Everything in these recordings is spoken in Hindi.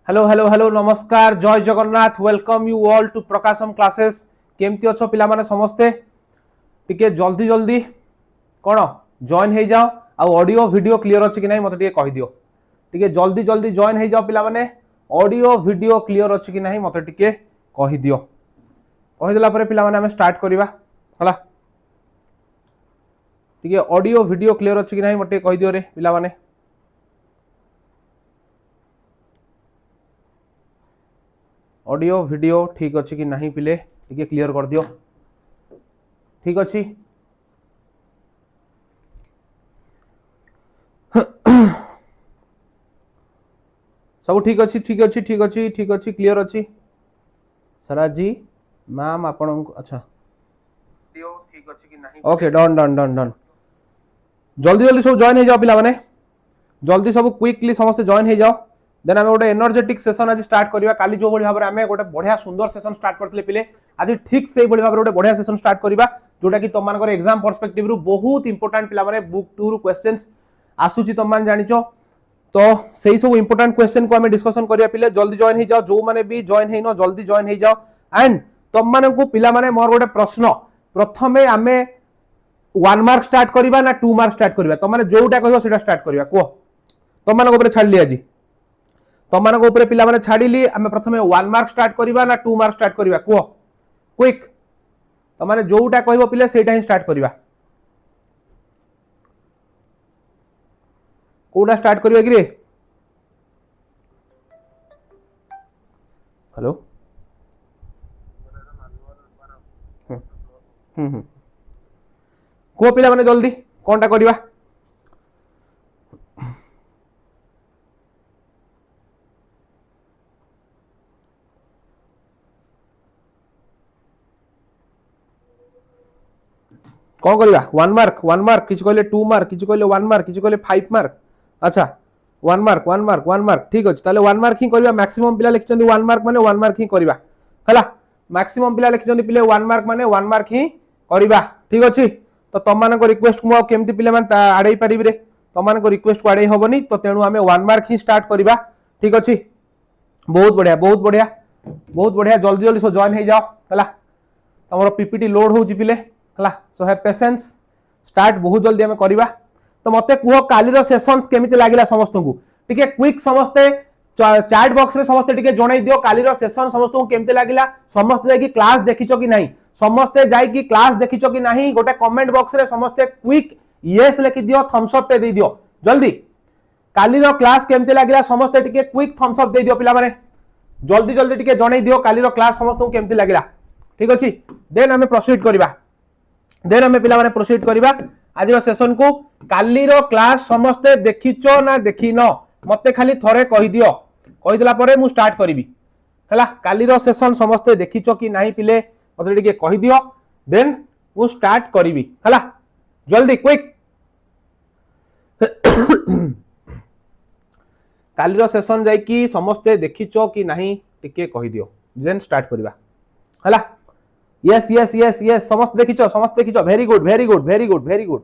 हेलो हेलो हेलो नमस्कार जय Jagannath welcome you all to Prakasham classes. केमती अच्छो पिला माने समस्ते टिके जल्दी जल्दी कौन जॉइन हो जाओ। आ ऑडियो वीडियो क्लियर अच्छी कि नहीं मत टिके कहि दियो। टिके जल्दी जल्दी जॉइन हो जाओ पिला माने। ऑडियो वीडियो क्लियर अच्छी कि नहीं मत टिके कहि दियो। कहि देला परे पिला माने हमें स्टार्ट करिबा हला। टिके ऑडियो वीडियो क्लियर अच्छी कि नहीं मत टिके कहि दियो रे पिला माने। ऑडियो वीडियो ठीक अच्छी कि नहीं पिले टिके क्लियर कर दियो। ठीक अच्छी सब ठीक अच्छी ठीक अच्छी ठीक अच्छी ठीक अच्छी क्लियर अच्छी सारा जी मैम आपण अच्छा ठीक अच्छी कि नहीं okay done done done done. जल्दी जल्दी सब जॉइन हो जाओ पिला माने। जल्दी सब क्विकली समस्त जॉइन हो जाओ। देन आम गोटे एनर्जेटिक सेशन आज स्टार्ट करवा। काली जो भाव में आम गोटे बढ़िया सुंदर सेशन स्टार्ट करते पिले आज ठीक से भाव गोटे बढ़िया सेशन स्टार्ट करवा जोटा कि तुम एग्जाम पर्सपेक्टिव रु बहुत इंपोर्टेंट पिला माने बुक 2 रु क्वेश्चंस आसुची तुम माने जानिचो। तो सही सब इंपोर्टेंट क्वेश्चन को आम डिस्कशन करवा पिले जल्दी जॉइन हो जाओ। जो माने भी जॉइन हो जल्दी जॉइन हो जाओ। एंड तुम माने को पिला माने मोर गोटे प्रश्न प्रथमे आमे 1 मार्क स्टार्ट करवा ना 2 मार्क स्टार्ट करवा तुम माने जोटा कहबो सेटा स्टार्ट करवा को तुम माने ऊपर छाड़ली आज तुम मान ऊपर पिला माने छाड़िली आमे प्रथमे 1 मार्क स्टार्ट करवा ना 2 मार्क स्टार्ट करवा को क्विक तुम माने जोटा कहबो पिले सेटा ही स्टार्ट करवा कोडा स्टार्ट करवा कि रे हेलो को पिला माने जल्दी कोनटा करवा कौन करवा 1 मार्क किसी कहले 2 मार्क किसी कहले 1 मार्क किसी कहले 5 मार्क अच्छा 1 मार्क ठीक अछि ताले 1 मार्क ही करवा। मैक्सिमम पिला लिखचंदी 1 मार्क माने 1 मार्क ही करवा हला। मैक्सिमम पिला लिखचंदी पिले 1 मार्क माने 1 मार्क ही करवा ठीक अछि। तो तुम मान को रिक्वेस्ट को केमती पिले मान आड़े पारिबे रे तुम मान को रिक्वेस्ट को आड़े होबनी तो तेणु आमे 1 मार्क ही स्टार्ट करवा ठीक अछि। बहुत बढ़िया बहुत बढ़िया बहुत बढ़िया जल्दी जल्दी सो जॉइन हो जाओ हला। तमरो पीपीटी लोड होउची पिले हला। सो हैव पेशेंस स्टार्ट बहुत जल्दी हमें करवा। तो मते कुह कालीर सेशंस केमिति लागिला समस्त को टिके क्विक समस्ते चैट बॉक्स रे समस्ते टिके जणाई दियो कालीर सेशन समस्त को केमिति लागिला। समस्त जाई कि क्लास देखिचो कि नहीं समस्ते जाई कि क्लास देखिचो कि नहीं गोटे कमेंट बॉक्स रे समस्ते क्विक यस लिखि दियो थम्स अप पे दे दियो जल्दी। कालीर क्लास केमिति लागिला समस्ते टिके क्विक थम्स अप दे दियो पिला माने जल्दी जल्दी टिके जणाई दियो कालीर क्लास समस्त को केमिति लागिला ठीक अछि। देन हमें प्रोसीड करबा देन हमें पिला माने प्रोसीड करबा आज सेशन को। कालीर क्लास समस्ते देखिचो ना देखि न मते खाली थरे कहि दियो कहि देला परे मु स्टार्ट करबी हला। कालीर सेशन समस्ते देखिचो कि नहीं पिले मते टिके कहि दियो देन मु स्टार्ट करबी हला जल्दी क्विक। कालीर सेशन जाई कि समस्ते देखिचो कि नहीं टिके कहि दियो देन स्टार्ट करबा हला। यस यस यस यस समस्त देखिचो very good very good very good very good.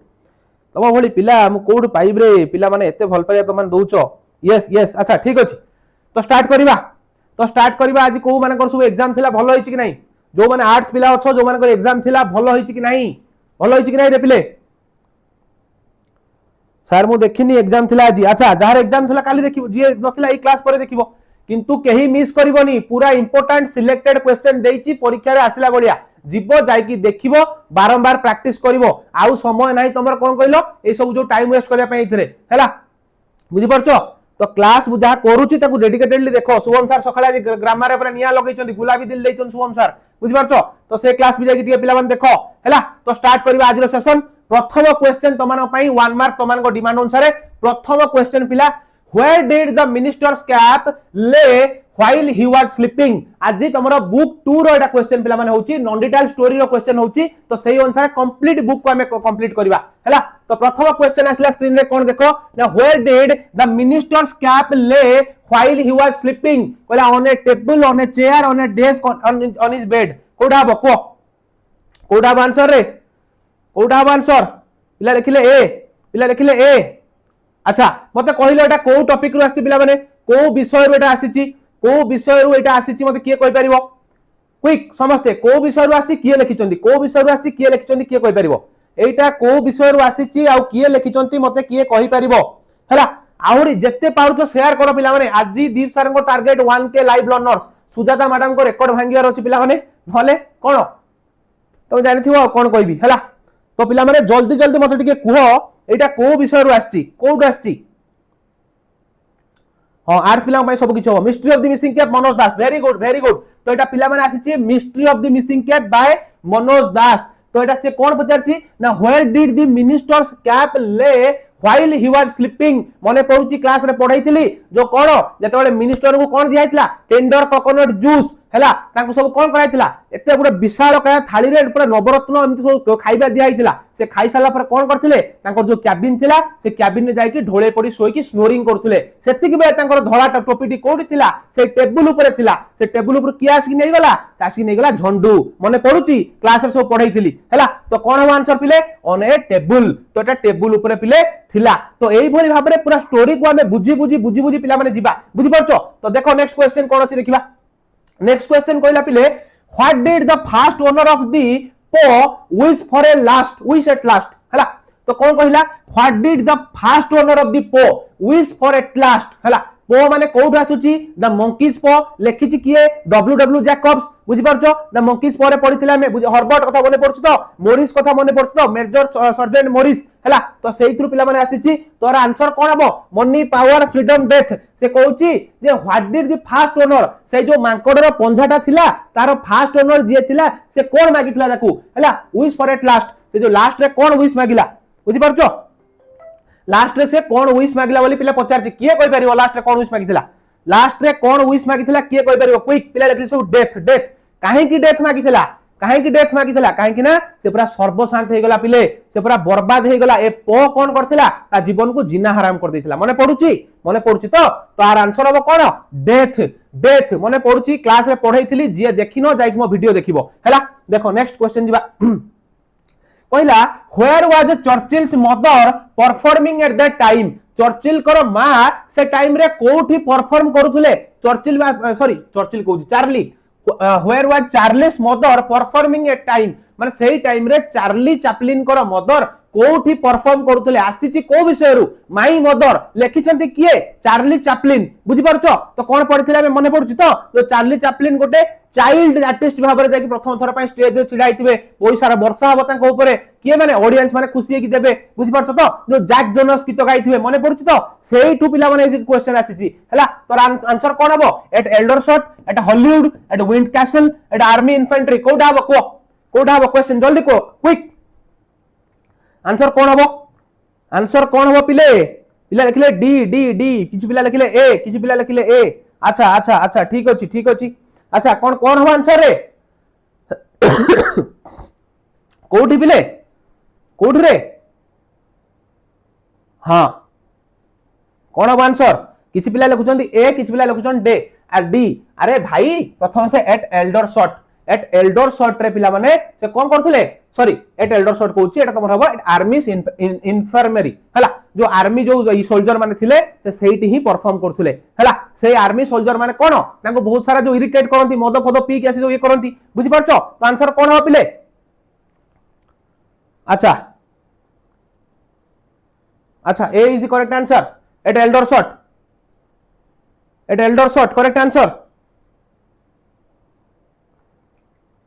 तम भली पिला मु कोड पाइब रे पिला माने एते भल पाया तमन दोउचो यस यस अच्छा ठीक अछि। तो स्टार्ट करबा आज को माने कर सब एग्जाम थिला भलो होइछि कि नहीं जो माने आर्ट्स पिला अछो जो माने कर एग्जाम थिला भलो होइछि कि नहीं रे पिले सर मु देखिनी एग्जाम थिला आज अच्छा जहार एग्जाम थिला काली देखिबो जे नथिला ई क्लास पर देखिबो किंतु केही मिस करिवोनी पूरा इंपोर्टेंट सिलेक्टेड क्वेश्चन देइछि परीक्षा रे आसिला बलिया जीवो जाई कि देखिबो बारंबार प्रैक्टिस करिवो आउ समय नाही तमर कोन कहिलो ए सब जो टाइम वेस्ट करिया पई इथरे हैला बुझि परछो। तो क्लास बुझा करूची ताकू डेडिकेटेडली देखो शुभम सर सखाला ग्रामर रे पर निया लगैचंदी गुलाबी दिल दैचन शुभम सर बुझि परछो। तो से क्लास भी जाई कि पिला मन देखो हैला। तो स्टार्ट करबा आज रो सेशन। प्रथम क्वेश्चन तमन पई 1 मार्क तमन को डिमांड अनुसार प्रथम क्वेश्चन पिला where did the minister's cap lay while he was sleeping। आज तमरो बुक 2 रो एटा क्वेश्चन पिला माने होची नॉन डिटेल स्टोरी रो क्वेश्चन होची। तो सही अनुसार कंप्लीट बुक को हमें कंप्लीट करबा हैला। तो प्रथम क्वेश्चन आसला स्क्रीन रे कोन देखो ना where did the minister's cap lay while he was sleeping कहला on a table on a chair on a desk on his bed कोडा हबो को कोडा आंसर रे कोडा आंसर पिला लिखिले ए अच्छा मते कहिलो एटा को टॉपिक रु आसी पिला माने को विषय रे एटा आसीची को विषय रु एटा आसी मते किए कहि परिबो क्विक समस्ते को विषय रु आसी किए लिखिचंती को विषय रु आसी किए लिखिचंती किए कहि परिबो एटा को विषय रु आसी आ किए लिखिचंती मते किए कहि परिबो हला आहुरी जेते पाउचो शेयर करो पिला माने आज दीप सर को target 1k live learners Sujata madam को रेकॉर्ड भांगियार अछि पिला माने नहले कोन तो जानि थिबो कोन कहबी हला तो पिला माने जल्दी जल्दी मते टिके कुहो एटा को विषय रु आछि कोड आछि हां आर्ट्स पिला पय सब किछ हो mystery of the missing cap Manoj Das very good तो एटा पिला माने आछि mystery of the missing cap by Manoj Das तो एटा से कोन पचारछि ना where did the minister's cap ले while he was sleeping मने पढुची क्लास रे पढाइथिली जो कोन जेतेबेले मिनिस्टर को कोन दियाइतला टेंडर कोकोनट जूस हैला तांको सब कोन कराइतला एते गुडे विशाल काय थाली रे पूरा नवरत्न एमति सब खाइबा दियाइतला से खाइ साला पर कोन करथिले तांको जो कैबिन थिला से कैबिन ने जाई कि ढोळे पडी सोई कि स्नोरिंग करथिले सेति कि बे तांकर धळा टोपीटी कोडी थिला से टेबल ऊपर थिला से टेबल ऊपर किया आसी नै गला आसी नै गला झंडू मने पढुची क्लास रे सब पढाइथिली हैला तो कोन हो आंसर पिले ऑन ए टेबल तो एटा टेबल ऊपर पिले थिला तो एई भली भाबरे पूरा स्टोरी को हमें बुझी पिला माने जिबा बुझि परछो तो देखो नेक्स्ट क्वेश्चन कोन अछि देखिबा नेक्स्ट क्वेश्चन कहला पिले what did the first owner of the paw wish for a last wish at last हला तो कोन कहला what did the first owner of the paw wish for at last हला पो माने कोड आसुची द मंकीज पो लेखिची किए डब्ल्यू जैकब्स बुझि परछो द मंकीज पो रे पढिथिला मे हर्बर्ट कथा मने पड़छ तो मोरिस कथा मने पड़छ तो मेजर सर्जेंट मोरिस हला तो सेई थ्रु पिला माने आसीची तोर आंसर कोन हबो मनी पावर फ्रीडम डेथ से कहूची जे what did the first owner से जो मांकोडर पंजाटा थिला तार फर्स्ट ओनर जे थिला से कोन मागिथिला ताकू हला विश फॉर एट लास्ट से जो लास्ट रे कोन विश मागिला बुझि परछो लास्ट रे से कोन विश मागिला बोली पिला पचारची किए कहि परिबो लास्ट रे कोन विश मागिथिला लास्ट रे कोन विश मागिथिला किए कहि परिबो क्विक पिला लिखि सब डेथ काहे की डेथ मागिथिला काहे कि ना से पूरा सर्वशांत हे गला पिले से पूरा बर्बाद हे गला ए पो कोन करथिला ता जीवन को जिना हराम कर देथिला मने पडुची तो तार आंसर हबो कोन डेथ मने पडुची क्लास रे पढाइथिली जे देखिनो जाई मो वीडियो देखिबो हैला देखो नेक्स्ट क्वेश्चन जिबा कहला where was Churchill's mother performing at that time Churchill कर मां से टाइम रे कोठी परफॉर्म करूथले चर्चिल कहूची Charlie where was Charles mother performing at time माने सेही टाइम रे चार्ली चैपलिन कर मदर कोठी परफॉर्म करूथले आसीची को विषय रु माई मदर लेखिचंती किए चार्ली चैपलिन बुझि परछो तो कोन पढिथिला मे मने पडुची तो जो चार्ली चैपलिन गोटे चाइल्ड आर्टिस्ट भाबरे जाकी प्रथम थर पय स्टेज रे छिडाइतिबे पैसार वर्षा हबो तांको ऊपर किए माने ऑडियंस माने खुशी हेकी देबे बुझि परछो तो जो जैक जोनस गीत गाइथिबे मने पडुची तो सेही टू पिला माने ए क्वेश्चन आसीची हैला तोर आंसर कोन हबो at Aldershot at Hollywood at wind castle at army infantry कोडा हबो क्वेश्चन जल्दी को क्विक आंसर कोन हबो पिला लिखले डी किछु पिला लिखले ए अच्छा ठीक अछि अच्छा कोन हो आंसर रे कोठी पिले कोठी रे हां कोन हो आंसर किछि पिला लिखुचंदी ए किछि पिला लिखुचन डे आ डी अरे भाई प्रथम से एट एल्डर शॉट रे पिला माने से कोन करथले सॉरी एट एल्डर शॉट कहूची एटा तमर हबो एट आर्मी इन्फर्मरी हला जो आर्मी जो सोल्जर माने थिले से सेहिटी ही परफॉर्म करथले हला से आर्मी सोल्जर माने कोन तांको बहुत सारा जो इरिटेट करंती मद फद पी के आसी जो ये करंती बुझि परछो तो आंसर कोन हो पिले अच्छा A is the correct answer at Aldershot correct answer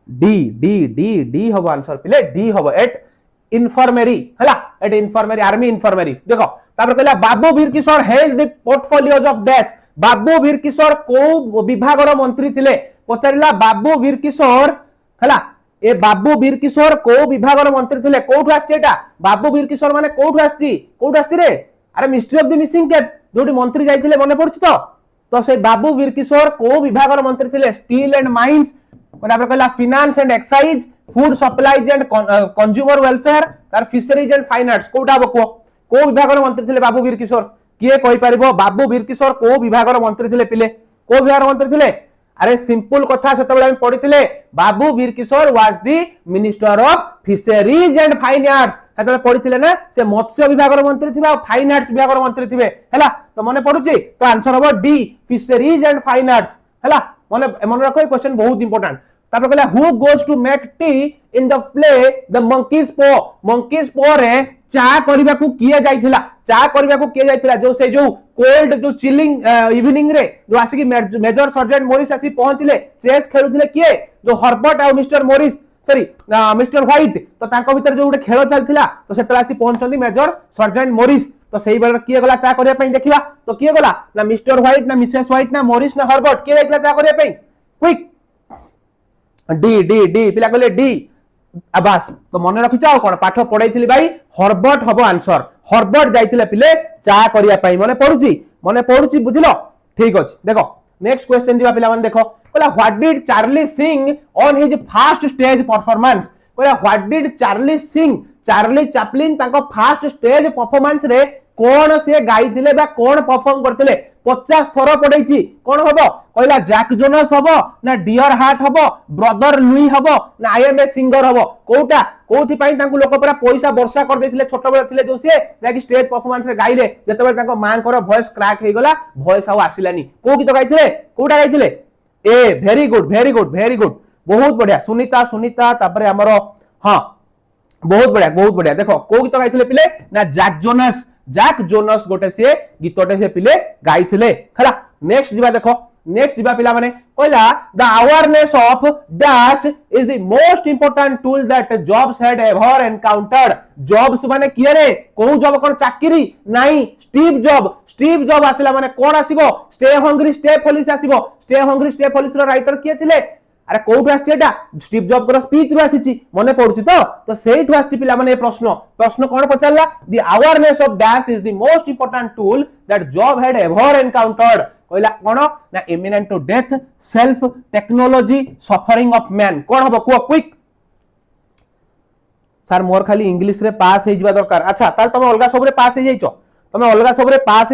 D हबो आंसर पिले डी हबो एट इन्फर्मरी हला एट इन्फर्मरी आर्मी इन्फर्मरी देखो तापर कहला Babu Bir Kishore held the portfolios of dash Babu Bir Kishore को विभागर मंत्री थिले पचारिला बाबू वीर किशोर हला ए बाबू वीर किशोर को विभागर मंत्री थिले कोठु आस्ति एटा बाबू वीर किशोर माने कोठु आस्ति रे अरे mystery of the missing cap जोडी मंत्री जाइथिले मने पड़छ तो से बाबू वीर किशोर को विभागर मंत्री थिले स्टील एंड माइंस कोना कहला finance and excise food supplies and consumer welfare तार फिशरीज एंड फाइन आर्ट्स कोटा को विभागर मंत्री थिले बाबू वीर किशोर किए कहि परिबो बाबू वीर किशोर को विभागर मंत्री थिले पिले को विभागर मंत्री थिले अरे सिंपल कथा सेतबेले हम पढिथिले Babu Bir Kishore was the minister of fisheries and fine arts सेतबेले पढिथिले ना से मत्स्य विभागर मंत्री थिबा और फाइन आर्ट्स विभागर मंत्री थिबे हैला तो मने पडुची तो आंसर हबो D fisheries and fine arts हैला माने मन रखो ये क्वेश्चन बहुत इंपोर्टेंट तापर कहला who goes to make tea in the play the monkey's paw रे चा करबा को किए जाइथिला चा करबा को किए जाइथिला जो से जो कोल्ड जो चिलिंग इवनिंग रे जो आसी की मेजर सर्जेंट मोरिस आसी पहुंचले चेस खेलुथिले किए जो Herbert uh Mister Morris sorry Mister White तो तांको भीतर जो गुटे खेल चलथिला तो सेतला आसी पहुंचंदी मेजर सर्जेंट मोरिस तो सही बेला किए गला चा करिया पई देखिबा तो किए गला ना मिस्टर व्हाइट ना मिसेस व्हाइट ना मोरिस ना हर्बर्ट किए जाइथिला चा करिया पई क्विक डी डी डी पिला कहले डी आबास तो मन रखि चाओ कोन पाठ पढाइथिली भाई हर्बर्ट हबो आंसर हर्बर्ट जाइथिले पिले चा करिया पई मने पढुची बुझिलो ठीक अछि देखो नेक्स्ट क्वेश्चन दिबा पिला मन देखो कहला what did Charlie sing on his first stage performance कहला what did Charlie sing Charlie Chaplin ताको फर्स्ट स्टेज परफॉर्मेंस रे कोन से गाइथिले बा कोन परफॉर्म करथिले 50 थरो पढैछि कोन हबो कहला जैक जोनस हबो ना डियर हार्ट हबो ब्रदर लुई हबो ना आई एम ए सिंगर हबो कोउटा कोथि पई तांकु लोक परा पैसा वर्षा कर देथिले छोट बेला थिले जो से जाकी स्टेज परफॉर्मेंस रे गाइले जतबे तांको मां कर वॉइस क्रैक हे गला वॉइस आउ आसिलानी को गीत गाइथिले कोउटा गाइथिले ए वेरी गुड बहुत बढ़िया सुनीता तापरे हमरो हां बहुत बढ़िया देखो को गीत गाइथिले पिले ना जैक जोनस गोटे से गीतटे से पिले गाइथिले हला नेक्स्ट जीवा देखो नेक्स्ट जीवा पिला माने कहला the awareness of dash is the most important tool that jobs had ever encountered jobs माने किए रे को जॉब कोन चाकरी नाही स्टीव जॉब आसिला माने कोन आसीबो स्टे हंग्री स्टे पुलिस रो राइटर किए थिले अरे कोउठ आछि एटा स्टीव जॉब कर स्पीच रु आछि मने पडुछि तो सेइठु आछि पिला माने प्रश्न कोन पचारला the awareness of dash is the most important tool that Job had ever encountered कहला कोन ना imminent to death self technology suffering of man कोन हबो को क्विक सर मोर खाली इंग्लिश रे पास हे जिबा दरकार अच्छा ताल तमे अलगा सबरे पास हे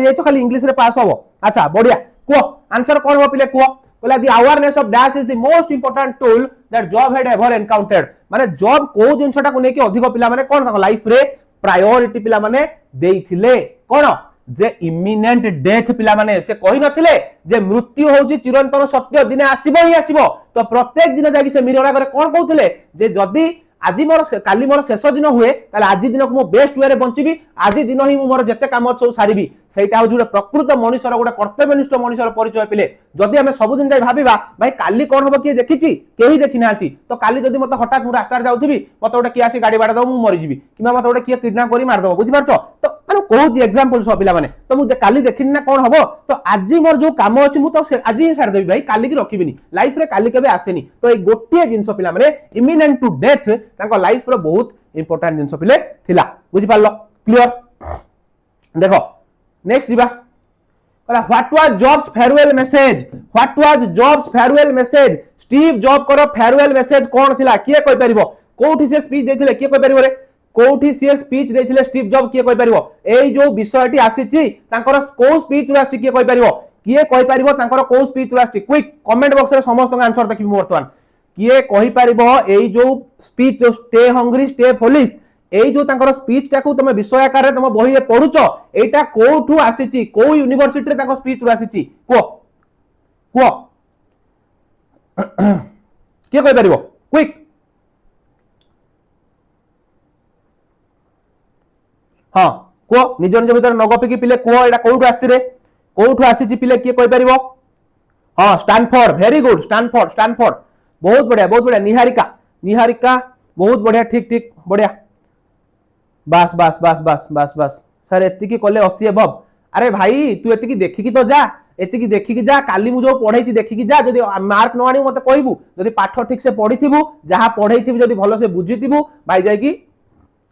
जाइछो खाली इंग्लिश रे पास हबो अच्छा बढ़िया को आंसर कोन हो पिले को कहला the awareness of dash is the most important tool that Job had ever encountered माने जॉब को जिनसटा को नेकी अधिक पिला माने कोन लाइफ रे प्रायोरिटी पिला माने देइथिले कोन जे इमिनेंट डेथ पिला माने से कहि नथिले जे मृत्यु होउची चिरंतन सत्य दिने आसीबो ही आसीबो तो प्रत्येक दिन जाकी से मिरर आगे कोन कहउथिले जे जदी आज मोर काली मोर शेष दिन हुए ताले आज दिन को मो बेस्ट वे रे बंचीबी आज दिन ही मोर जते काम अछि सारीबी सेटा हो जुडे प्रकृत मनुष्यर गोटे कर्तव्यनिष्ठ मनुष्यर परिचय पिले जदि आमे सब दिन जाई भाबीबा भाई काली कोन होबो के देखिची केही देखि नांती तो काली जदि मते हठात मु रास्ता जाउथिबी मते गोटे की आसी गाड़ी बाडा दो मु मरि जिबी किबा मते गोटे की किडनैप करी मार दो बुझि पारछो तो माने कोहुत एग्जांपल सब पिला माने तो मु काली देखिनी ना कोन होबो तो आज मोर जो काम अछि मु तो आज ही छाड़ देबी भाई काली की रखिबिनी लाइफ रे काली केबे आसेनी तो ए गोटे जिंस पिला माने इमिनेंट टू डेथ ताको लाइफ रो बहुत इंपोर्टेंट जिंस पिले थिला बुझि पारलो क्लियर देखो नेक्स्ट दिबा कहला what was Jobs farewell message Steve Job करो फेयरवेल मैसेज कोन थिला किए कोइ परिबो कोठी से स्पीच देथिले किए कोइ परिबो रे कोठी से स्पीच देथिले स्टीव जॉब किए कोइ परिबो एई जो विषयटी आसीची तांकर को स्पीच रु आसी किए कोइ परिबो तांकर को स्पीच रु आसी क्विक कमेंट बॉक्स रे समस्त का आंसर देखि वर्तमान किए कोइ परिबो एई जो स्पीच जो स्टे हंग्री स्टे पुलिस एई जो तांकर स्पीच टाकू तमे विषय आकार रे तमे बही रे पढुचो एटा कोठू आसीची को यूनिवर्सिटी रे तांकर स्पीच रु आसीची को के कोइ परिबो क्विक हां को निज निज भीतर नगपी की पिले को एटा कोठू आसी रे कोठू आसीची पिले के कोइ परिबो हां स्टैनफोर्ड वेरी गुड स्टैनफोर्ड बहुत बढ़िया निहारिका बहुत बढ़िया ठीक बढ़िया बस सर एति की कले 80 अबव अरे भाई तू एति की देखि की तो जा एति की देखि की जा काली मु जो पढाई छी देखि की जा जदी मार्क न आनी मते कहबू जदी पाठ ठीक से पढिथिबू जहा पढाई जदी भलो से बुझिथिबू भाई जाय की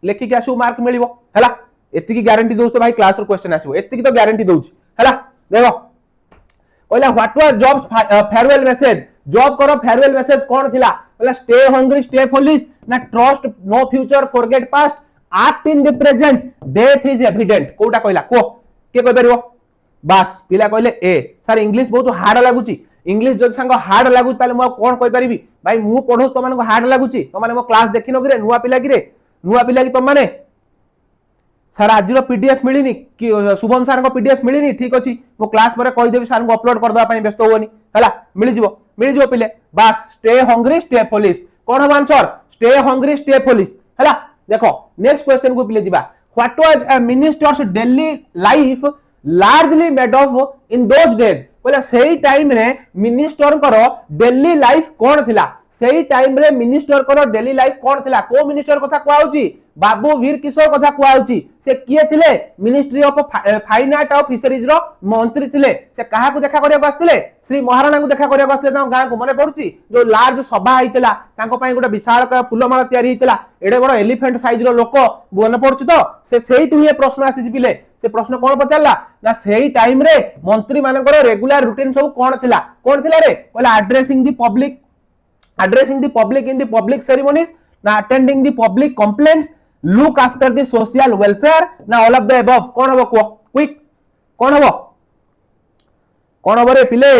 लेखि के आसु मार्क मिलिबो हला एति की गारंटी दोस्त भाई क्लास रो क्वेश्चन आसु एति की तो गारंटी दोउची हला देखो कहला what was Jobs farewell message Job करो फेयरवेल मैसेज कोन थिला कहला स्टे हंग्री स्टे पुलिस ना trust no future forget past act in the present death is evident कोटा कहला को के कह परिबो बस पिला कहले ए सर इंग्लिश बहुत हार्ड लागुची इंग्लिश जो संग हार्ड लागु ताले मो कोन कह परिबी भाई मु पढो तो माने हार्ड लागुची तो माने मो क्लास देखि न गिरे नुवा पिला की तुम माने सर आज पीडीएफ मिलनी कि शुभम सर को पीडीएफ मिलनी ठीक अच्छे मो क्लास पर कहीदेवी सर को अपलोड करदे व्यस्त होनी है मिल जाव पिले बास स्टे हंग्री स्टे फोलिश कौन हम आंसर स्टे हंग्री स्टे फोलिश है देखो नेक्स्ट क्वेश्चन को पिले दिबा what was a ministers daily life largely made of in those days बोले सही टाइम रे मिनिस्टर करो डेली लाइफ कौन थिला सही टाइम रे मिनिस्टर करो डेली लाइफ कौन थिला को मिनिस्टर कथा कहउची बाबू वीर किशोर कथा कहउची से किए थिले ministry of fine art of fisheries रो मंत्री थिले से कहा को देखा करिया आस्थिले श्री महाराणा को देखा करिया आस्थिले ता गां को मने पडुची जो लार्ज सभा आइतला तांको पई गोटे विशाल फुलमाला तयारी हितला एडे बड़ एलिफेंट साइज रो लोक मन पडुची तो से सेही टु ये प्रश्न आसी पिले से प्रश्न कौन पचारला ना सही टाइम रे मंत्री मानकर रेगुलर रूटीन सब कौन थिला रे बोला addressing the public in the public ceremonies na attending the public complaints look after the social welfare na all of the above कौन हबो क्विक कौन हबो रे पिले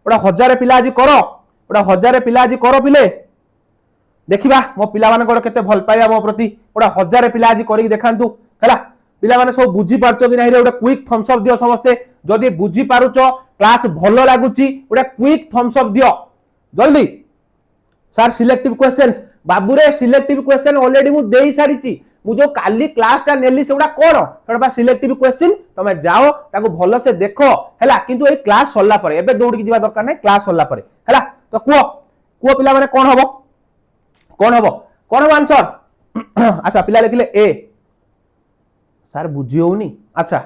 ओडा 1000 पिला आज करो पिले देखिबा मो पिला मानकर केते भल पाइबा मो प्रति ओडा 1000 पिला आज करी देखांतु हला पिला माने सब बुझी पारछो कि नाही रे ओडा क्विक थम्स अप दियो समस्ते जदी बुझी पारुछो क्लास भलो लागुची ओडा क्विक थम्स अप दियो जल्दी सर सिलेक्टिव क्वेश्चंस बाबू रे सिलेक्टिव क्वेश्चन ऑलरेडी मु देई सारी छी मु जो काली क्लास ता नेली सेउडा कोन सेडा सिलेक्टिव क्वेश्चन तमे जाओ ताको भलो से देखो हैला किंतु ए क्लास सरला परे एबे दौड़ के जीवा दरकार नै क्लास सरला परे हैला तो को पिला माने कोन हबो आंसर अच्छा पिला लिखले ए सर बुझियो होनी अच्छा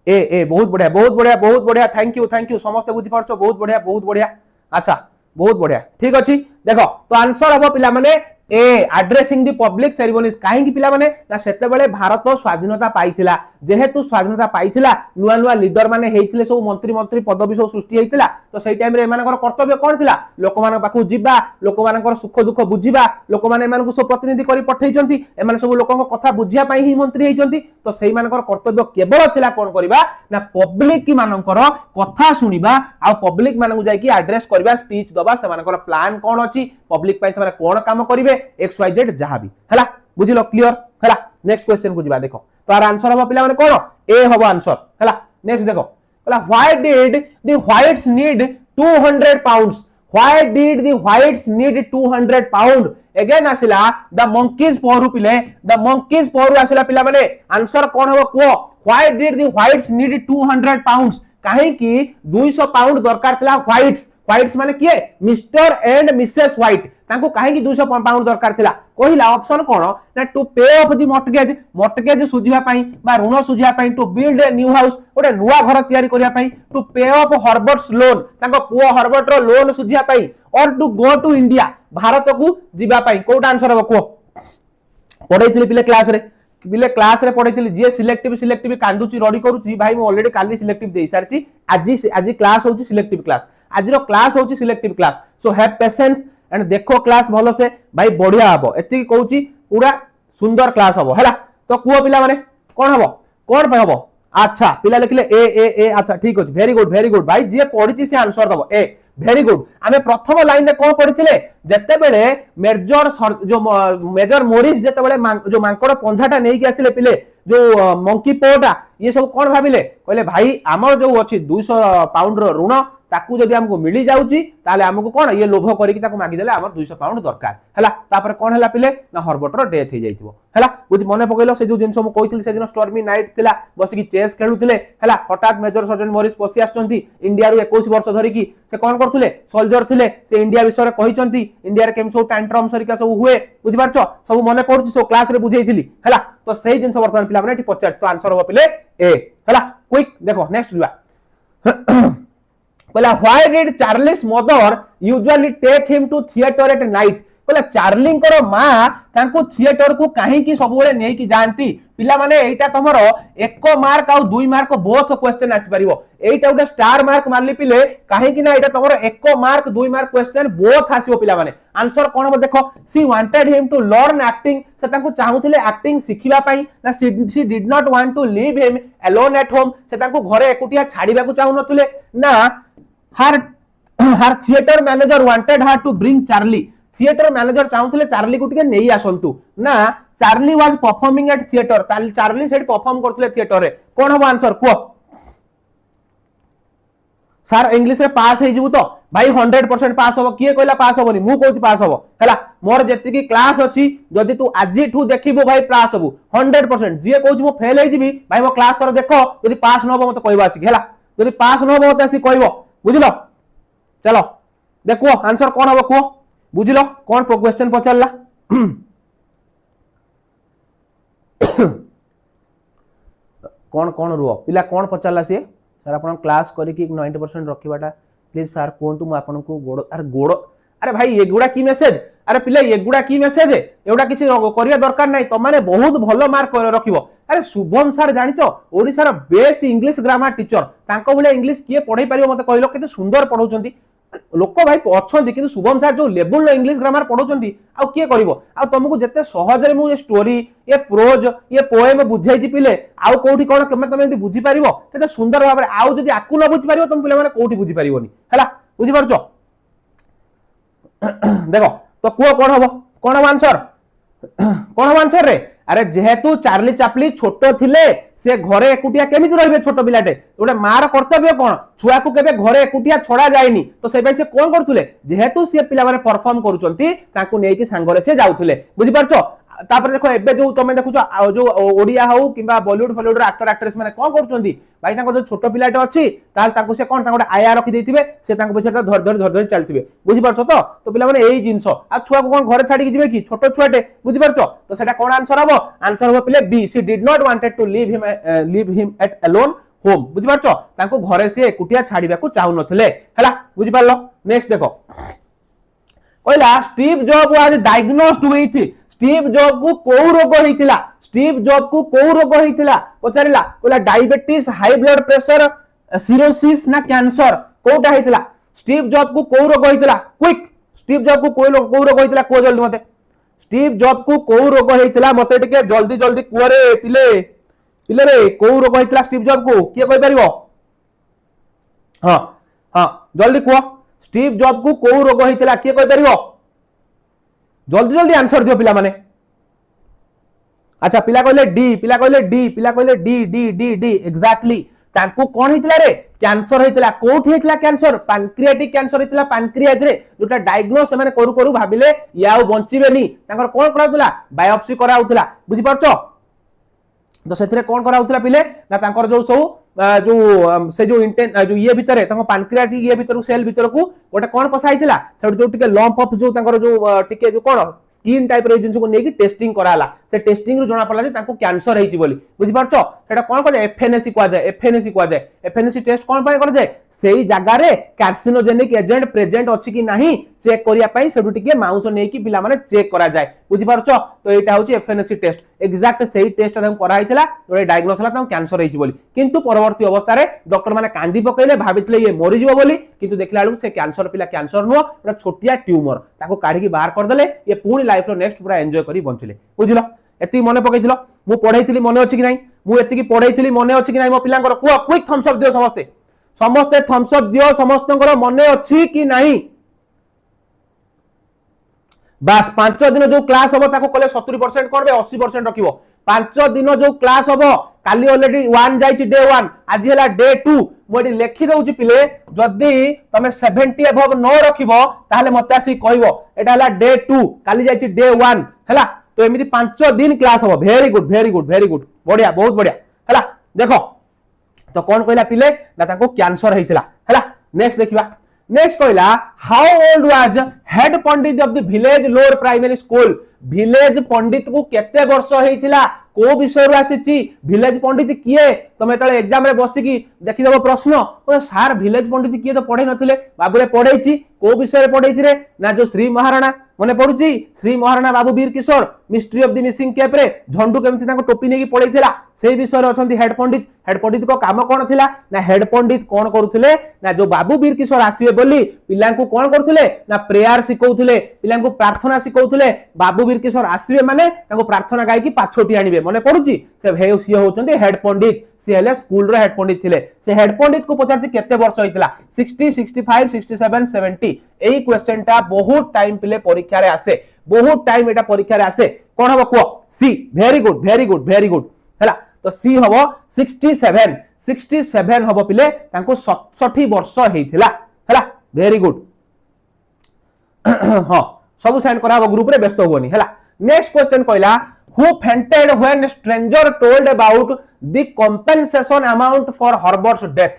ए बहुत बढ़िया थैंक यू समस्त बुझी पारछो बहुत बढ़िया अच्छा बहुत बढ़िया ठीक अच्छी देखो तो आंसर हम पिला माने ए एड्रेसिंग द पब्लिक सेरेमनीज काहे पिला माने ना सेते बेले भारत स्वाधीनता पाइथिला जेहेतु स्वाधीनता पाइथिला नुआ नुआ लीडर माने हेइथिले सब मंत्री पदवी सब सृष्टि हेइथिला तो सेई टाइम रे एमानकर कर्तव्य कोन थिला लोक मान पाखु जिबा लोक मानकर सुख दुख बुझिबा लोक माने एमानकु सब प्रतिनिधि करी पठैचंती एमान सब लोकक कथा बुझिया पई ही मंत्री हेइचंती तो सेई मानकर कर्तव्य केवल थिला कोन करबा ना पब्लिक की मानकर कथा सुनिबा आ पब्लिक मानकु जाई की एड्रेस करबा स्पीच दबा से मानकर प्लान कोन अछि पब्लिक पई से माने कोन काम करिवे एक्स वाई जेड जहां भी हला बुझिलो क्लियर हला नेक्स्ट क्वेश्चन को जिबा देखो तो आर आंसर हबो पिला माने कोन ए हबो आंसर हला नेक्स्ट देखो हला why did the Whites need 200 pounds why did the Whites need 200 pound again आसिला द मंकीज पहरु पिले द मंकीज पहरु आसिला पिला माने आंसर कोन हबो को why did the Whites need 200 pounds काहे की 200 पाउंड दरकार थिला व्हाइट्स माने किए मिस्टर एंड मिसेस व्हाइट तांको काहे की 200 पाउंड दरकार थिला कहिला ऑप्शन कोन ना टू पे ऑफ द मॉर्टगेज सुझिबा पई बा ऋण सुझिबा पई to build a new house ओडे नुवा घर तयारी करिया पई टू पे ऑफ हर्बर्ट्स लोन तांको पुओ हर्बर्ट रो लोन सुझिबा पई और to go to India Bharat को जिबा पई कोटा आंसर हो को पढैथिले पिले क्लास रे पढैथिले जे सिलेक्टिव कांदुची रडी करूची भाई मु ऑलरेडी काली सिलेक्टिव देई सारची आज क्लास होची सिलेक्टिव क्लास आज रो क्लास होची selective class so have patience and देखो क्लास भलो से भाई बढ़िया हबो एति कहूची पूरा सुंदर क्लास हबो हैला तो कुओ पिला माने कोन पे हबो अच्छा पिला लिखले ए अच्छा ठीक अछि वेरी गुड भाई जे पढिची से आंसर दबो ए वेरी गुड आमे प्रथम लाइन रे कोन पढिथिले जत्ते बेले मेजर मोरिस जत्ते बेले जो मांकड़ पंजाटा नेकी आसिले पिले जो मंकी पोटा ये सब कोन भाबिले कहले भाई हमर जो अछि 200 पाउंड रो ऋण ताकू जदी हमको मिली जाउची ताले हमको कोन ये लोभ करी कि ताकू मागी देले हमर 200 पाउंड दरकार हैला तापर कोन हैला पिले ना हर्बर्ट रो डेथ हे जाइथिबो हैला बुझ मने पकइलो से जो जिंस हम कहिथिले से दिन स्टॉर्मी नाइट थिला बस की चेस खेलुथिले हैला हठात मेजर सर्जन मोरिस पसी आछंती इंडिया रो 21 वर्ष धरि की से कोन करथुले सोल्जर थिले से इंडिया विषय कहिचंती इंडिया रे केम सब टैंट्रम सरिका सब हुए बुझ पारछो सब मने पड़ुची सब क्लास रे बुझेइथिली हैला तो सही जिंस वर्तमान पिला माने एठी पचार तो आंसर हो पिले ए हैला क्विक देखो नेक्स्ट दिबा बोला why did Charlie's mother usually take him to theatre at night बोला चार्लिंग करो मां तांको थिएटर को काहे की सब बेले नै की जानती पिला माने एटा तमरो 1 मार्क आ 2 मार्क बोथ क्वेश्चन आसी परिबो एटा उडा स्टार मार्क मारली पिले काहे की ना एटा तमरो 1 मार्क 2 मार्क क्वेश्चन बोथ आसीबो पिला माने आंसर कोन हो देखो she wanted him to learn acting से तांको चाहुथिले एक्टिंग सिखिबा पई ना she did not want to leave him alone at home से तांको घरे एकुटिया छाडीबा को चाहु नथुले ना her theatre manager wanted her to bring Charlie theatre manager चाहूले चार्ली को टिके नहीं आसंतु ना Charlie was performing at theatre, Charlie सेठ परफॉर्म करथले थिएटर रे, कोन हो आंसर को सर इंग्लिश रे पास हे जिवु तो भाई 100% पास हो, किए कहला पास होबनी, मु कहूची पास हो हैला, मोर जेति की क्लास अछि जदि तू आजि ठू देखिबो भाई पास होबु 100%, जे कहूची मु फेल हे जिवि भाई मो क्लास तर देखो, जदि पास न होबो मते कहबो आसी हैला, जदि पास न होबो मते आसी कहबो, बुझिलो। चलो देखो आंसर कोन होबो को बुझिलो, कोन क्वेश्चन पचारला कोन कोन रुओ पिला कोन पचारला से सर आपण क्लास करी कि 90% रखिबाटा प्लीज सर कोन तुम आपण को गोड़ अरे गोड़ अरे भाई एगुडा की मेसेज, अरे पिला एगुडा की मेसेज एगुडा किछि करिया दरकार नै, त माने बहुत भलो मार्क रखिबो। अरे शुभम सर जानि तो ओडिसा रा बेस्ट इंग्लिश ग्रामर टीचर, तांको बोले इंग्लिश किए पढाई परिबो मते कहलो, केते सुंदर पढौचंती लोक भाई अछंती, किंतु शुभम सर जो लेवल लो इंग्लिश ग्रामर पढौचंती आ किए करबो, आ तुमको जते सहज रे मु ये स्टोरी ये प्रोज ये पोएम बुझाई दी पिले आ कोठी कोन तमे एंती बुझी परिबो केते सुंदर भाबरे, आ जदी आकु न बुझी परिबो तुम पिले माने कोठी बुझी परिबोनी हैला, बुझी परछो देखो तो को कोन हबो, कोन हबो आंसर, कोन हबो आंसर रे, अरे जेहेतु चार्ली चैपलिन छोट थिले से घरे एकुटिया केमिति रहबे, छोट पिलाटे गोटे मार कर्तव्य कोन छुआ को केबे घरे एकुटिया छोड़ा जायनी, तो से से कोन करथुले जेहेतु से पिला माने परफॉर्म करूचंती तांको नेकी सांगरे से जाउथुले, बुझी परछो। तापर देखो एबे जो तमे देखुछो जो ओडिया हो किबा बॉलीवुड फॉलीवुड एक्टर एक्ट्रेस माने कोन करचंती भाई, तांको जो छोट पिलाटे अछि ताल तांको से कोन तांको आया रखि देथिबे, से तांको पछटा धर धर चलथिबे, बुझी परछो तो पिला माने एई जिंसो आ छुआ को कोन घरे छाडी कि जिवे कि छोट छुआटे, बुझी परछो तो सेटा कोन आंसर हबो, आंसर हबो पिले B, she did not wanted to leave him at alone home, बुझी परछो तांको घरे से एकुटिया छाडीबा को चाहु नथिले हैला, बुझी परलो। नेक्स्ट देखो कहला Steve job was diagnosed with, Steve Job को को रोग होइतिला, स्टीव जॉब को को रोग होइतिला पचारिला, कहला diabetes high blood pressure cirrhosis ना कैंसर कोटा होइतिला, स्टीव जॉब को को रोग होइतिला, क्विक स्टीव जॉब को को रोग होइतिला को जल्दी मते, स्टीव जॉब को को रोग होइतिला मते टिके जल्दी जल्दी कुआरे पिले पिले रे को रोग होइतिला स्टीव जॉब को किए कहि परिबो, हां हां जल्दी कुआ स्टीव जॉब को को रोग होइतिला किए कहि परिबो, जल्दी जल्दी आंसर दियो पिला माने। अच्छा पिला कहले डी, पिला कहले डी, पिला कहले D D D D exactly, तांको कोन हितला रे कैंसर हितला, कोठी हितला कैंसर, पैंक्रियाटिक कैंसर हितला पैंक्रियाज रे, जोटा डायग्नोस माने करू करू भाबिले याउ बंचिबेनी, तांकर कोन कराउतला बायोप्सी कराउतला, बुझी परछो तो सेथिरे कोन कराउतला पिले ना तांकर जो सब जो से जो इंटेन जो ये भितरे तांको पैंक्रियाज ये भितरु सेल भितर को गोटे कोन पसाइतिला, सेठ जो टिके लंप ऑफ जो तांकर जो टिके जो कोन स्किन टाइप रे जिंस को नेकी टेस्टिंग कराला, से टेस्टिंग रु जणा पड़ला जे तांको कैंसर हेची बोली, बुझी परछो सेटा कोन को एफएनएसी को जाय, एफएनएसी को जाय, एफएनएसी टेस्ट कोन पाए कर जाय सेही जगह रे कार्सिनोजेनिक एजेंट प्रेजेंट अछि कि नाही चेक करिया पई सेडु टिके माउस नेकी पिला माने चेक करा जाय, बुझी परछो तो एटा होची एफएनएसी टेस्ट, एग्जैक्ट सेही टेस्ट तांको करा हितला जोडे डायग्नोस हला तांको कैंसर हेची बोली, किंतु परवर्ती अवस्था रे डॉक्टर माने कांदी पकैले भाबितले ये मरि जिवो बोली, किंतु देखला आलु से कैंसर पिला कैंसर नो एटा छोटिया ट्यूमर ताको काढी की बाहर कर देले, ये पूरी लाइफ रो नेक्स्ट पूरा एन्जॉय करी बंचिले, बुझिलो एती मने पकैथिलो मु पढाइथिली मने अछि कि नाही, मु एती की पढाइथिली मने अछि कि नाही मो पिलांकर को क्विक थम्स अप दियो समस्ते, समस्ते थम्स अप दियो समस्तंकर मने अछि कि नाही, बस 5 दिन जो क्लास हबो ताको कले 70% करबे 80% रखिबो, 5 दिन जो क्लास हबो काली ऑलरेडी 1 जाईची डे 1 आज हला डे 2 मोडी लेखि दउची पिले, जदी तमे 70 अबव न रखिबो ताहले मते आसी कहबो एटा हला डे 2 काली जाईची डे 1 हला, तो एमिति 5 दिन क्लास हबो, very good very good very good बढ़िया बहुत बढ़िया हला। देखो तो कोन कहला पिले ना ताको कैंसर हेतिला हला। नेक्स्ट देखिबा, नेक्स्ट कहला how old was head pandit of the village lower primary school, village pandit को केते वर्ष हेतिला को विषय आसीची, विलेज पंडित किए तमे तळे एग्जाम रे बसी की देखि देबो प्रश्न ओ सर विलेज पंडित किए तो पढै नथिले बाबू रे पढैची को विषय रे पढैची रे ना जो श्री महाराणा मने पडुची, Shri Maharana Babu Bir Kishore mystery of the missing cap रे झंडू केमति ताको टोपी नेकी पढैथिला सेही विषय रे अछंती हेड पंडित को काम कोन थिला ना हेड पंडित कोन करूथिले ना जो बाबू वीर किशोर आसीबे बोली पिलां को कोन करूथिले ना प्रेयर सिखौथिले, पिलां को प्रार्थना सिखौथिले, बाबू वीर किशोर आसीबे माने ताको प्रार्थना गाई की पाछोटी आनिबे मने पडुची, से हे सी होचंती हेड पंडित, से हेले स्कूल रो हेड पंडित थिले, से हेड पंडित को पचारछि केते वर्ष होइतिला 60 65 67 70, एई क्वेश्चन टा बहुत टाइम पिले परीक्षा रे आसे, बहुत टाइम एटा परीक्षा रे आसे, कोन हबो को C very good very good very good हैला तो सी हबो 67 हबो पिले तांको 67 वर्ष हेइथिला हैला वेरी गुड हां सब सेंड करा ग्रुप रे व्यस्त होनी हैला नेक्स्ट क्वेश्चन कहला who fainted when stranger told about the compensation amount for Herbert's death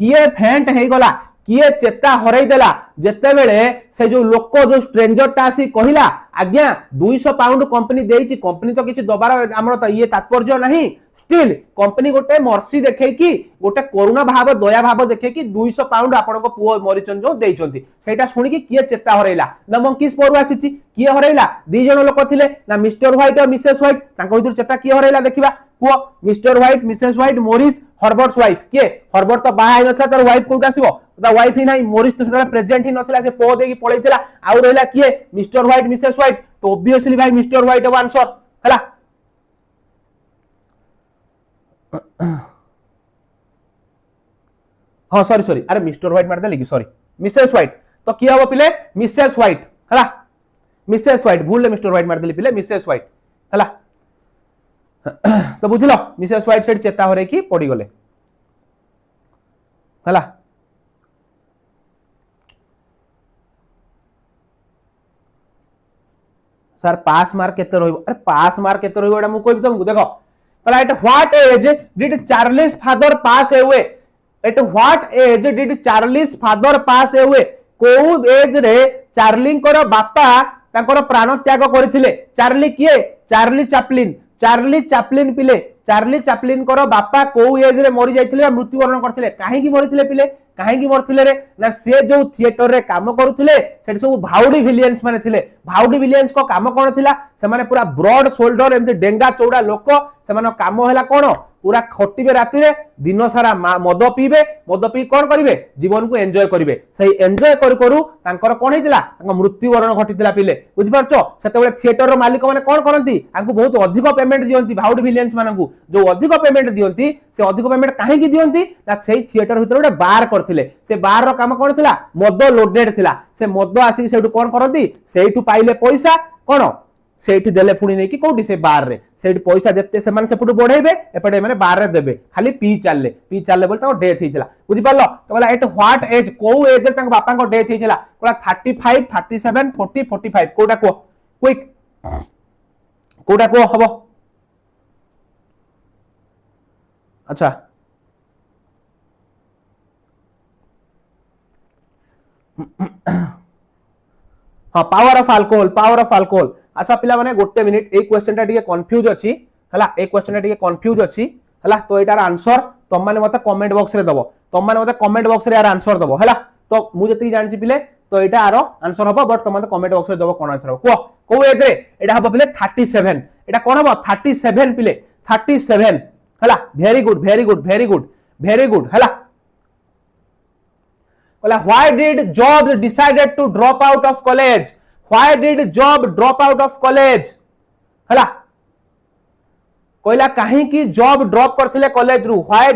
किए फेंट हे गला किए चेता हरई देला जेते बेले से जो लोक जो स्ट्रेंजर ता आसी कहिला आज्ञा 200 पाउंड कंपनी देइची कंपनी तो किछि दबार हमर त ये तात्पर्य नहीं स्टिल कंपनी गोटे मर्सी देखे कि गोटे करुणा भाव दया भाव देखे कि 200 पाउंड आपण को पुओ मरिचन जो देइचंती सेटा सुनी कि किए चेता हरैला ना मंकीस पोरु आसीची किए हरैला दी जण लोक थिले ना मिस्टर व्हाइट और मिसेस व्हाइट तांको हितुर चेता किए हरैला देखिबा पुओ Mister White Mrs White Morris Herbert's wife किए हर्बर्ट तो बाहा नथला तर वाइफ कोउट आसीबो ता वाइफ ही नाही मोरिस तो सेटा प्रेजेंट ही नथला से पो देकी पळैतिला आउ रहला किए मिस्टर व्हाइट मिसेस व्हाइट तो ऑब्वियसली भाई मिस्टर व्हाइट अब आंसर हला हाँ सॉरी सॉरी अरे मिस्टर व्हाइट मार देली कि सॉरी मिसेस व्हाइट तो किया हो पिले मिसेस व्हाइट हला मिसेस व्हाइट भूल ले मिस्टर व्हाइट मार देली पिले मिसेस व्हाइट हला तो बुझलो मिसेस व्हाइट सेट चेता हो रे कि पड़ी गले हला सर पास मार्क केते रहइबो अरे पास मार्क केते रहइबो एटा मु कहबी तुमको देखो at what age did Charlie's father pass away at what age did Charlie's father pass away को एज रे चार्ली कर बापा तांकर प्राण त्याग करथिले चार्ली किए चार्ली चैपलिन पिले चार्ली चैपलिन कर बापा को एज रे मरि जाइथिले मृत्युवरण करथिले काहे की मरिथिले पिले काहे की मरथिले रे ना से जो थिएटर रे काम करूथिले सेठी सब भाउडी विलियंस माने थिले भाउडी विलियंस को काम कोन थिला से माने पूरा ब्रॉड शोल्डर एमते डेंगा चौड़ा लोक से माने काम हैला कोन पूरा खटिबे राती रे दिन सारा मद पी कोन करिवे जीवन को एन्जॉय करिवे सही एन्जॉय करू तांकर कोन हेतिला तांको मृत्युवरण घटितिला पिले बुझि परछो सेतेबेले थिएटर रो मालिक माने कोन करंती तांको बहुत अधिक पेमेंट दियंती भाउडी विलियंस मानकू जो अधिक पेमेंट दियंती से अधिक पेमेंट काहे की दियंती ना सेही थिएटर भितर गोटे बार करथिले से बार रो काम कोन थिला मद लोडेड थिला से मद आसी सेठु कोन करंती सेठु पाइले पैसा कोन सेठी देले पुणी नै कि कोठी से बार रे सेठी पैसा देते से माने सेपुटु बढ़ेबे एपटे माने बार रे देबे खाली पी चालले बोल ताको डेथ हिथिला बुझि पालो तो बोला एट व्हाट एज को एज रे ताको बापा को डेथ हिथिला बोला 35 37 40 45 कोटा को क्विक कोटा को हबो अच्छा हाँ पावर ऑफ अल्कोहल अच्छा पिला माने गोटे मिनिट ए क्वेश्चन टा टिके कंफ्यूज अछि हला ए क्वेश्चन टा टिके कंफ्यूज अछि हला तो एटार आंसर तुम माने मते कमेंट बॉक्स रे दबो तुम माने मते कमेंट बॉक्स रे यार आंसर दबो हला तो मु जति जानि छि पिले तो एटा आरो आंसर हबो बट तुम माने कमेंट बॉक्स रे दबो कोन आंसर हबो को एज रे एटा हबो पिले 37 एटा कोन हबो 37 पिले 37 हला वेरी गुड हला बोला why did Jobs decided to drop out of college हला कहला काहे की जॉब ड्रॉप करथिले कॉलेज रु why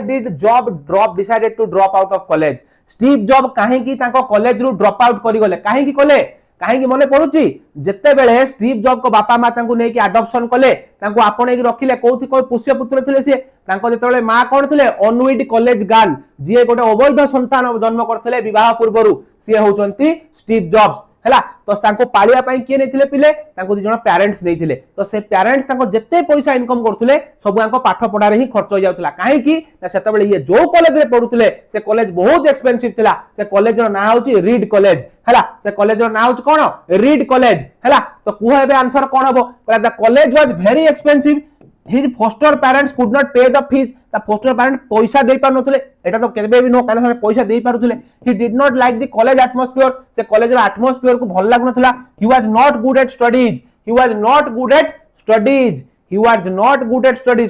did Job decided to drop out of college Steve job काहे की ताको कॉलेज रु ड्रॉप आउट करि गले काहे की कले काहे की मने पडुची जत्ते बेले स्टीव जॉब को बापा मा तांको नै कि एडॉप्शन कले तांको आपणे की रखिले कोथि को पुष्य पुत्र थिले से तांको जेतेबेले मा कोन थिले अनविड कॉलेज गर्ल जे गोटे अवैध संतान जन्म करथिले विवाह पूर्वरु से होचंती स्टीव जॉब्स हैला तो तांको पालिया पई के नेथिले पिले तांको दि जण पेरेंट्स नेथिले तो से पेरेंट्स तांको जत्ते पैसा इनकम करथुले सब आंको पाठ पढा रे ही खर्च हो जाउतला काहे की ना सेतेबेले ये जो कॉलेज रे पढुथुले से कॉलेज बहुत एक्सपेंसिव थिला से कॉलेज रो ना होची रीड कॉलेज हैला से कॉलेज रो ना होची कोन रीड कॉलेज हैला तो कुहा बे आंसर कोन हबो the college was very expensive his foster parents could not pay the fees the foster parents पैसा दे पार नथले एटा तो केबे भी नो काने पैसा दे पारुथले he did not like the college atmosphere से कॉलेज रो एटमॉस्फियर को भल लागु नथला he was not good at studies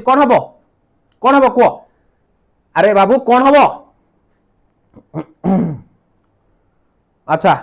कोन हबो को अरे बाबू कोन हबो अच्छा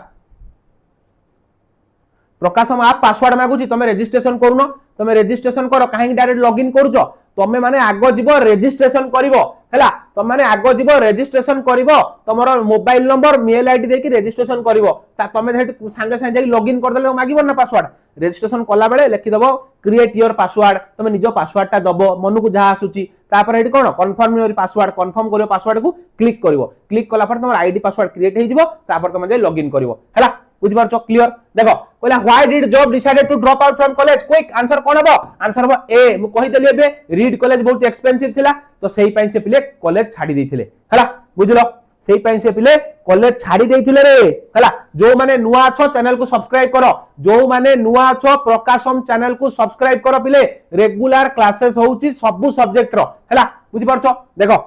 प्रकाश हम आप पासवर्ड मागुची तमे रजिस्ट्रेशन करूनो तुम रजिस्ट्रेशन कर कहीं डायरेक्ट लॉगिन करूछ तमे माने आगो जीव रजिस्ट्रेशन करिवो हैला तुम माने आगो जीव रजिस्ट्रेशन करिवो तमरो मोबाइल नंबर मेल आईडी देकी रजिस्ट्रेशन करिवो तमे संगे संगे लॉगिन कर देले मागिबो ना पासवर्ड रजिस्ट्रेशन कला बेले लिखि दबो क्रिएट योर पासवर्ड तुम निजो पासवर्ड टा दबो मन को जहा आसुची तापर Heidi cone confirm your password confirm करियो पासवर्ड को क्लिक करिवो क्लिक कला पर तुम आईडी पासवर्ड क्रिएट हे जिवो तापर तुम जे लॉगिन करिवो हैला बुझ पारछो क्लियर देखो कहला why did Job decided to drop out from college quick answer कोन हबो आंसर हबो ए मु कहि देली एबे रीड कॉलेज बहुत एक्सपेंसिव थिला तो सेही पई से पिले कॉलेज छाडी देथिले हैला बुझलो सेही पई से पिले कॉलेज छाडी देथिले रे हैला जो माने नुवा छ चैनल को सब्सक्राइब करो जो माने नुवा छ प्रकाशम चैनल को सब्सक्राइब करो पिले रेगुलर क्लासेस होउची सब सब्जेक्ट रो हैला बुझि पारछो देखो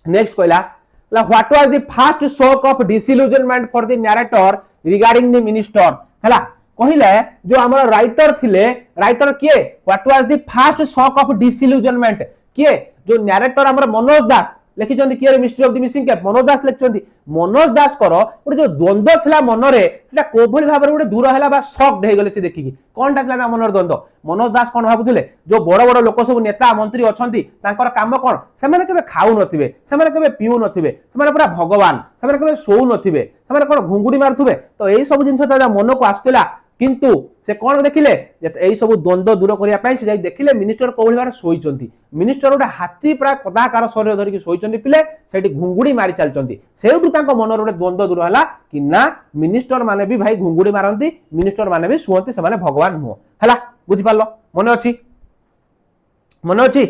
नेक्स्ट कहला what was the first shock of disillusionment for the narrator regarding the minister हैला कहिले जो हमर राइटर थिले राइटर किए what was the first shock of disillusionment किए जो नैरेटर हमर मनोज दास लिखिचंदी किए mystery of the missing cap Manoj Das लिखिचंदी मनोज दास करो ओटे जो द्वंद्व थिला मन रे एटा कोभली भाबरे ओटे दूर हैला बा शॉक दे गेले से देखि की कोनटा थिला मनर द्वंद्व मनोज दास कोन भाबुथिले जो बड़ बड़ लोक सब नेता मंत्री अछंती तांकर काम कोन से माने केबे खाउ नथिबे से माने केबे पिउ नथिबे से माने पूरा भगवान से माने केबे सोउ नथिबे से माने कोन घुंगुडी मारथुबे तो एई सब जिंस ता मन को आस्तिला किंतु से कौन देखिले एई सब द्वंद्व दूर करिया पई से जाई देखिले मिनिस्टर कोभली बार सोईचंती मिनिस्टर ओटा हाथी प्राय कदाकार शरीर धरिक सोईचंती पिले सेठी घुंगुडी मारी चलचंती सेउटु तांको मनर ओटे द्वंद्व दूर हला कि ना मिनिस्टर माने भी भाई घुंगुडी मारंती मिनिस्टर माने भी सुवंती से माने भगवान हुओ हला बुझि पारलो मने अछि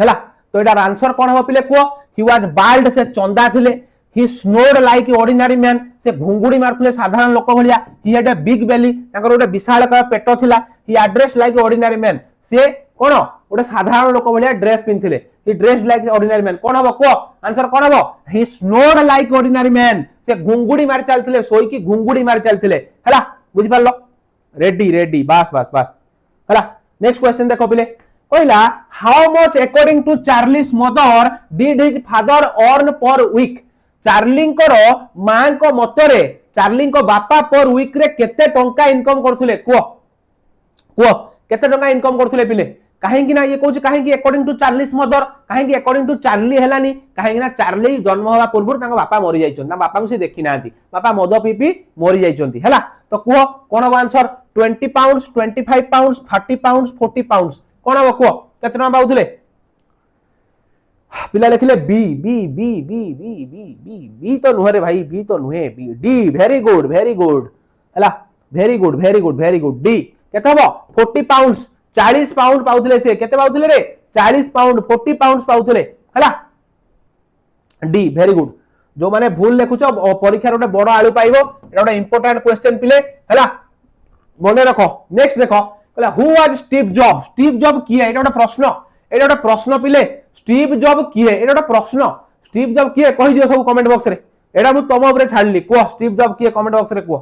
हला तो एटार आंसर कोन हो पिले को ही वाज बाल्ड से चंदा थिले ही स्नोड लाइक ऑर्डिनरी मैन से घुंगुडी मारथले साधारण लोक भलिया ही हैड अ बिग बेली तांकर ओटे विशाल का पेट थिला ही एड्रेस लाइक ऑर्डिनरी मैन से कोन ओटे साधारण लोक भलिया ड्रेस पिनथिले ही ड्रेस लाइक ऑर्डिनरी मैन कोन हबो को आंसर कोन हबो ही स्नोड लाइक ऑर्डिनरी मैन से घुंगुडी मार चलथिले सोई की घुंगुडी मार चलथिले हला बुझि पारलो रेडी रेडी बस हला नेक्स्ट क्वेश्चन देखो पिले कहला how much according to Charlie's mother did his father earn per week Charlie मां को मतरे चार्ली बापा पर वीक रे केते टंका इनकम करथुले को केते टंका इनकम करथुले पिले काहेकि ना ये कहूछ काहेकि अकॉर्डिंग टू चार्लीस मदर काहेकि अकॉर्डिंग टू चार्ली हेलानी काहेकि ना चार्ली जन्म होगा पूर्व तांको बापा मरि जाइछन ना बापा को से देखि नांती बापा मद पीपी मरि जाइछंती हैला तो कुह कोन हो answer 20 pounds 25 pounds 30 pounds 40 pounds कोन हो कुह केते टंका पाउथुले पिला लिखले B B B B B B B B तो नुहे रे भाई बी तो नुहे बी डी वेरी गुड हैला वेरी गुड डी केते हबो 40 पाउंड्स 40 पाउंड पाउथले से केते पाउथले रे 40 पाउंड 40 पाउंड्स पाउथले हैला डी वेरी गुड जो माने भूल लिखुछो परीक्षा रे बड़ आळु पाइबो एटा इंपोर्टेंट क्वेश्चन पिले हैला मने रखो नेक्स्ट देखो कहला हु वाज स्टीव जॉब किए एटा प्रश्न पिले स्टीव जॉब किए एटा प्रश्न स्टीव जॉब किए कहि दियो सब कमेंट बॉक्स रे एटा मु तम ऊपर छाडली को स्टीव जॉब किए कमेंट बॉक्स रे को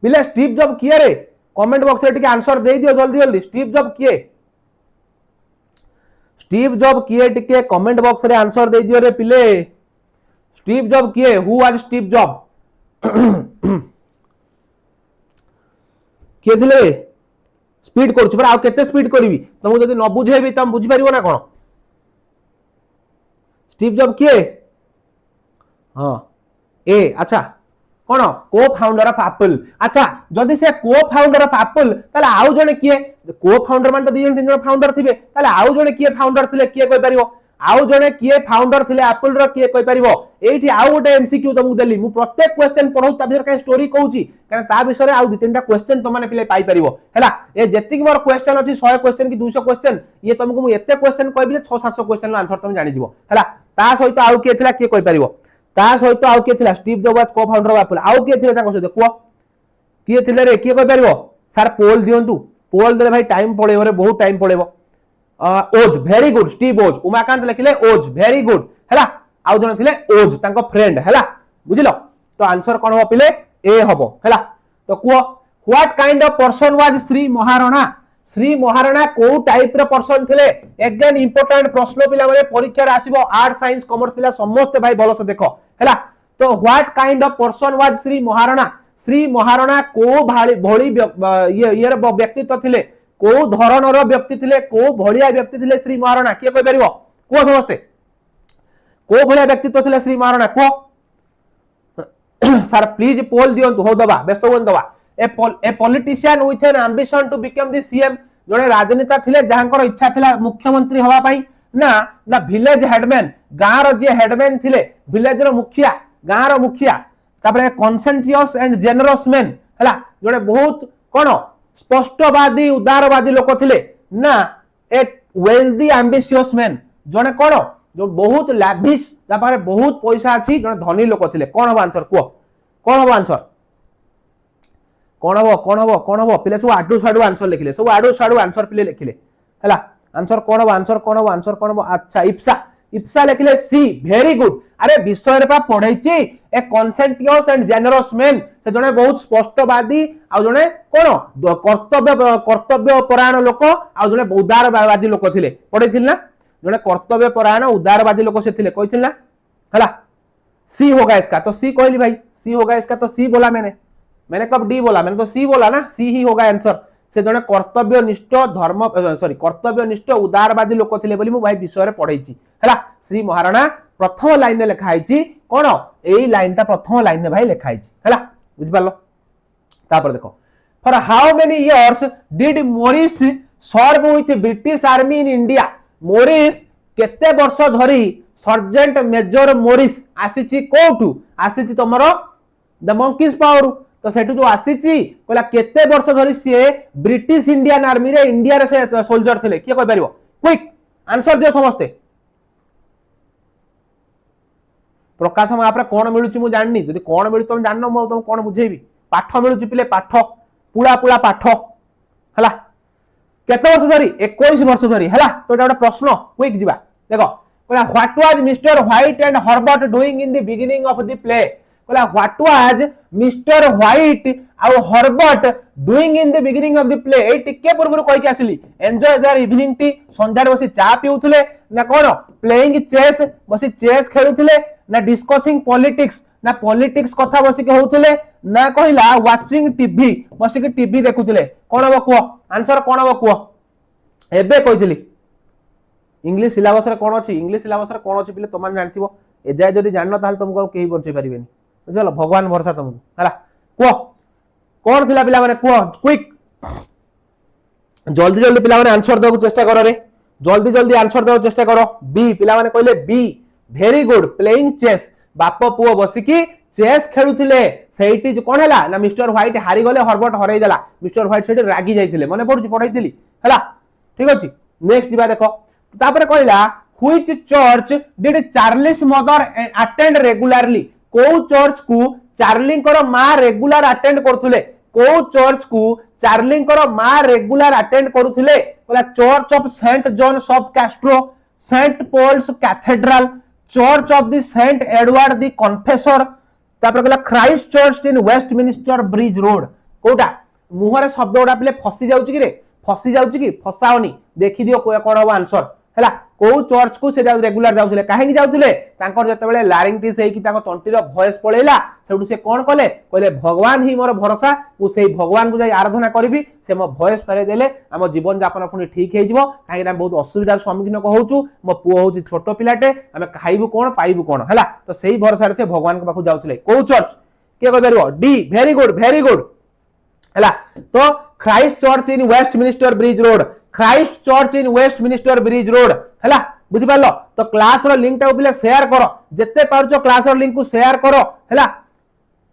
पिले स्टीव जॉब किए रे कमेंट बॉक्स रे टिके आंसर दे दियो जल्दी स्टीव जॉब किए टिके कमेंट बॉक्स रे आंसर दे दियो रे पिले स्टीव जॉब किए हु वाज स्टीव जॉब किए थिले स्पीड करछु पर आ केते स्पीड करबी तुमको जदी न बुझेबी तुम बुझि परिबो ना कोन स्टीव जॉब किए हां ए अच्छा कोन को फाउंडर ऑफ एप्पल अच्छा जदी से को फाउंडर ऑफ एप्पल ताले आउ जने किए को फाउंडर मान तो दि जन तीन जन फाउंडर थिबे ताले आउ जने किए फाउंडर थिले किए कोइ परिबो आउ जने किए फाउंडर थिले एप्पल रो किए कोइ परिबो एठी आउ गोटे एमसीक्यू तुमको देली मु प्रत्येक क्वेश्चन पढौ ता बिषय का स्टोरी कहूची कारण ता विषय रे आउ दि तीनटा क्वेश्चन तुम माने पिले पाई परिबो हैला ए जेतिक मोर क्वेश्चन अछि 100 क्वेश्चन की 200 क्वेश्चन ये तुमको मु एते क्वेश्चन कहबी 600-700 क्वेश्चन आंसर तुम जानि दिबो हैला ता सहित आउ के थिला के कोइ परिबो ता सहित आउ के थिला स्टीव जॉब वाज को फाउंडर ऑफ एप्पल आउ के थिले ताको सहित को के थिले रे के कोइ परिबो सर पोल दियंतु पोल देले भाई टाइम पळेबो रे बहुत टाइम पळेबो ओज वेरी गुड स्टीव ओज उमाकांत लिखले ओज वेरी गुड हैला आउ जण थिले ओज तांको फ्रेंड हैला बुझिलो तो आंसर कोन हो पिले ए हबो हैला तो को what kind of person was Shri Maharana को टाइप रे पर्सन थिले अगेन इंपोर्टेंट प्रश्न पिला माने परीक्षा रे आसीबो आर्ट साइंस कॉमर्स पिला समस्त भाई भलो से देखो हैला तो what kind of person was Shri Maharana को भोली ये व्यक्तित्व थिले को धरणर व्यक्ति थिले को भलिया व्यक्ति थिले श्री महाराणा किए कहि परिबो को समस्ते को भलिया व्यक्तित्व थिले श्री महाराणा को सर प्लीज पोल दियंतु हो दबा व्यस्त होन दबा a politician with an ambition to become the CM जने राजनेता थिले जहांकर इच्छा थिला मुख्यमंत्री हवा पई ना ना विलेज हेडमैन गाँ रो जे हेडमैन थिले विलेज रो मुखिया गाँ रो मुखिया तापर कॉन्सेंट्रियस एंड जेनरस मैन हला जने बहुत कोन स्पष्टवादी उदारवादी लोक थिले ना ए वेल्दी एम्बिशियस मैन जने कोन जो बहुत लैविश तापर बहुत पैसा अछि जने धनी लोक थिले कोन हो आंसर को कोन हो आंसर कोन हो पिले सब आडू साडू आंसर लिखिले सब आडू साडू आंसर पिले लिखिले हला आंसर कोन हो आंसर कोन हो आंसर कोन हो अच्छा इप्सा लिखिले सी वेरी गुड अरे विषय रे पा पढैची ए कॉन्सेंट्रियस एंड जेनरस मैन से जने बहुत स्पष्टवादी आ जने कोन कर्तव्य परायण लोक आ जने उदारवादी लोक थिले पढैथिल ना जने कर्तव्य परायण उदारवादी लोक से थिले कहिथिल ना हला सी होगा इसका तो सी कहली भाई सी होगा इसका तो सी बोला मैंने कब डी बोला मैंने तो सी बोला ना सी ही होगा आंसर से जने कर्तव्यनिष्ठ धर्म सॉरी कर्तव्यनिष्ठ उदारवादी लोक थिले बोली मु भाई विषय रे पढैची हला श्री महाराणा प्रथम लाइन में लिखा है कौन एई लाइन टा प्रथम लाइन में भाई लिखा है हला बुझ पालो तापर देखो for how many years did Morris serve with British army in India Morris केते वर्ष धरी सर्जेंट मेजर मोरिस आसीची कोठू आसीची तमरो द मंकीज पावर तो सेठू जो आसीची कहला केते वर्ष धरी से ब्रिटिश इंडियन आर्मी रे इंडिया रे से सोल्जर थिले के कहि परिबो क्विक आंसर दियो समस्ते प्रकाश महाप्रा कौन मिलुची मु जाननी जदि कौन मिलु तुम जाननो मु तुम कौन बुझेबी पाठ मिलुची पिले पाठ पुला पुला पाठ हला केते वर्ष धरी 21 वर्ष धरी हला तो एटा प्रश्न क्विक जिबा देखो कहला what was mister white and Herbert doing in the beginning of the play कहला व्हाट वाज मिस्टर व्हाइट आउ Herbert doing in the beginning of the play ए टिके पूर्व कहि के आसली एन्जॉय देयर इवनिंग टी संध्यार बसी चा पिउथले ना कोन प्लेइंग चेस बसी चेस खेलुथले ना डिस्कसिंग पॉलिटिक्स ना पॉलिटिक्स कथा बसी के होथले ना कहिला वाचिंग टीवी बसी के टीवी देखुथले कोन हो को आंसर कोन हो को एबे कहिथली इंग्लिश सिलेबस रे कोन अछि इंग्लिश सिलेबस रे कोन अछि पिले तमान जानथिबो ए जाय जदी जाननो ताल तुमको केही बचै परिबेनी बुझलो भगवान भरोसा तुमको हला को कोन थिला पिला माने को क्विक जल्दी जल्दी पिला माने आंसर देबो चेष्टा करो रे जल्दी जल्दी आंसर देबो चेष्टा करो बी पिला माने कहले B very good playing chess बाप पुओ बसिकी चेस खेलुथिले सेठी जो कोन हला ना मिस्टर व्हाइट हारी गले हर्बर्ट हरई देला मिस्टर व्हाइट सेठी रागी जाइथिले माने पडुची पढाइथिली हला ठीक अछि नेक्स्ट दिबा देखो तापर कहला which church did Charles mother attend regularly को चर्च को चार्लिंग करो मां रेगुलर अटेंड करथुले को चर्च को चार्लिंग करो मां रेगुलर अटेंड करूथिले कहला church of Saint John of Castro Saint Paul's cathedral church of the Saint Edward the Confessor तापर कहला Christ church in Westminster bridge road कोटा मुहरे शब्द उडा पिले फसी जाउची कि रे फसी जाउची कि फसाओनी देखि दियो कोन हो आंसर हला को चर्च को से रेगुलर जाउथिले काहेकि जाउथिले तांकर जतेबेले लारिंगटिस हेई कि ताको तंटीर वॉइस पळेला सेडु से कोन कले कहले भगवान ही मोर भरोसा मु सेई भगवान को जाई आराधना करबी से मो वॉइस फेरे देले हम जीवन यापन पुनी ठीक हेइ जिवो काहे ना बहुत असुविधार सम्मुखीन कहउचु मो पुओ होची छोटो पिलाटे हम खाइबु कोन पाइबु कोन हला तो सेई भरोसा से भगवान को पाखु जाउथिले को चर्च के कहि परबो डी वेरी गुड हला तो Christ church in Westminster bridge road Christ church in Westminster bridge road हला बुझि पालो तो क्लास रो लिंक टा पिले शेयर करो जत्ते पारछो क्लास रो लिंक को शेयर करो हला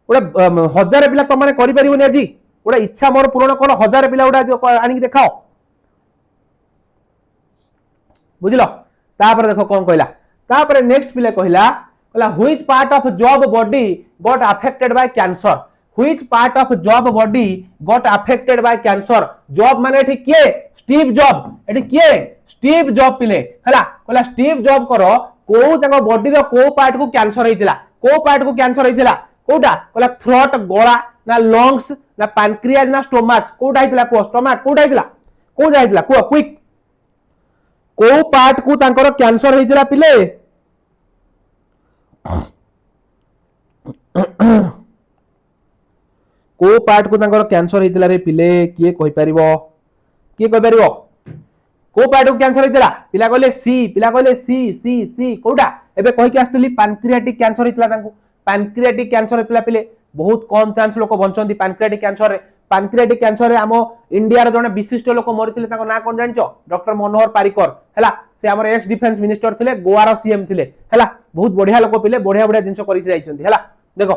ओडे 1000 पिला त माने करि परिबोनी आजी ओडे इच्छा मोर पूर्ण करो 1000 पिला ओडा आनी के देखाओ बुझिलो तापर देखो कोन कहला तापर नेक्स्ट पिले कहला which part of job body got affected by cancer which part of job body got affected by cancer job माने एठी के स्टीव जॉब एठी के स्टीव जॉब पिले हला कहला स्टीव जॉब करो को तको बॉडी रो को पार्ट को कैंसर हेतिला को पार्ट को कैंसर हेतिला कोटा कहला थ्रोट गळा ना लंग्स ना पैनक्रियाज ना स्टोमच कोटा हेतिला को स्टोमच कोटा हेतिला को जाइतिला को क्विक को पार्ट को तांकर कैंसर हेतिला पिले को पार्ट को तांकर कैंसर हेतिला रे पिले किए कहि परिबो किए कहि परिबो को पार्ट को कैंसर होइतला पिला कहले सी पिला कहले सी सी सी कोडा एबे कहि के आस्तली पैनक्रियाटिक कैंसर होइतला तांको पैनक्रियाटिक कैंसर होइतला पिले बहुत कम चांस लोक बंचंती पैनक्रियाटिक कैंसर रे पैनक्रियाटिक कैंसर रे आम इंडिया रे जने विशिष्ट लोक मरिथिले ताको ना कोन जानिचो डॉक्टर मनोहर पारिकर हैला से हमर एक्स डिफेंस मिनिस्टर थिले गोवा रो सीएम थिले हैला बहुत बढ़िया लोक पिले बढ़िया बढ़िया जिंस करि जाइचंती हैला देखो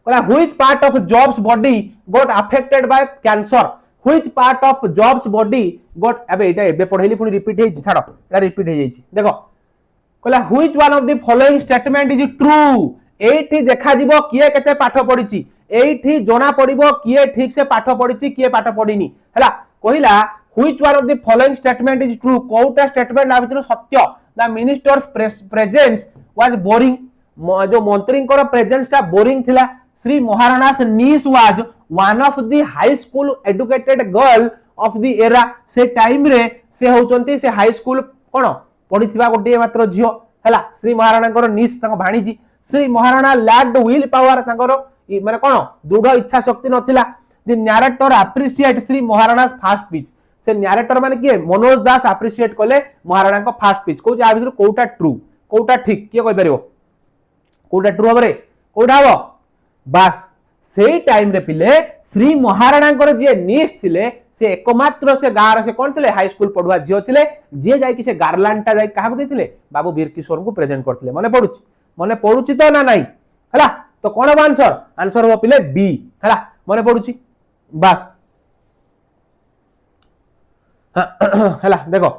कहला which part of jobs body got affected by cancer which part of jobs body got अबे एटा एबे पढैली पुनी रिपीट हेछि छाडो एटा रिपीट हे जाइछि देखो कहला which one of the following statement is true एठी देखा जीवो किए केते पाठ पढिछि एठी जोना पडिबो किए ठीक से पाठ पढिछि किए पाठ पढिनी हैला कहिला which one of the following statement is true कोटा स्टेटमेंट ना भितर सत्य the minister's presence was boring जो मंत्री को प्रेजेंस ता बोरिंग थिला Shri Maharana's niece was one of the high school educated girl of the era से टाइम रे से होचंती से हाई स्कूल कोन पढिथिबा गोटे मात्र झियो हैला श्री महाराणा को नीस ताको भाणीजी Shri Maharana lacked will power तांकर माने कोन दृढ़ इच्छा शक्ति नथिला the narrator appreciate Shri Maharana's fast speech से नैरेटर माने के मनोज दास अप्रिशिएट कले महाराणा को फास्ट स्पीच को आ भितर कोटा ट्रू कोटा ठीक के कहि परिबो कोटा ट्रू हबरे कोटा हबो बस से टाइम रे पिले श्री महाराणा को जे नीस थिले से एकमात्र से गार से कोन थिले हाई स्कूल पढुआ जियो थिले जे जाय कि से गार्लांडा जाय काहा को देथिले बाबू वीर किशोर को प्रेजेंट करथिले मने पढुची तो ना नाही हला तो कोन हो आंसर आंसर हो पिले बी हला मने पढुची बस हला देखो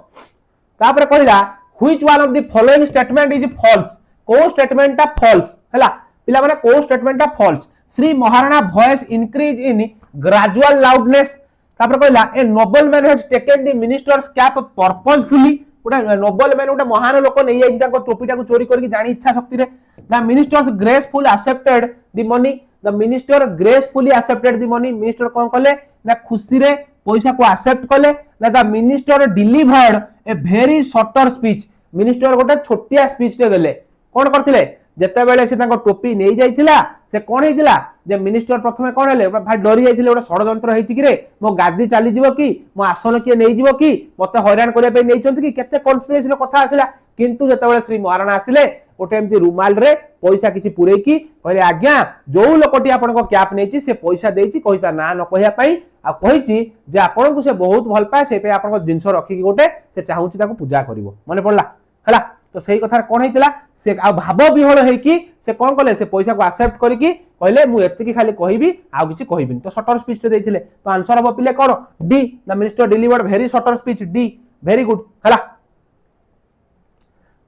तापर कहिला which one of the following statement is false को स्टेटमेंट ता फॉल्स हला पिला माने को स्टेटमेंट ता false Shri Maharana voice increase in gradual loudness तापर कहिला a noble man has taken the minister's cap purposefully उडा नोबल मैन उडा महान लोक नै जाई ताको टोपीटा को चोरी करके जानी इच्छा शक्ति रे the minister's graceful accepted the money the minister gracefully accepted the money minister कोन कले ना खुशी रे पैसा को एक्सेप्ट कले ना the minister delivered a very shorter speech minister गोटे छोटिया स्पीच टे देले कोन करथिले जते बेले से ताको टोपी नै जाइथिला से कोन हेतिला जे मिनिस्टर प्रथमे कोन हेले भाई डरी जाइथिले ओटा षडयंत्र हेछि कि रे मो गादी चली जीवो कि मो आसन के नै जीवो कि मते हैरान करिया पे नै चंती कि केते कॉन्स्पिरेसी रो कथा आसिला किंतु जते बेले श्री महाराणा आसिले ओटे एमती रुमाल रे पैसा किछि पुरै कि कहले आज्ञा जो लोकटी आपन को कैप नैछि से पैसा देछि कहिसा ना न कहिया पई आ कहिछि जे आपन को से बहुत भल पाए से पे आपन को जिंस रखि कि गोटे से चाहूछि ताको पूजा करिवो मने पड़ला हला तो सही कथा कोन हेतिला से आ भाव विहळ हे कि से कोन कले से पैसा को एक्सेप्ट करि कि कहले मु एति की खाली कहिबी आ किछि कहिबिन तो शॉर्टर स्पीच देथिले तो आंसर हबो पिले कोन D the minister delivered very shorter speech D very good हला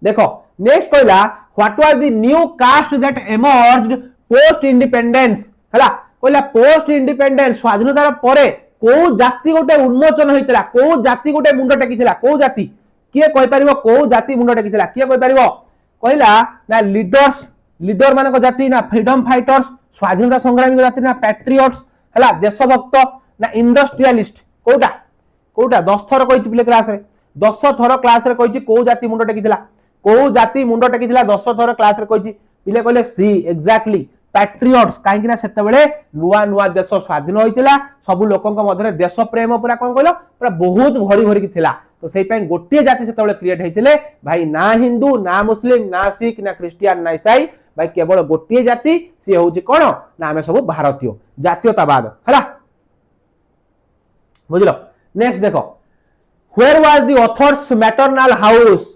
देखो नेक्स्ट कहला what was the new caste that emerged post independence हला कहला पोस्ट इंडिपेंडेंस स्वाधीनता परे को जाति गोटे उन्मोचन होइतला को जाति गोटे मुंड टेकितला को जाति किए कहि परिबो को जाति मुंड टेकितला किए कहि परिबो कहला ना लीडर माने को जाति ना फ्रीडम फाइटर्स स्वाधीनता संग्रामी को जाति ना पैट्रियट्स हला देशभक्त ना इंडस्ट्रियलिस्ट कोटा 10 थर कहिछि पिले क्लास रे 10 थर क्लास रे कहिछि को जाति मुंड टेकितला को जाति मुंड टेकितला 10 थर क्लास रे कहिछि पिले कहले सी एग्जैक्टली पैट्रियट्स काहे कि ना सेते बेले नुआ देश स्वाधीन होइतिला सब लोकन को मधरे देश प्रेम पूरा कोन कहलो पूरा बहुत भरी भरी कि थिला तो सेहि पय गोटे जाति सेते बेले क्रिएट हेतिले भाई ना हिंदू ना मुस्लिम ना सिख ना क्रिश्चियन ना ईसाई भाई केवल गोटे जाति से होउची कोन ना हमें सब भारतीय जातीयतावाद हला बुझलो नेक्स्ट देखो where was the author's maternal house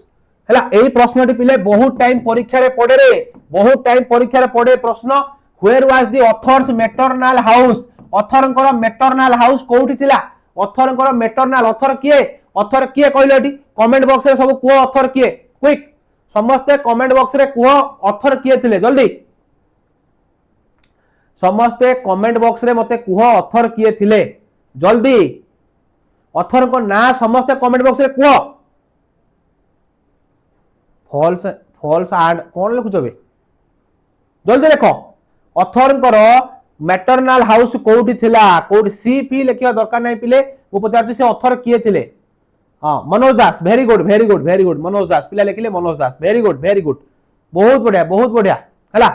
हला एई प्रश्नटी पिले बहुत टाइम परीक्षा रे पड़े रे बहुत टाइम परीक्षा रे पड़े प्रश्न where was the author's maternal house author को मैटरनल हाउस कोठी थिला ऑथर को मैटरनल ऑथर किए कहले एटी कमेंट बॉक्स रे सब को ऑथर किए क्विक समस्त कमेंट बॉक्स रे को ऑथर किए थिले जल्दी समस्त कमेंट बॉक्स रे मते को ऑथर किए थिले जल्दी ऑथर को ना समस्त कमेंट बॉक्स रे को फॉल्स ऐड कौन लिखुछबे जल्दी देखो ऑथर करो मैटरनल हाउस कोठी थिला कोठी सी पी लिखिया दरकार नहीं पिले वो पचार से ऑथर किए थिले हां मनोज दास वेरी गुड मनोज दास पिला लिखले मनोज दास वेरी गुड बहुत बढ़िया हला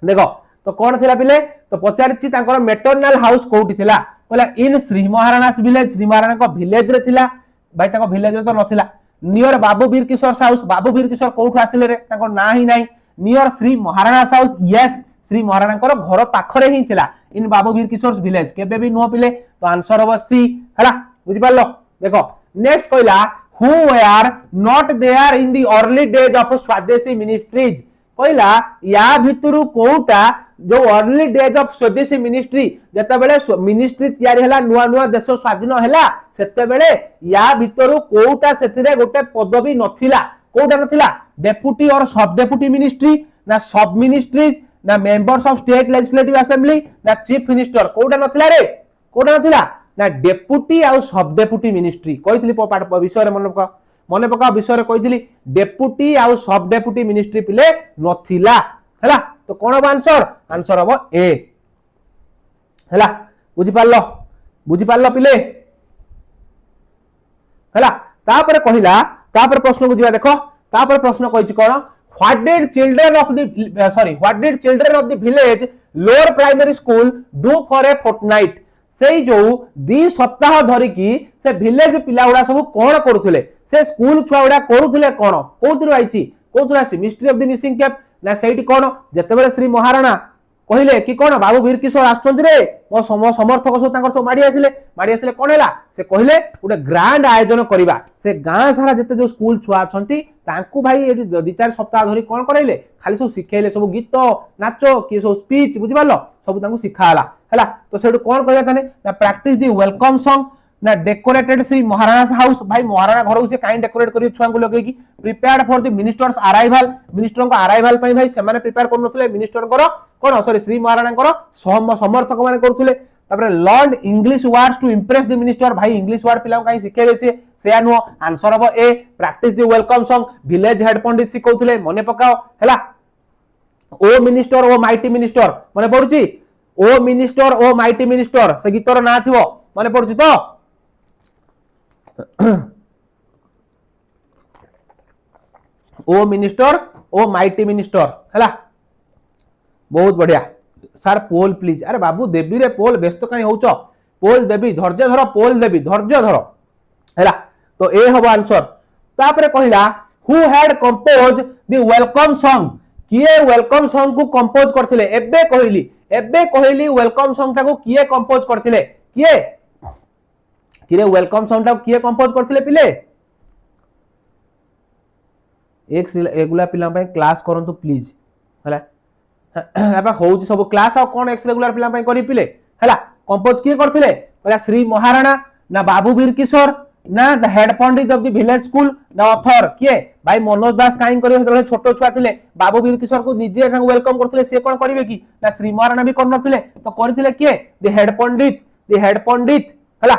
देखो तो कौन थिला पिले तो पचारछि तांकर मैटरनल हाउस कोठी थिला कहला इन श्री महाराणास विलेज, श्री महाराणा को विलेज रे थिला भाई, ताको विलेज रे तो नथिला। नियर बाबू वीर किशोर हाउस, बाबू वीर किशोर कोठु आसिले रे, ताको ना ही नाही। Near Shri Maharana's house, yes Shri Maharana को घर पाखरे ही थिला इन बाबू वीर किशोर विलेज, केबे भी नो पिले, तो आंसर हो सी हला, बुझि पालो। देखो नेक्स्ट कहला who were not there in the early days of स्वदेशी मिनिस्ट्रीज, कहला या भितरु कोउटा जो अर्ली डेज ऑफ स्वदेशी मिनिस्ट्री जते बेले मिनिस्ट्री तयारी हला, नुआ नुआ देश स्वाधीन हला, सेते बेले या भितरु कोउटा सेतिरे गोटे पदवी नथिला, कोउटा नथिला, डेप्यूटी और सब डेप्यूटी मिनिस्ट्री ना सब मिनिस्ट्रीज ना members of state legislative assembly ना चीफ मिनिस्टर, कोउटा नथिला रे, कोउटा नथिला ना डेप्यूटी और सब डेप्यूटी मिनिस्ट्री। कहितली पाठ विषय रे मन पका विषय रे कहितली डेप्यूटी और सब डेप्यूटी मिनिस्ट्री पिले नथिला हला, तो कोन हो आंसर, आंसर हो ए हला, बुझि पारलो पिले हला। तापर कहिला, तापर प्रश्न को दिया देखो, तापर प्रश्न कहिछि कोन, what did children of the village lower primary school do for a fortnight, से जो 2 सप्ताह धरिकी से विलेज पिला गुडा सब कोन करूथले, से स्कूल छुआ गुडा करूथले कोन, कोथुर आइछि, कोथुर आसी mystery of the missing cap ना सेठी कोन, जेतेबेले श्री महाराणा कहिले कि कोन बाबू वीर किशोर आछंती रे मो समर्थक सब तांकर सब माडी आसिले कोन हैला, से कहिले गोटे ग्रांड आयोजन करिबा, से गां सारा जेते जो स्कूल छुआ अछंती तांकू भाई एठी 2-4 सप्ताह धरि कोन करैले, खाली सब सिखेले, सब गीत नाच कि सब स्पीच बुझि पालो सब तांकू सिखाला हैला। तो सेठु कोन कहया तने ना प्रैक्टिस दी वेलकम सॉन्ग ना डेकोरेटेड श्री महाराणास हाउस, भाई महाराणा घर से काई डेकोरेट करी छुआ को लगे कि prepared for the ministers arrival, minister को अराइवल पई भाई सेमाने प्रिपेयर करनथले, मिनिस्टर को कोन सॉरी श्री महाराणा को समर्थक माने करथले। तापर learn English words to impress the minister, भाई इंग्लिश वर्ड पिला काई सिखेबे से नो, आंसर हो a practice the welcome song, village head पंडित सिखौथले, मने पकाओ हैला। O minister O mighty minister मने पडुची, O minister O mighty minister से गीतर ना थिवो मने पडुची तो O minister O mighty minister हैला, बहुत बढ़िया सर। पोल प्लीज, अरे बाबू देवी रे पोल, व्यस्त काई होउछ, पोल देवी धैर्य धर, पोल देवी धैर्य धर हैला। तो ए हबो आंसर। तापरे कहिला who had compose the welcome song, किए वेलकम सॉन्ग को कंपोज करथिले, एबे कहली वेलकम सॉन्ग टाको किए कंपोज करथिले, किए वेलकम सॉन्ग टाको किए कंपोज करथिले पिले, एक रेगुलर पिला पय क्लास करंतु प्लीज हैला। एबा होउची सब क्लास आ कोन एक्स रेगुलर पिला पय करी पिले हैला। कंपोज किए करथिले कहला श्री महाराणा ना बाबू वीर किशोर ना the head pandit of the village school ना ऑथर किए भाई मनोज दास काई करिवे, छोटो छुआ थिले बाबू वीर किशोर को निजे वेलकम करथिले, से कोन करिवे कि ना श्री महाराणा भी करनथिले, तो करथिले किए द हेड पंडित हैला।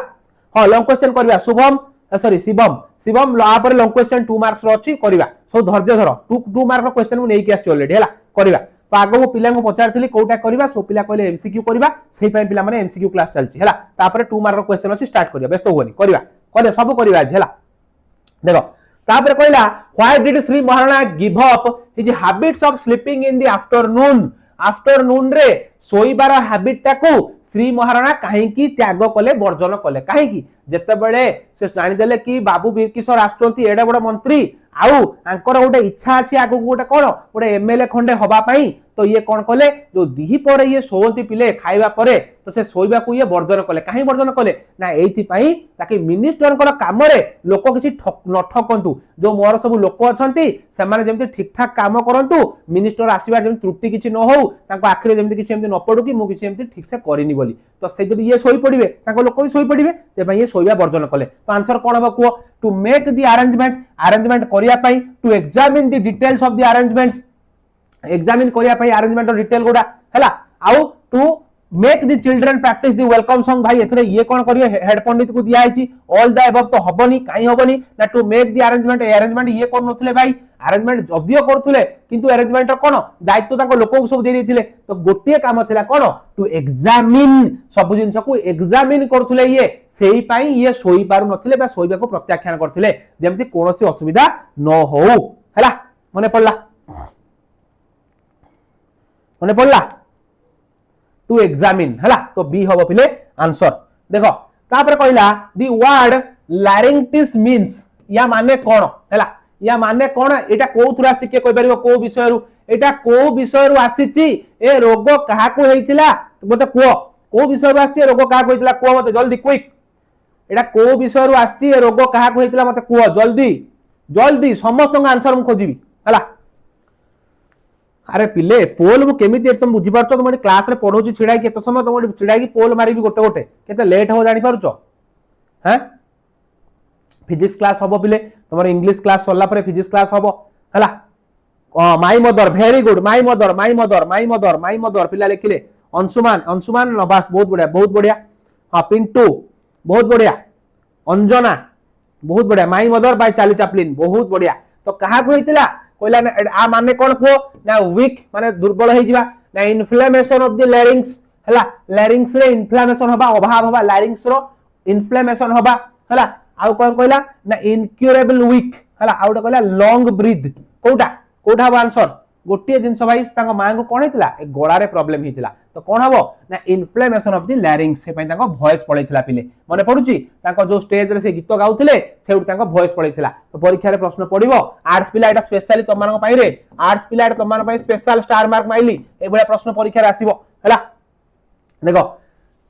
हां लॉन्ग क्वेश्चन करबा शुभम सॉरी शिवम ला पर लॉन्ग क्वेश्चन 2 मार्क्स रो अछि करबा, सब धैर्य धर, 2 मार्क रो क्वेश्चन मु नै कि आछि ऑलरेडी हैला करबा। तो आगो को पिला को पचारथिली कोटा करबा, सो पिला कहले एमसीक्यू करबा, सेही पय पिला माने एमसीक्यू क्लास चलछि हैला। तापर 2 मार्क रो क्वेश्चन अछि स्टार्ट करबा, व्यस्त होनी करबा, करे सब करबा आज हैला। देखो तापर कहला why did Shri Maharana give up his habits of sleeping in the afternoon रे सोईबार हैबिट टाको श्री महाराणा कहीं त्याग कले, वर्जन कले, कहीं जेते बेले से जानि देले कि बाबू वीर किशोर आछंती एडा बड़ मंत्री आउ आंकर गोटे इच्छा अछि आगु गोटे कोन गोटे एमएलए खंडे हबा पई, तो ये कोन कले जो दिही परे ये सोंती पिले खाइबा परे, तो से सोइबा को ये वर्जन कले, काहे वर्जन कले ना एथि पई ताकि मिनिस्टर को काम रे लोक किछि न ठकंतु, जो मोर सब लोक अछंती से माने जेमति ठीक ठाक काम करंतु, मिनिस्टर आसीबा जेमति त्रुटि किछि न होउ, ताको आखिरे जेमति किछि एमति न पडु कि मु किछि एमति ठीक से करिनी बोली, तो से जदि ये सोई पडिबे ताको लोक भी सोई पडिबे, ते भाई ये सोइबा वर्जन कले। तो आंसर कोन हबो को टू मेक द अरेंजमेंट करिया पई, to examine the details of the arrangements, examine करिया पई अरेंजमेंट और डिटेल गोडा हैला, आउ to make the children practise the welcome song, भाई एथरे ये कोन करियो हेड पंडित को दिया आइची, ऑल द अबव तो हबनी काई हबनी ना, टू मेक द अरेंजमेंट ये कोन नथले भाई, अरेंजमेंट जदियो करथुले किंतु अरेंजमेंट कोन दायित्व ताको लोक को सब दे दिथिले, तो गोटिए काम थिला कोन टू एग्जामिन, सब जिंस को एग्जामिन करथुले, ये सेही पई ये सोई पारु नथिले बा सोइबा को प्रत्याख्यान करथिले, जेमति कोनोसी असुविधा न हो हैला। मने पड़ला टू एग्जामिन हैला, तो बी हबो पिले आंसर देखो तापर कहला दी वर्ड लैरिंगिटिस मीन्स या माने कोन हैला या माने कोन एटा कोथुरा आसी के कोइ परिबो को विषय रु एटा को विषय रु आसीची ए रोग काहा को हेतिला मते को विषय रु आसी रोग काहा को हेतिला को मते जल्दी क्विक एटा को विषय रु आसी ए रोग काहा को हेतिला मते को जल्दी जल्दी समस्त आंसर मु खोजिबी हैला अरे पिले पोल मु केमिति तुम बुझी पारछो तुम क्लास रे पढौची छिडाई केते समय तुम छिडाई की पोल मारिबी गोटे गोटे केते लेट हो जानि पारछो हैं फिजिक्स क्लास हबो पिले तुम इंग्लिश क्लास सरला परे फिजिक्स क्लास हबो हला my mother very good my mother my mother my mother my mother पिला लिखिले अंशुमान अंशुमान नबास बहुत बढ़िया हां पिंटू बहुत बढ़िया अंजना बहुत बढ़िया my mother by Charlie Chaplin बहुत बढ़िया तो कहा को हेतिला कोइला आ माने कोन को ना वीक माने दुर्बल हे जिबा ना इन्फ्लेमेशन ऑफ द लैरिंग्स हला लैरिंग्स रे इन्फ्लेमेशन होबा अभाव होबा लैरिंग्स रो इन्फ्लेमेशन होबा हला आउ कोन कोइला ना इनक्यूरेबल वीक हला आउट कोइला लॉन्ग ब्रीथ कोटा कोठा आंसर गोटे जिंस भाई तांको मां को कोन हेतिला ए गोड़ा रे प्रॉब्लम हेतिला तो कोन हबो ना इन्फ्लेमेशन ऑफ द लैरिंग्स से पई तांको वॉइस पळैथिला पिले माने पडुची तांको जो स्टेज रे से गीत गाउथिले सेउट तांको वॉइस पळैथिला तो परीक्षा रे प्रश्न पडिबो आर्ट्स पिला एटा स्पेशली तमान को पाई रे आर्ट्स पिला एटा तमान पाई स्पेशल स्टार मार्क माइली ए बडा प्रश्न परीक्षा रे आसीबो हला देखो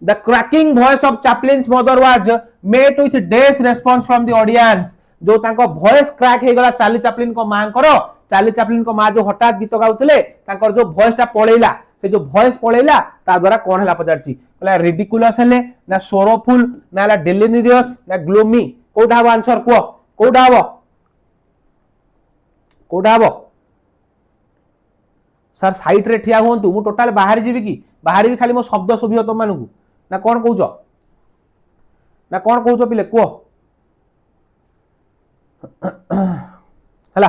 the cracking voice of Chaplin's mother was met with dash response from the audience जो तांको वॉइस क्रैक हे गला चार्ली चैपलिन को मां करो चार्ली चैपलिन को मां जो हठात गीत गाउथिले तांकर जो वॉइस टा पळैला से जो वॉइस पळैला ता द्वारा कोन हला पचारची कहला रिडिकुलस हले ना सोरोफुल ना ला डेलिनिरियस ना ग्लूमी कोठा हबो आंसर को कोठा हबो सर साइट रे ठिया होंतु मु टोटल बाहर जीवी की बाहर भी खाली मो शब्द सुभियो तो मानकु ना कोन कहउछो पिले को हला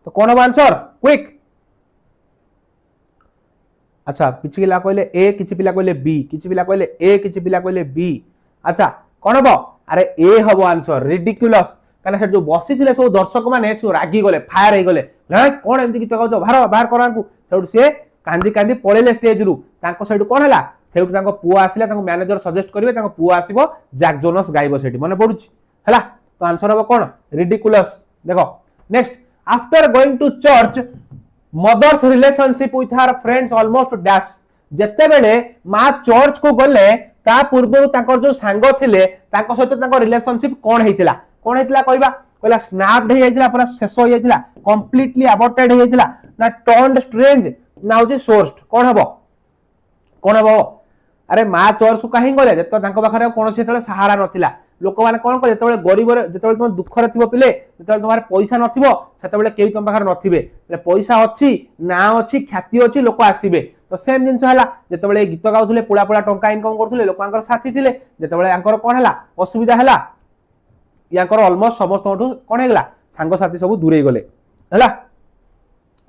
तो कोन हबो आंसर क्विक अच्छा किछि पिला कहले ए किछि पिला कहले बी किछि पिला कहले ए किछि पिला कहले बी अच्छा कोन हबो अरे ए हबो आंसर रिडिकुलस काना से जो बसी थिले सब दर्शक माने सो रागी गले फायर हे गले ना कोन एमति गीत गाउछो बाहर करांकु सेउड से कांदी कांदी पळेले स्टेज रु तांको साइड कोन हला सेउड तांको पुआ आसिले तांको मैनेजर सजेस्ट करिवे तांको पुआ आसीबो जैक जोनस गाइबो सेठी माने पडुची हला तो आंसर हबो कोन रिडिकुलस देखो next after going to church mother's relationship with her friends almost dash जत्ते बेले मा चर्च को गले ता पूर्व तांको जो सांग थिले तांको सहित तांको रिलेशनशिप कोन हेतिला कहबा कहला स्नैप्ड हे जाइतिला पूरा शेष हो जाइतिला कंप्लीटली अबॉर्टेड हे जाइतिला ना टर्न्ड स्ट्रेंज ना होजे सोर्स्ड कोन हबो अरे मा चर्च को काहे गले जत तांको पाखरे कोनोसी तळे सहारा नथिला लोक माने कोन करे जतबेले गरीब जतबेले तुम दुख रे थिबो पिले जतबेले तुम्हारे पैसा नथिबो सेतबेले केही तुम पाखरे नथिबे पैसा अछि ना अछि ख्याति अछि लोक आसीबे तो सेम जिंस हला जतबेले गीत गाउथले पुला पुला टंका इनकम करथले लोकांकर साथी थिले जतबेले आंकर कोन हला असुविधा हला याकर ऑलमोस्ट समस्त कोन हेगला सांग साथी सब दूरे गले हला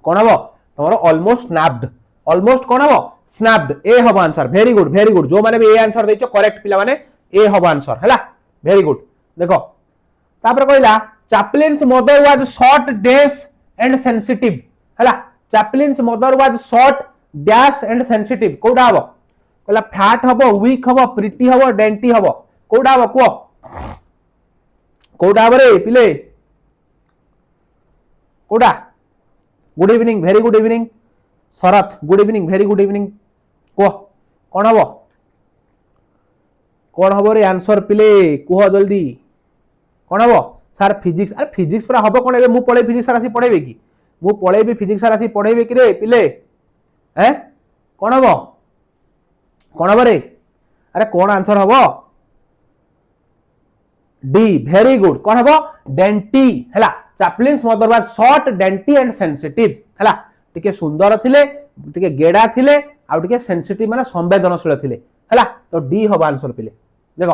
कोन हबो तमरो ऑलमोस्ट स्नैप्ड ऑलमोस्ट कोन हबो स्नैप्ड ए हबो आंसर वेरी गुड जो माने भी ए आंसर देचो करेक्ट पिला माने ए हबो आंसर हला वेरी गुड देखो तापर कहला Chaplin's mother was short dash and sensitive हला Chaplin's mother was short dash and sensitive कोडा हबो कहला फैट हबो वीक हबो प्रिटी हबो डेंटी हबो कोडा हबो को कोडा हबो रे पिले कोडा good evening very good evening Sarat good evening very good evening को कौन हम रे आंसर पिले कह जल्दी कौन हम सर फिजिक्स अरे फिजिक्स पूरा हम कौन मु पढ़े फिजिक्स सर आसी पढ़ेबे कि मु पढ़ेबी फिजिक्स सर आसी पढ़ेबे कि रे पिले हैं कौन हम रे अरे कौन आंसर हम डी वेरी गुड कौन हम डेंटी हैला Chaplin's mother was short dainty and sensitive हैला टिके सुंदर थिले टिके गेडा थिले आ टिके सेंसिटिव माने संवेदनशील थिले हैला तो डी हबो आंसर पिले देखो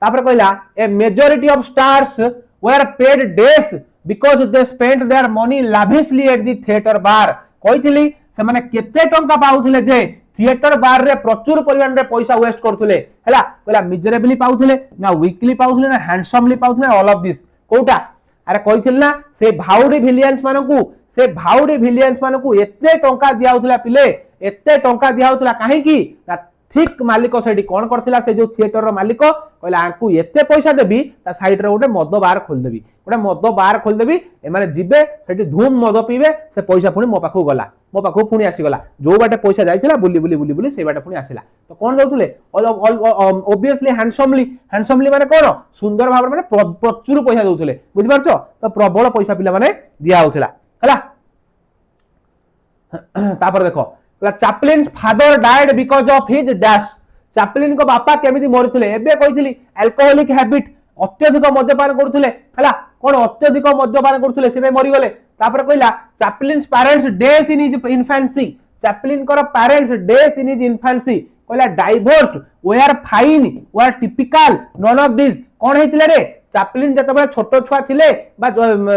तापर कहला a majority of stars were paid days because they spent their money lavishly at the theatre bar कहिथिली से माने केते टंका पाउथिले जे थिएटर बार रे प्रचुर परिमाण रे पैसा वेस्ट करथुले हैला कहला मिजरेबली पाउथिले ना वीकली पाउथिले ना हैंडसमली पाउथिले ऑल ऑफ दिस कोटा अरे कहिथिल ना से भाउडी भिलियंस मानकू एते टंका दियाउथला पिले एते टंका दियाउथला काहे की ठीक मालिक सेठी कोन करथिला से जो थिएटर रो मालिक कहला आंकु एते पैसा देबी ता साइड रे गोटे मद बार खोल देबी गोटे मद बार खोल देबी ए माने जिबे सेठी धूम मद पीबे से पैसा पुनी मो पाखु गला मो पाखु पुनी आसी गला जो बाटे पैसा जाइथिला बुली बुली बुली बुली से बाटे पुनी आसिला तो कोन जाउतले ऑब्वियसली हैंडसमली माने कोन सुंदर भाव माने प्रचुर पैसा दउतले बुझि पारछो तो प्रबल पैसा पिला माने दिया होतला हला तापर देखो Chaplin father died because of his dash Chaplin को बापा केमिति मरथिले एबे कहिथिली अल्कोहलिक हैबिट अत्यधिक मद्यपान करथुले हला कोन अत्यधिक मद्यपान करथुले सेबे मरि गले तापर कहिला Chaplin parents days in his infancy Chaplin को parents days in his infancy कहिला divorced were fine were typical none of this कोन हेतिले रे चैपलिन जतबे छोट छुआ थिले बा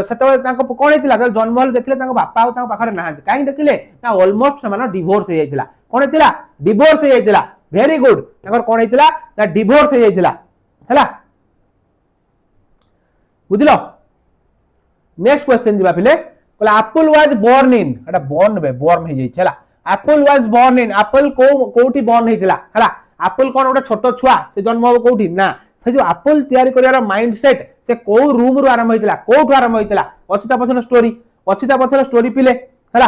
सेतबे तांको कोन हेतिला जन्म होल देखले तांको बापा आ तांको पाखरे ना काई देखले ना ऑलमोस्ट समान डिवोर्स हे जाइतिला कोन हेतिला डिवोर्स हे जाइतिला वेरी गुड तांकर कोन हेतिला ना डिवोर्स हे जाइतिला हला बुझिलो नेक्स्ट क्वेश्चन दिबा पिले कहला Apple was born in Etah born bay born हे जाइछ हला Apple was born in Apple कोठी बोर्न हेतिला हला एप्पल कोन ओटा छोट छुआ से जन्म हो कोठी ना से जो एप्पल तयारी करियार माइंडसेट से को रूम रु आरंभ होइतिला कोठु आरंभ होइतिला अचिता पछन स्टोरी पिले हला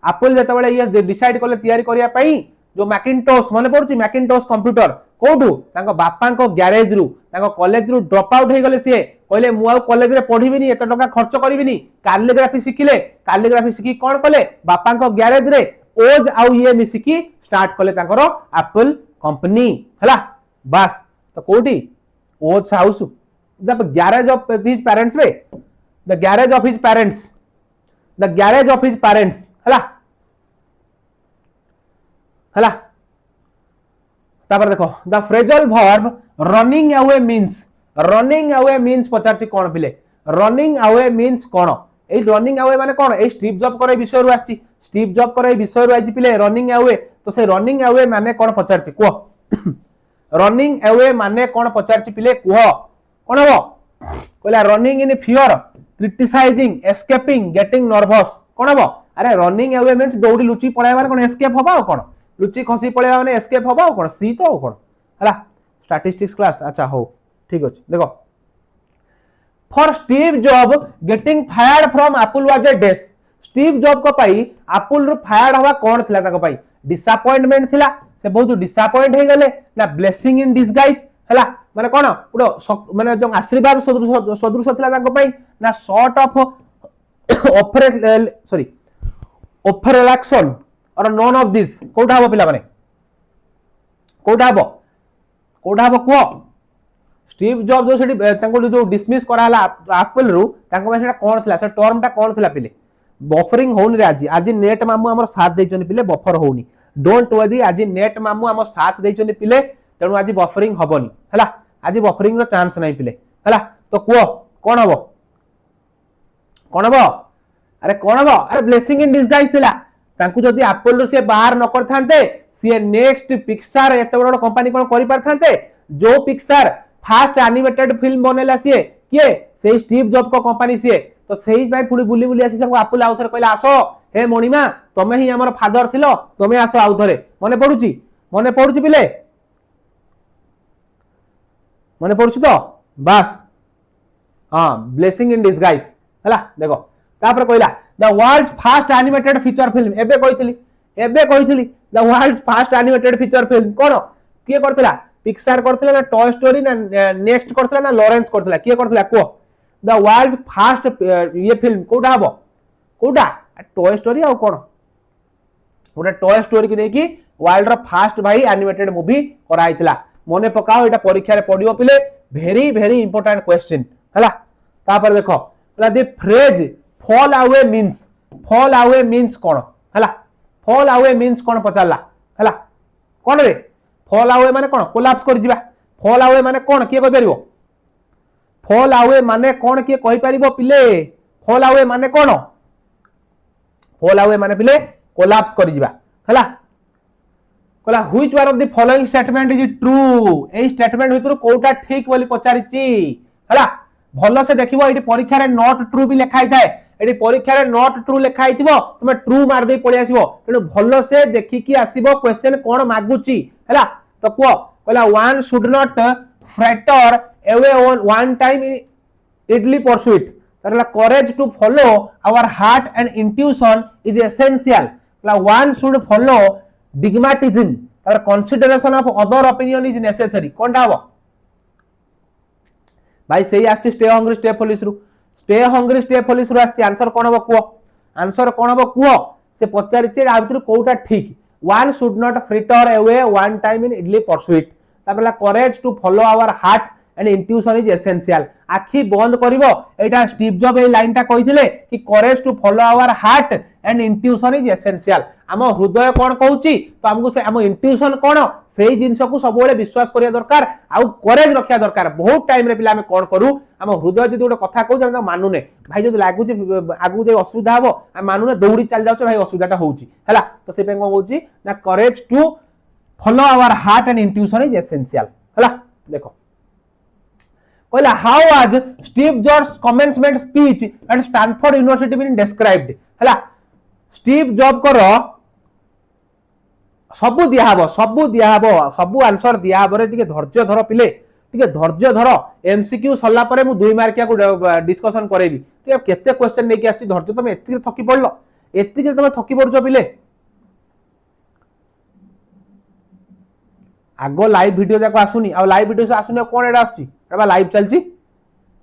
एप्पल जते बेले ये डिसाइड करले तयारी करिया पई जो मैकिन्टोश माने पड़ुची मैकिन्टोश कंप्यूटर कोठु तांको बापा को गैरेज रु तांको कॉलेज रु ड्रॉप आउट हे गले से कहले मु आ कॉलेज रे पढिबिनी एत टका खर्च करिबिनी कैलिग्राफी शिखिले कैलिग्राफी शिखि कोन कले बापा को गैरेज रे ओज आउ ये मिसिकी स्टार्ट कले तांकर एप्पल कंपनी हला बस तो कोठी ओज house the garage of his parents वे the garage of his parents हला हला तापर देखो the phrasal verb running away means पचारची कोन पिले रनिंग अवे मीन्स कोन ए रनिंग अवे माने कोन ए स्टीव जॉब करे विषय रु आछि स्टीव जॉब करे विषय रु आछि पिले रनिंग अवे तो से रनिंग अवे माने कोन पचारची को रनिंग अवे माने कोन पचारची पिले कुह कोन हो कहला running in fear criticising escaping getting nervous कोन हो अरे रनिंग अवे मीन्स दौड़ी लुची पळाय माने कोन एस्केप होबा कोन लुची खसी पळाय माने एस्केप होबा कोन सी तो कोन हला स्टैटिस्टिक्स क्लास अच्छा हो ठीक अछि देखो for Steve Job getting fired from Apple was a डेस स्टीव जॉब को पाई एप्पल रु फायर्ड होबा कोन थिला ताको पाई डिसअपॉइंटमेंट थिला से बहुत डिसअपॉइंट हे गले ना ब्लेसिंग इन डिसगाइज हला माने कोन पुरो माने जो आशीर्वाद सदृश थिला ताको पाई ना सॉर्ट ऑफ ऑफर इलेक्शन और नॉन ऑफ दिस कोठा हो पिला माने कोठा हो को स्टीव जॉब जो सेठी तांको जो डिसमिस कराला एप्पल रु तांको सेटा कोन थिला से टर्म टा कोन थिला पिले बफरिंग होनी रे आज नेट मामू हमर साथ देचन पिले बफर होनी डोंट वरी आज नेट मामू हमर साथ देचन पिले तेनु आज बफरिंग हबनी हला आज बफरिंग रो चांस नाही पिले हला तो को कोन हबो अरे ब्लेसिंग इन डिसगाइज थिला तांकु जदी एप्पल रो से बाहर न कर थांते सी नेक्स्ट पिक्सार एत बड़ कंपनी कोन करि पार थांते जो पिक्सार फास्ट एनिमेटेड फिल्म बनेला सी के से स्टीव जॉब को कंपनी सी तो सेही भाई पुणी बुली बुली आसी संग एप्पल आउथरे कहला आसो हे मणिमा तमे ही हमर फादर थिलो तमे आसो आउथरे मने पडुची पिले मने पडुची तो बस हां ब्लेसिंग इन डिसगाइज हला देखो तापर कहला the world's first animated feature film एबे कहितली the world's first animated feature film कोन के करथिला पिक्सार करथिला ना टॉय स्टोरी ना नेक्स्ट करथिला ना लॉरेंस करथिला के करथिला को द वर्ल्ड्स फर्स्ट ये फिल्म कोडा हबो कोडा टॉय स्टोरी आ कोन ओटा टॉय स्टोरी के नेकी वर्ल्ड रो फर्स्ट भाई एनिमेटेड मूवी कराइतला मने पकाओ एटा परीक्षा रे पडियो पिले वेरी वेरी इंपोर्टेंट क्वेश्चन हला तापर देखो the phrase fall away means कोन हला फॉल अवे मींस कोन पचारला हला कोन रे फॉल अवे माने कोन कोलैप्स कर जिबा फॉल अवे माने कोन के कहि परिबो फॉल अवे माने कोन के कहि परिबो पिले फॉल अवे माने कोन फॉल अवे माने पिले कोलैप्स कर जिबा हला कहला which one of the following statement is true a statement भितर कोटा ठीक बोली पचारिची हला भलो से देखिबो एटी परीक्षा रे नॉट ट्रू भी लिखाई थाए एटी परीक्षा रे नॉट ट्रू लिखाई थिबो तुमे ट्रू मार दे पळि आसीबो तेनु भलो से देखि कि आसीबो क्वेश्चन कोन मागुची हला तो को कहला one should not fritter away one time in idly pursuit कहला courage to follow our heart and intuition is essential कहला one should follow dogmatism और consideration of other opinion is necessary कोनटा हबो भाई सही आछि स्टे हंग्री स्टे पुलिस रु स्टे हंग्री स्टे पुलिस रु आछि आंसर कोन हबो कुओ आंसर कोन हबो कुओ से पचारिचे आ भितर कोउटा ठीक one should not fritter away one time in idly pursuit तापला courage to follow our heart and intuition is essential आखि बंद करिवो एटा स्टीव जॉब ए लाइन टा कहिथिले कि courage to follow our heart and intuition is essential हम हृदय कोन कहूची तो हमको से हम इंट्यूशन कोन सेही जिंस को सब बेले विश्वास करिया दरकार आ courage रखिया दरकार बहुत टाइम रे पिला हम कोन करू हम हृदय जदि गोटे कथा कहू हम मानुने भाई जदि लागू जे आगु जे असुविधा हबो हम मानुने दौड़ी चल जाउ भाई असुविधाटा होउची हला तो से पे कोन कहूची ना courage to follow our heart and intuition is essential हला देखो कहला how was Steve Jobs commencement speech at Stanford University been described हला स्टीव जॉब करो सबु दिया सबु आंसर दिया हबो रे टिके धैर्य धर पिले टिके धैर्य धर एमसीक्यू सल्ला परे मु 2 मार्किया को डिस्कशन करेबी टिके केते क्वेश्चन नै कि आछि धैर्य तमे एत्ति थकी पड़लो एत्ति के तमे थकी पड़जो पिले आगो लाइव वीडियो जाको आसुनी आ लाइव वीडियो से आसुनी कोन एडा आछि एबा लाइव चलची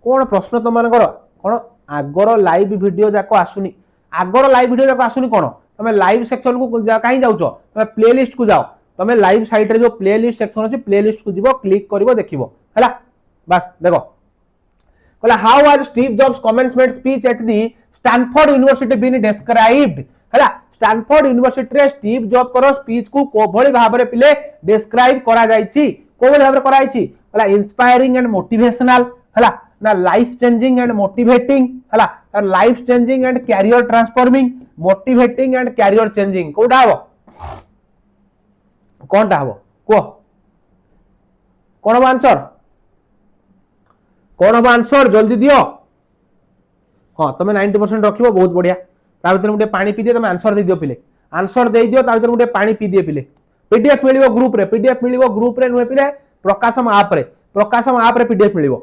कोन प्रश्न तो मान करो कोन आगरो लाइव वीडियो जाको आसुनी आगरो लाइव वीडियो जाको आसुनी कोन तमे लाइव सेक्शन को काई जाउछो तमे प्लेलिस्ट को जाओ तमे लाइव साइट रे जो प्लेलिस्ट सेक्शन अछि प्लेलिस्ट को जीवो क्लिक करिवो देखिवो हला बस देखो कहला how was Steve Jobs commencement speech at the Stanford University been described हला स्टैनफोर्ड यूनिवर्सिटी रे स्टीव जॉब करो स्पीच को कोभଳି भाबरे पिले डिस्क्राइब करा जाईची कोभଳି भाबरे करा जाईची हला इंस्पायरिंग एंड मोटिवेशनल हला ना लाइफ चेंजिंग एंड मोटिवेटिंग हला और life changing and career transforming motivating and career changing कोडा हबो कोनटा हबो को कोन आंसर जल्दी दियो हां तमे 90% रखिबो बहुत बढ़िया ता भीतर मुटे पानी पी दियो तमे आंसर दे दियो पिले आंसर दे दियो ता भीतर मुटे पानी पी दियो पिले पीडीएफ मिलिबो ग्रुप रे नुहे पिले प्रकाशम ऐप रे पीडीएफ मिलिबो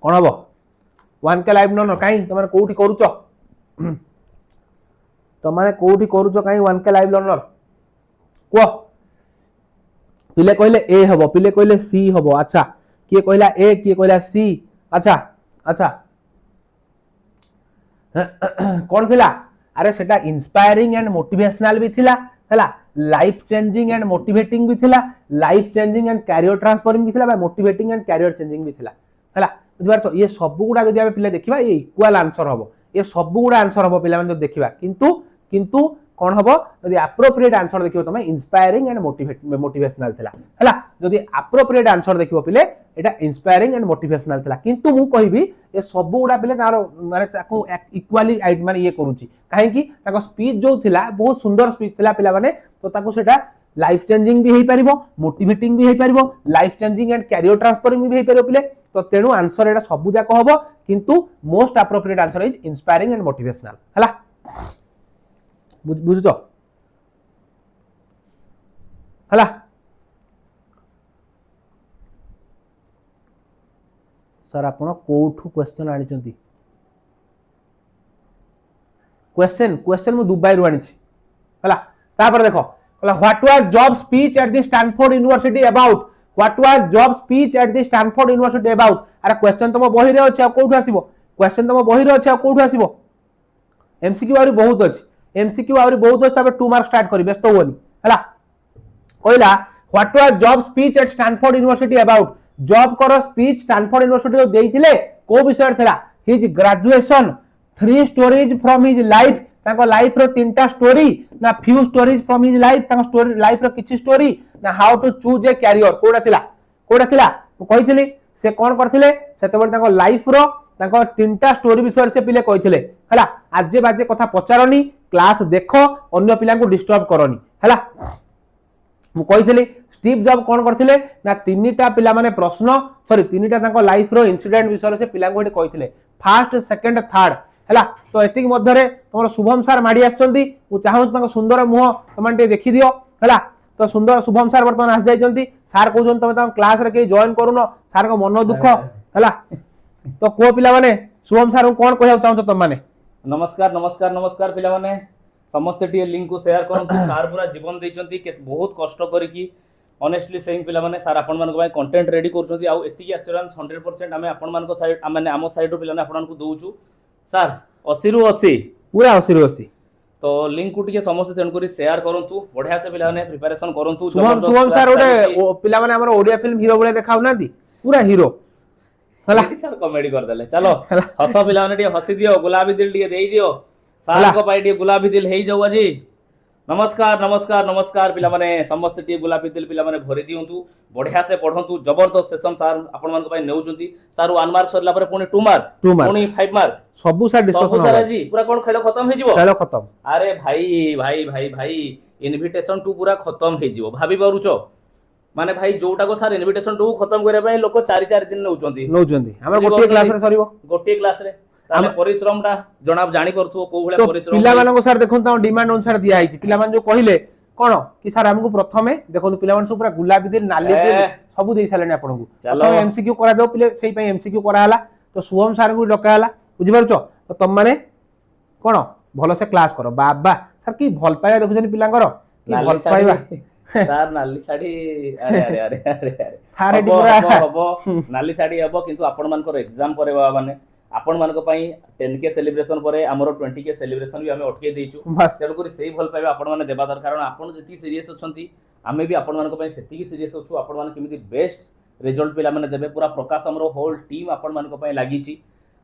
कोन हबो 1K लाइव न काई तमाने कोठी करूचो तमाने कोठी करूचो काई 1K लाइव लर्नर को पिले कहले ए हबो पिले कहले सी हबो अच्छा किए कहला ए किए कहला सी अच्छा अच्छा कौन थिला अरे सेटा इंस्पायरिंग एंड मोटिवेशनल भी थिला हला लाइफ चेंजिंग एंड मोटिवेटिंग भी थिला life changing and career transforming भी थिला बा मोटिवेटिंग एंड कैरियर चेंजिंग भी थिला हला बुझबार तो ये सब गुडा जदि हम पिले देखिबा ये इक्वल आंसर हबो ये सब गुडा आंसर हबो पिला मन देखिबा किंतु कोन हबो यदि एप्रोप्रिएट आंसर देखिबो तमे इंस्पायरिंग एंड मोटिवेशनल थिला हला यदि एप्रोप्रिएट आंसर देखिबो पिले एटा इंस्पायरिंग एंड मोटिवेशनल थिला किंतु मु कहिबी ये सब गुडा पिले तारो माने ताको इक्वली माने ये करूची काहे कि ताको स्पीच जो थिला बहुत सुंदर स्पीच थिला पिला माने तो ताको सेटा लाइफ चेंजिंग भी हेई परिबो मोटिवेटिंग भी हेई परिबो life changing and career transforming भी हेई परिबो पिले तो तेनु आंसर एटा सब जाक हबो किंतु most appropriate answer is inspiring and motivational हला बुझुतो हला सर आपण कोठू क्वेश्चन आनी चंती क्वेश्चन मु दुबई रु आनी छी हला तापर देखो हला what was Job speech at the Stanford University about what was Job speech at the Stanford University about अरे क्वेश्चन तम बही रे अछि आ कोठू आसीबो क्वेश्चन तम बही रे अछि आ कोठू आसीबो एमसीक्यू आरी बहुत अछि एमसीक्यू आरी बहुत अछि तबे 2 मार्क स्टार्ट करी व्यस्त होनी हला कहला what was Job speech at Stanford University about Job करो स्पीच स्टैनफोर्ड यूनिवर्सिटी देइथिले को विषय थिला his graduation 3 stories from his life ताको लाइफ रो 3टा स्टोरी ना few stories from his life ताको स्टोरी लाइफ रो किछि स्टोरी ना how to choose a career कोडा थिला मु कहिथिली से कोन करथिले सेते बड ताको लाइफ रो ताको 3टा स्टोरी विषय से पिले कहिथिले हला आजे बाजे कथा पचारनी क्लास देखो अन्य पिला को डिस्टर्ब करनी हला मु कहिथिली स्टीव जॉब कोन करथिले ना 3टा पिला माने प्रश्न सॉरी 3टा ताको लाइफ रो इंसिडेंट विषय से पिला को कहिथिले फर्स्ट सेकंड थर्ड हैला तो एतिक मध्यरे तमरो शुभम सर माडी आछंती मु चाहू तांको सुंदर मुह तमन देखि दियो हैला तो सुंदर शुभम सर वर्तमान आस जाइछंती सर कहउछन तमे तां क्लास रे के जॉइन करूनो सर को मन दुख हैला तो को पिला माने शुभम सर कोन कहउ चाहू तम माने नमस्कार नमस्कार नमस्कार पिला माने समस्त टी लिंक को शेयर करंतु सर पूरा जीवन दैछंती के बहुत कष्ट करिकी ऑनेस्टली सेइंग पिला माने सर आपण मान को कंटेंट रेडी करछंती आ एतिकी एश्योरेंस 100% हमें आपण मान को साइड माने आमो साइड रो पिला ने आपण को दोउछु सर 80 रु 80 पूरा 80 रु 80 तो लिंक को टिके समस्त जन करी शेयर करंतु बढ़िया से पिला ने प्रिपरेशन करंतु शुभम सर ओडे पिला माने हमर ओडिया फिल्म हीरो बळे देखाउ नांती पूरा हीरो हला सर कॉमेडी कर देले चलो हस पिला ने टिके हसी दियो गुलाबी दिल टिके देई दियो सर को पाई टिके गुलाबी दिल हेई जाऊ अजी नमस्कार नमस्कार नमस्कार पिला माने समस्त टिके गुलाबी दिल पिला माने भरि दियंतु बढ़िया से पढंतु जबरदस्त सेशन सर आपण मान को पाई नेउचंती सर 1 मार्क सरला पर पुनी 2 मार्क पुनी 5 मार्क सबु सर डिस्कशन सर जी पूरा कोन खेल खत्म हे जिवो खेल खत्म अरे भाई भाई भाई भाई इनविटेशन टू पूरा खत्म हे जिवो भाबी पारुचो माने भाई जोटा को सर इनविटेशन टू खत्म करे भाई लोक 4 दिन नउचंती हम गोटे क्लास रे सरीबो गोटे क्लास रे ताले परिश्रम टा जणा जानि करथु को भले परिश्रम पिला मानको को सर देखन ता डिमांड अनुसार दिया आइछि पिला मान जो कहिले कोन कि सर हमको प्रथमे देखन पिला मान सब पूरा गुलाबी दिल नाली दिल सब देई सालेने आपन को तो एमसीक्यू करा दो पिले सेही पई एमसीक्यू करा हला तो शुभम सर को डका हला बुझि पारछो तो तुम माने कोन भलो से क्लास करो बाबा सर की भल पाया देखुछन पिलांगर की भल पाइबा सर नाली साडी अरे अरे अरे अरे अरे सारे पूरा हबो नाली साडी हबो किंतु आपन मान को एग्जाम परे माने आपण मान को पई 10 के सेलिब्रेशन परे हमरो 20 के सेलिब्रेशन भी हमें अटके देइछु तेन करी सेही भल पाइबा आपण माने देबा दर कारण आपण जति सीरियस अछंती हमें भी आपण मान को पई सेति की सीरियस अछु आपण मान केमिति बेस्ट रिजल्ट पिला माने देबे पूरा प्रकाश हमरो होल टीम आपण मान को पई लागिछि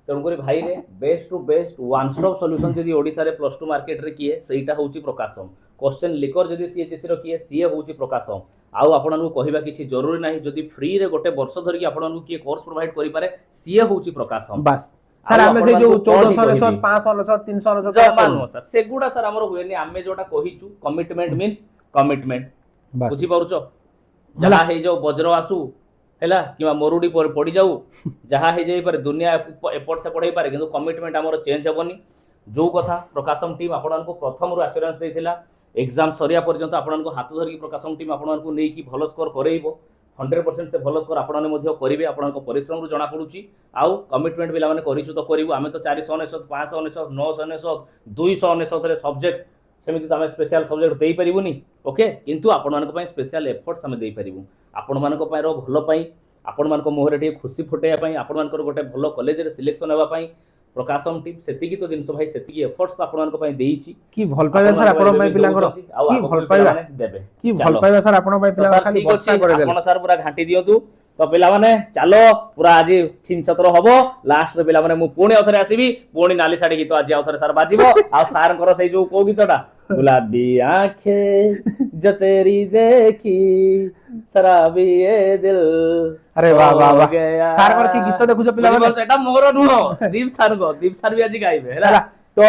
तेन करी भाई रे best to best one stop solution जदी ओडिसा रे प्लस 2 मार्केट रे किए सेटा होउछि प्रकाशम क्वेश्चन लिकर जदी सीएचएससी रो किए सीए होउछि प्रकाशम आउ आपण को कहिबा किछि जरूरी नाही जदी फ्री रे गोटे वर्ष धरि कि आपण को किए कोर्स प्रोवाइड करि पारे सीए होउछि प्रकाशम बस सर हमें से जो 1400 500 300 मानो सर सेगुडा सर हमरो होएनी हमें जोटा कहिछु कमिटमेंट मींस कमिटमेंट बुझी पारुचो जला हे जो वज्र आसु हैला किबा मरुडी पर पड़ी जाऊ जहा हे जाई पारे दुनिया एपोर्ट से पढ़ाई पारे किंतु कमिटमेंट हमरो चेंज हेबनी जो कथा प्रकाशम टीम आपण को प्रथम रु एश्योरेंस देथिला एग्जाम सरिया पर्यंत आपण को हाथ धरि प्रकाशम टीम आपण को नै की भलो स्कोर करैबो 100% से भलो स्कोर आपण ने करेंगे आपण परिश्रम रु जना पड़ुची आउ कमिटमेंट पिला माने करिछु तो करिवु आमे तो 499 599 999 299 रे सब्जेक्ट सेमिति तो आमे स्पेशल सब्जेक्ट देई परिबुनी ओके किंतु आपण मान को पई स्पेशल एफर्ट्स आमे देई परिबु आपण मान को पई रो भलो पई आपण मान को मोहरे टे खुशी फुटेया पई आपण मान को गोटे भलो कॉलेज रे सिलेक्शन हेबा पई प्रकाशम टीम सेति की तो जिंस भाई सेति की एफर्ट्स आपण मान को पई देईची की भल पाइबा सर आपण पई पिलांगर की भल पाइबा देबे की भल पाइबा सर आपण पई पिला खाली वर्षा करे देले आपण सर पूरा घांटी दियंतु तो पिला माने चलो पूरा आज छिन छत्र हबो लास्ट रे पिला माने मु पुणी अथरे आसीबी पुणी नाली साडी गीत आज अथरे सर बाजिबो आ सर कर सही जो को गीतटा गुलाबी आंखें जो तेरी देखी शराबी ये दिल अरे वाह वाह वाह सर कर की गीत देखु जो पिला माने एटा मोर नुह दीप सर भी आज गाइबे हैला तो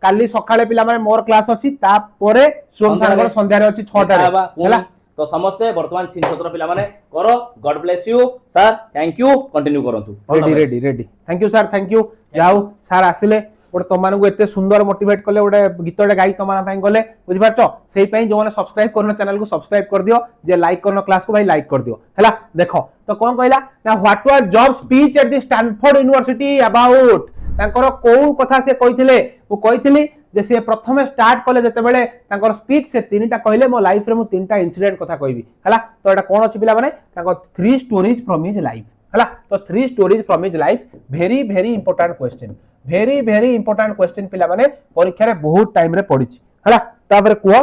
काली सकाळे पिला माने मोर क्लास अछि ता परे सोम सर कर संध्या रे अछि 6 टा रे हैला तो समस्ते वर्तमान छिन छत्र पिला माने करो God bless you sir thank you continue करंतु ready thank you sir thank you जाऊ सर आसिले गोटे तुम मानक एते सुंदर मोटिवेट कले गोटे गीतटे गाई तुम गले बुझी पारछ सेही पई जो माने सब्सक्राइब करन चैनल को सब्सक्राइब कर दियो जे लाइक करन क्लास को भाई लाइक कर दियो हैला देखो तो कोन कहला ना what was Job speech at the Stanford University about तांकर को कथा से कहिथिले वो कहिथिली जे से प्रथमे स्टार्ट कले जते बेले तांकर स्पीच से तीनटा कहले मो लाइफ रे मु तीनटा इंसिडेंट कथा कहबी हैला तो एटा कोन अछि पिला माने तांकर 3 स्टोरीज फ्रॉम हिज लाइफ हैला तो 3 stories from his life very very important question very very important question पिला माने परीक्षा रे बहुत टाइम रे पढिछि हैला तापर कुओ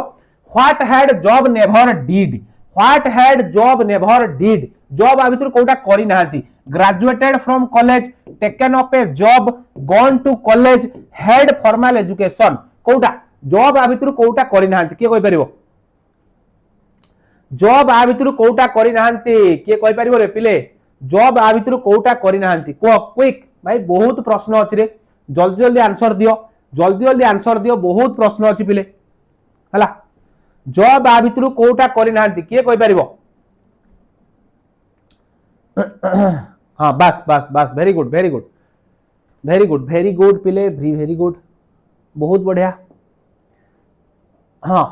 what had Job never did what had Job never did Job आ भितर कोटा करि नाहंती graduated from college taken up a job gone to college had formal education कोटा जॉब आ भितर कोटा करि नाहंती के कहि परिबो जॉब आ भितर कोटा करि नाहंती के कहि परिबो रे पिले जॉब आ भितर कोटा करि नाहंती को क्विक भाई बहुत प्रश्न अछि रे जल्दी जल्दी आंसर दियो बहुत प्रश्न अछि पिले हला जॉब आ भितर कोटा करि नाहंती के कहि परिबो हाँ बस बस बस वेरी गुड वेरी गुड पिले, वेरी गुड, बहुत बढ़िया। हाँ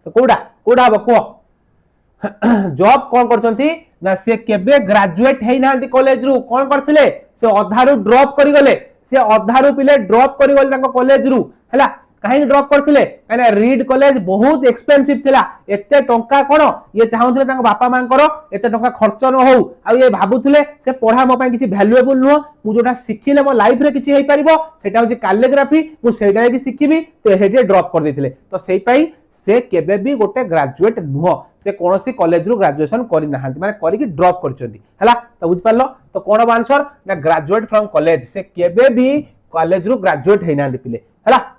तो कोडा कोडा हम कह जॉब कौन करछंती ना से केबे ग्रेजुएट हेई नांती कॉलेज रु कौन करथिले से अधारु ड्रॉप करी गले, से अधारु पिले ड्रॉप करी गले तांको कॉलेज रु हैला। कहीं ड्रॉप करथिले काने रीड कॉलेज बहुत एक्सपेंसिव थिला, एते टंका कोन ये चाहुथिले तांको बापा मांकर एते टंका खर्च न हो आ ये भाबुथिले से पढ़ा मो पय किछि वैल्यूएबल नुह, मु जोटा सिखिले मो लाइफ रे किछि हेई परिबो सेटा होछि कैलिग्राफी, मु सेटा कि सिखिबी तो हेटे ड्रॉप कर देथिले। तो सेई पई से केबे भी गोटे ग्रेजुएट नुह, से कोनोसी कॉलेज रु ग्रेजुएशन करि नाहंती माने करि कि ड्रॉप करचंती हैला। तो बुझ पारलो तो कोन आंसर ना ग्रेजुएट फ्रॉम कॉलेज, से केबे भी कॉलेज रु ग्रेजुएट हेई नाहंती पिले हैला।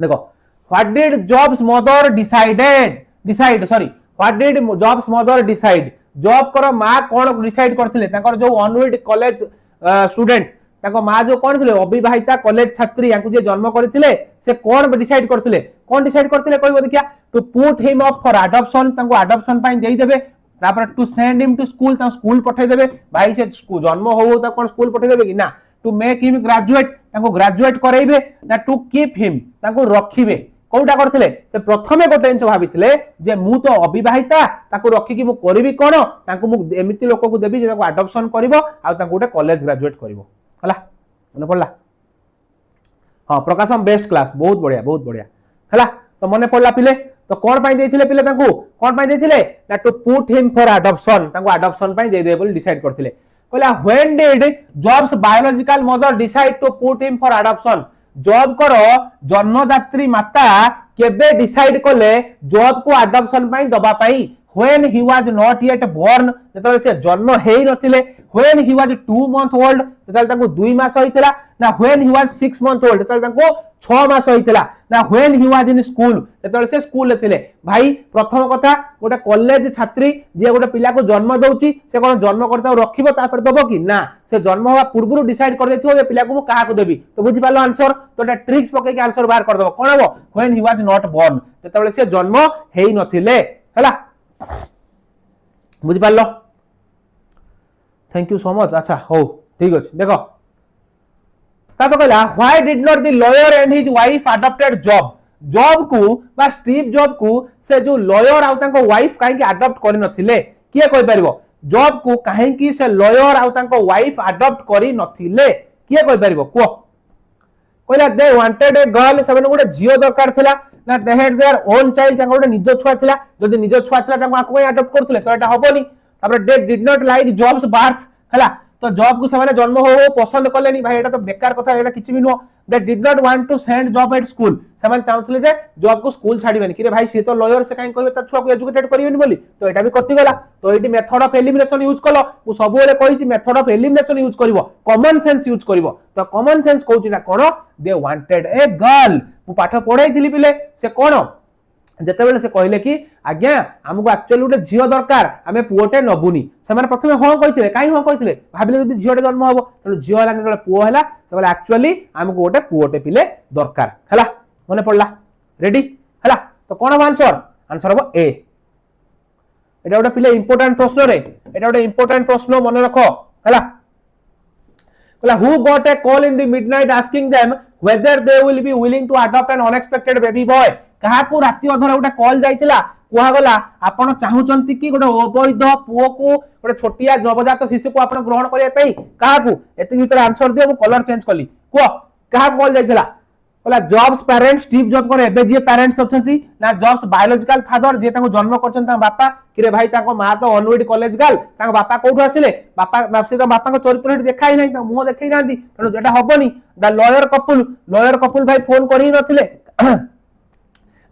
देखो what did jobs mother decide sorry what did jobs mother decide, job करो मां कोन डिसाइड करथिले तांकर जो अनविड कॉलेज स्टूडेंट तांको मां जो कोन थिले अविवाहिता कॉलेज छात्री याकु जे जन्म करथिले से कोन डिसाइड करथिले, कोन डिसाइड करथिले कहबो देखिया to put him up for adoption, तांको अडॉप्शन पाई देई देबे, तापर to send him to school, ता स्कूल पठै देबे भाई से जन्म हो ता कोन स्कूल पठै देबे कि ना, टू मेक हिम ग्रेजुएट तांको ग्रेजुएट करैबे ना टू कीप हिम तांको रखिबे, कोउटा करथिले से प्रथमे गोटे इंच भाबिथिले जे मु तो अविवाहिता ताको रखि कि मु करबी कोन, तांको मु एमिति लोक को देबी जे ताको अडॉप्शन करबो आ तांको गोटे कॉलेज ग्रेजुएट करबो हला। मने पड़ला हां प्रकाशम बेस्ट क्लास, बहुत बढ़िया हला। तो मने पड़ला पिले तो कोन पाई देथिले पिले तांको कोन पाई देथिले ना to put him for adoption, तांको अडॉप्शन पाई दे दे बोली डिसाइड करथिले। कहला when did Jobs biological mother decide to put him for adoption, Job करो जन्मदात्री माता केबे डिसाइड कले जॉब को अडॉप्शन पाई दबा पाई, when he was not yet born जेतले से जन्म हेई नथिले, when he was 2 month old जेतले ताको 2 मास होइतिला ना, when he was 6 month old जेतले ताको 6 मास होइतिला ना, when he was in school जेतले से स्कूल थिले। भाई प्रथम कथा गोटे कॉलेज छात्री जे गोटे पिला को जन्म दउची से कोन जन्म करता रखिबो तापर दबो कि ना, से जन्म होवा पूर्वरु डिसाइड कर देथियो ए पिला को काहा को देबी। तो बुझि पालो आंसर, तो एटा ट्रिक्स पके के आंसर बाहर कर दबो कोन हबो when he was not born जेतले से जन्म हेई नथिले हला। बुझि पालो, थैंक यू सो मच। अच्छा हो ठीक अछि देखो तापर कहला why did not the lawyer and his wife adopted job, job को बा स्टीव जॉब को से जो लॉयर आ तांको वाइफ काहे कि अडॉप्ट करि नथिले, किए कहि परिबो जॉब को काहे कि से लॉयर आ तांको वाइफ अडॉप्ट करि नथिले, किए कहि परिबो को कहला they wanted a girl, seven गोटे झियो दरकार थिला ना, they had their own child तांको गोटे निज छुआ थिला, जदि निज छुआ थिला तांको आको अडॉप्ट करथले तो एटा हबोनी। तापर दे did not like jobs birth हला, तो जॉब को सेमाने जन्म हो पसंद कलेनी भाई एटा तो बेकार कथा, एटा किछि भी नो। They did not want to send Job at school, सेमाने चाहुथले जे जॉब को स्कूल छाडीबेनी कि रे भाई से तो लॉयर से काहे कहबे ता छुआ को एजुकेटेड करिवेनी बोली, तो एटा भी कति गला। तो एटी मेथड ऑफ एलिमिनेशन यूज कलो, मु सब बेले कहिछि मेथड ऑफ एलिमिनेशन यूज करिवो, कॉमन सेंस यूज करिवो। तो कॉमन सेंस कहउछि ना कोन दे वांटेड ए गर्ल, मु पाठ पढाइथिली पिले से कोन जेतेबेले से कहले कि आज्ञा हमको एक्चुअली गोटे झियो दरकार आमे पुओटे नबुनी, से माने प्रथमे हां कहिथिले काई हां कहिथिले भाबिले जदि झियोटे जन्म हबो त झियो हला ने पुओ हला, से कहले एक्चुअली हमको गोटे पुओटे पिले दरकार हला। मने पड़ला रेडी हला। तो कोन आंसर आंसर हबो ए। एटा गोटे पिले इंपोर्टेंट प्रश्न रे, एटा गोटे इंपोर्टेंट प्रश्न मन रखो हला। कहला who got a call in the midnight asking them whether they will be willing to adopt an unexpected baby boy, कहा को राती अधर गोटे कॉल जाइतिला कुहा गला आपण चाहुचंती कि गोटे अवैध पुओ को गोटे छोटिया नवजात शिशु को आपण ग्रहण करिया पई कहा को एति भीतर आंसर दियो, मु कलर चेंज कली को कहा कॉल जाइतिला कहला जॉब्स पेरेंट्स स्टीव जॉब करे एबे जे पेरेंट्स अछंती ना, जॉब्स बायोलॉजिकल फादर जे ताको जन्म करछन ता बापा कि रे भाई ताको मां तो अनविड कॉलेज गर्ल, ताको बापा कोठु आसिले बापा बापसे तो बापा को चरित्र हेट देखाई नाही, ता मुह देखाई नांदी, तनो जेटा हबनी। द लॉयर कपुल भाई फोन करी नथिले,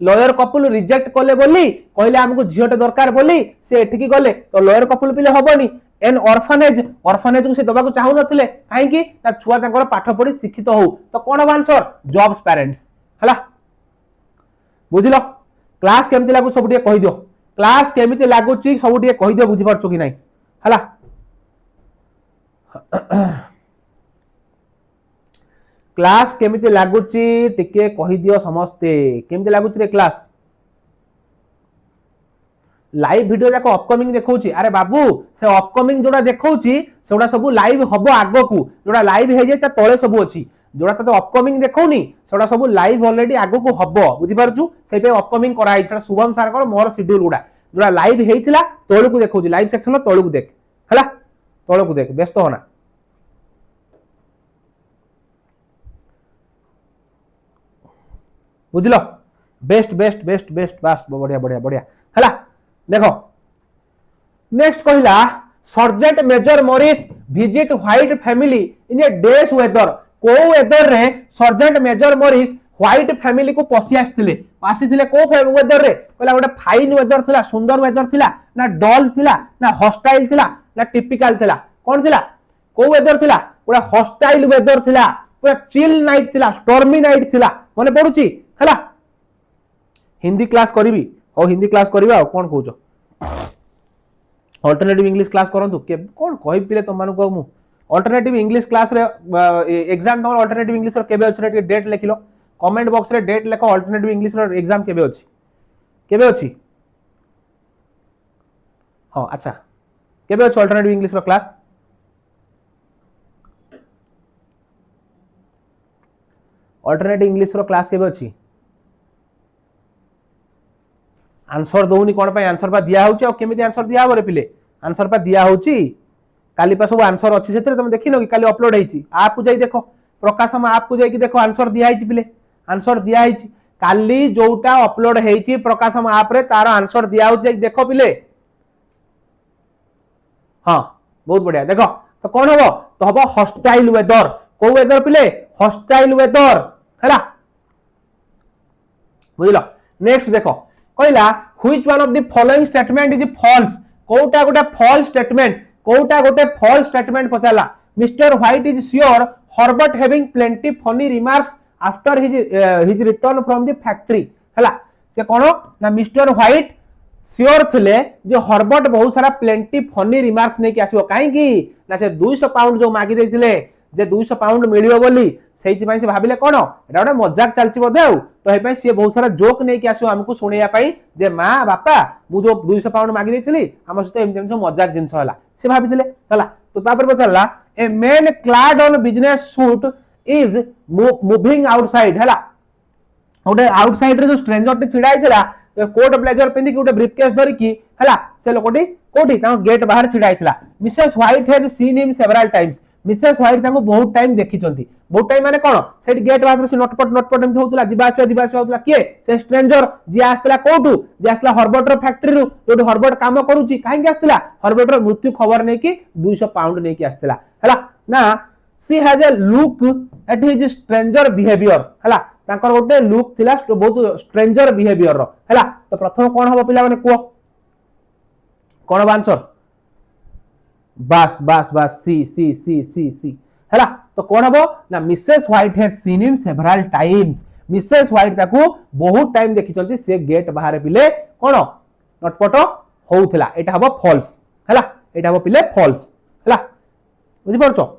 लॉयर कपुल रिजेक्ट कले बोली कहले हमको झियोटे दरकार बोली से एठिकी गले, तो लॉयर कपुल पिले हबनी। एन ऑर्फनेज को से दबा को चाहू नथिले काहे कि ता छुआ तांकर पाठ पढी शिक्षित हो, तो कोन आंसर जॉब्स पेरेंट्स हला। बुझिलो क्लास केमति लागु सब कहि दियो, क्लास केमिति लागुची सब कहि दियो, बुझि परछो कि नाही हला। क्लास केमिति लागुची टिके कहि दियो समस्ते, केमिति लागुची रे क्लास लाइव वीडियो जाको अपकमिंग देखौची अरे बाबू से अपकमिंग जोड़ा देखौची सेउडा सब लाइव हबो आगो को जोड़ा लाइव हे जे त तळे सब अछि जोड़ा तो अपकमिंग देखौनी सेउडा सब लाइव ऑलरेडी आगो को हबो बुझि पारछु सेपे अपकमिंग कराई सेटा शुभम सर को मोर शेड्यूल गुडा जोड़ा लाइव हेइथिला तळे को देखौची लाइव सेक्शन तळे को देख हला तळे को देख व्यस्त होना बुझलो बेस्ट बेस्ट बेस्ट बेस्ट बस बढ़िया बढ़िया बढ़िया हला देखो नेक्स्ट कहला sergeant major Morris visit White family in a days weather को वेदर रे sergeant major Morris White family को पसी आसीथिले को वेदर रे कहला गोटे फाइन वेदर थिला सुंदर वेदर थिला ना डल थिला ना हॉस्टाइल थिला ना टिपिकल थिला कोन थिला को वेदर थिला पूरा हॉस्टाइल वेदर थिला पूरा चिल नाइट थिला स्टॉर्मी नाइट थिला माने पडुची हला हिंदी क्लास करिवि और हिंदी क्लास करिवा और कोन कहउछो अल्टरनेटिव इंग्लिश क्लास करंतु के कोन कहि पिले त मानु को मु अल्टरनेटिव इंग्लिश क्लास रे एग्जाम नंबर अल्टरनेटिव इंग्लिश रो केबे अछि रे डेट लिखिलो कमेंट बॉक्स रे डेट लेखो अल्टरनेटिव इंग्लिश रो एग्जाम केबे अछि हां अच्छा केबे अछि अल्टरनेटिव इंग्लिश रो क्लास अल्टरनेटिव इंग्लिश रो क्लास केबे अछि आंसर दउनी कोन पे आंसर पा दिया होची और केमिति आंसर दिया होरे पिले आंसर पा दिया होची काली पा सब आंसर अछि सेते तुम देखिनो कि काली अपलोड हेची आप को जाई देखो प्रकाशम आप को जाई कि देखो आंसर दिया हेची पिले आंसर दिया हेची काली जोटा अपलोड हेची प्रकाशम आप रे तार आंसर दिया होची जाई देखो पिले हां बहुत बढ़िया देखो तो कोन हबो तो हबो हॉस्टाइल वेदर को वेदर पिले हॉस्टाइल वेदर हैला बुझलो नेक्स्ट देखो कहला which one of the following statement is false कोटा गोटे फॉल्स स्टेटमेंट पचाला mister White is sure Herbert having plenty funny remarks after his return from the factory हला से कोन ना मिस्टर व्हाइट श्योर थिले जे हॉर्बर्ट बहुत सारा प्लेंटी फनी रिमार्क्स नै कि आसीबो काहे कि ना से 200 पाउंड जो मागी दैथिले जे 200 पाउंड मिलियो बोली सेति पई से भाबिले कोन एटा गोटे मजाक चलची बदे तो हे पई से बहुत सारा जोक नै कि आसो हमकु सुनिया पई जे मां बापा मु जो 200 पाउंड मागी दैथिली हम सते एम जेम मजाक जिंस हला से भाबिथिले हला तो तापर पचला a man clad on business suit is moving outside हला ओटे आउटसाइड रे जो स्ट्रेंजर टे छिड़ाई थिला कोट ब्लेजर पिंदी गोटे ब्रीफकेस धरि की हला से लोकोटी कोठी ता गेट बाहर छिड़ाई थिला Mrs white has seen him several times Mrs white ताको बहुत टाइम देखिचंती बहुत टाइम माने कोन सेट गेट बाहर से नटपट एम होतला दिबास होतला के से स्ट्रेंजर जी आस्तला कोटू जी आस्तला हॉर्बर्ट रो फैक्ट्री रो जोटी हॉर्बर्ट काम करूची काहे आस्तला हॉर्बर्ट रो मृत्यु खबर नै कि 200 पाउंड नै कि आस्तला हला ना she has a look at his stranger behaviour हला ताकर गोटे लुक थिला बहुत स्ट्रेंजर बिहेवियर रो हला तो प्रथम कोन हबो पिला माने को कोन आंसर बस सी हैला तो कोन हबो ना Mrs white has seen him several times Mrs white ताको बहुत टाइम देखिचंती से गेट बाहर पिले कोन नटपट होउथला एटा हबो फॉल्स हैला एटा हबो पिले फॉल्स हैला बुझि पारछो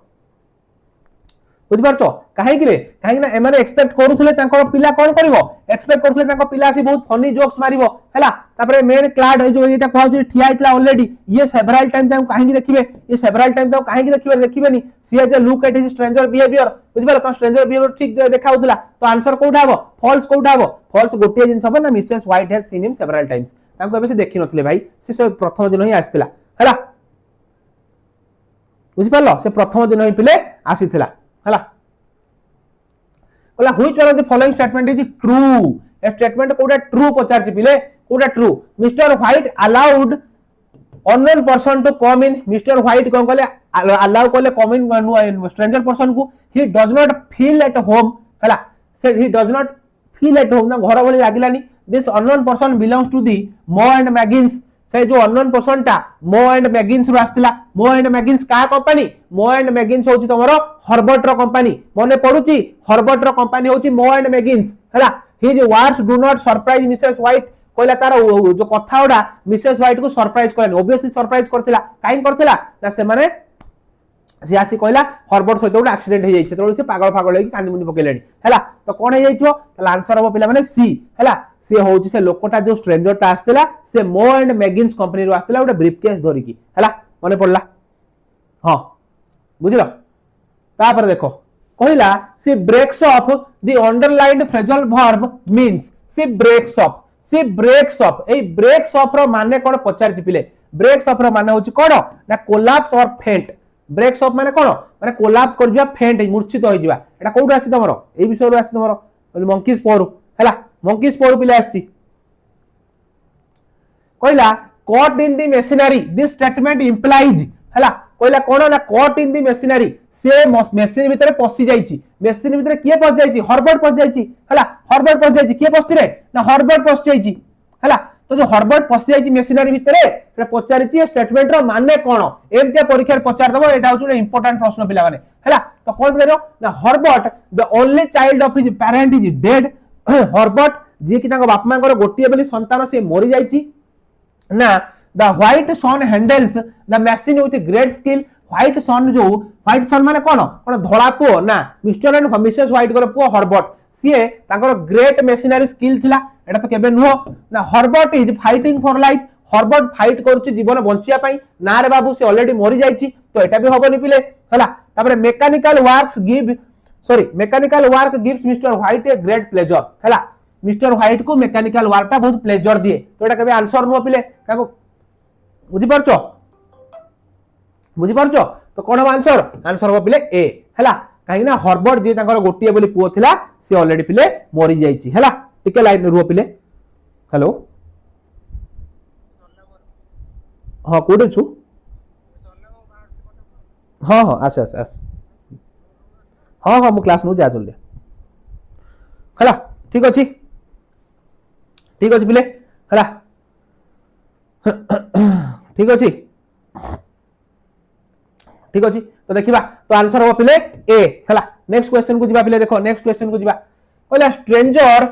काहे कि रे काहे ना एमाने एक्सपेक्ट करूथले तांको पिला कोन करबो एक्सपेक्ट करूथले तांको पिला सी बहुत फनी जोक्स मारिबो हैला तापरे मेन क्लाड जो एटा कहौ जे ठिया आइतला ऑलरेडी ये सेवरल टाइम तांको काहे कि देखिबे ये सेवरल टाइम तांको काहे कि देखिबेनी she has a look at his stranger behaviour बुझिबा तो स्ट्रेंजर बिहेवियर ठीक देखाउतला तो आंसर कोठा हबो फॉल्स कोठा हबो फॉल्स गोटे जिंस हबो ना Mrs white has seen him several times तांको एबे से देखि नथले भाई से प्रथम दिन ही आस्तिला हैला बुझि पारलो से प्रथम दिन ही पिले आसीथिला हला कहला which one of the following statement is true a statement कोडा ट्रू पचार पिले कोडा true mister White allowed unknown person to come in mister White कोन कहले अलाउ कहले कम इन स्ट्रेंजर पर्सन को he does not feel at home हला से he does not feel at home ना घर भली लागिलानी this unknown person belongs to the Maw and मैगिन्स से जो अननोन पर्सन टा मो एंड मैगिन्स रो आस्तिला मो एंड मैगिन्स का कंपनी मो एंड मैगिन्स होची तमरो हॉर्बर्ट रो कंपनी मने पडुची हॉर्बर्ट रो कंपनी होची मो एंड मैगिन्स हला his words do not surprise Mrs white कहला तार जो कथा ओडा मिसेस व्हाइट को सरप्राइज करनी ऑब्वियसली सरप्राइज करथिला काइन करथिला ना से माने से आसी कहला हॉर्बर्ट सहित गोटे एक्सीडेंट हो जाए से पागल फागल होई कांदी मुंडी पकेलेनी हैला तो कोन हो जाइछो तला आंसर हो पिला माने सी हैला सी होची से लोकटा जो स्ट्रेंजर टा आस्तेला से मो एंड मैगिन्स कंपनी रो आस्तेला गोटे ब्रीफकेस धरिकी हला मने पड़ला हां बुझिलो तापर देखो कहला she breaks off the underlined phrasal verb means she breaks off a breaks off रो माने कोन पचार पिले ब्रेक्स ऑफ रो माने होची कोन ना कोलैप्स और फेंट ब्रेक्स ऑफ माने कोन माने कोलैप्स कर जिया फेंट मूर्छित हो जिया एटा कोड आसी तमरो ए विषय रो आसी तमरो मंकीज पोर हला मंकीज पोर पिले आसी कहला caught in the machinery this statement implies हला कहला कोन ना caught in the machinery से मशीन भीतर पसी जाईची मशीन भीतर किए पस जाईची हॉर्बर्ट पस जाईची हला हॉर्बर्ट पस जाईची किए पसती रे ना हॉर्बर्ट पस जाईची हला तो जो हॉर्बर्ट पसी जाईची मशीनरी भीतर एटा पचारिची स्टेटमेंट रो माने कोन एमते परीक्षा रे पचार दबो एटा होची इंपोर्टेंट प्रश्न पिला माने हला तो कोन करियो ना Herbert the only child of his parent is dead Herbert जे कि ताको बाप मांकर गोटिए बेली संतान से मरि जाईची ना the White son handles the machine with great skill White son जो व्हाइट सन माने कोन कोन धोला पो ना मिस्टर एंड मिसेस व्हाइट कर पो हॉर्बर्ट सीए ताकर ग्रेट मशीनरी स्किल थिला एटा तो केबे नुहो ना Herbert is fighting for life Herbert fight करूची जीवन बंचिया पई ना रे बाबू से ऑलरेडी मरि जाईची तो एटा भी होबनी पिले हला तापर mechanical work gives mister white a great pleasure हला मिस्टर व्हाइट को मैकेनिकल वर्कटा बहुत प्लेजर दिए तो एटा केबे आंसर नुहो पिले काको बुझी पारछो तो कोन आंसर आंसर हो पिले ए हला काहे ना हॉर्बर्ट जे ताकर गोटिए बोली पुओ थिला से ऑलरेडी पिले मरि जाईची हला टिके लाइन रुओ पिले हेलो हां कोडे छु हां हां आस हां मु क्लास नु जा जल्दी हला ठीक अछि पिले हला ठीक अछि तो देखिबा तो आंसर हो पिले ए हला नेक्स्ट क्वेश्चन को जिबा पिले देखो नेक्स्ट क्वेश्चन को जिबा कहला stranger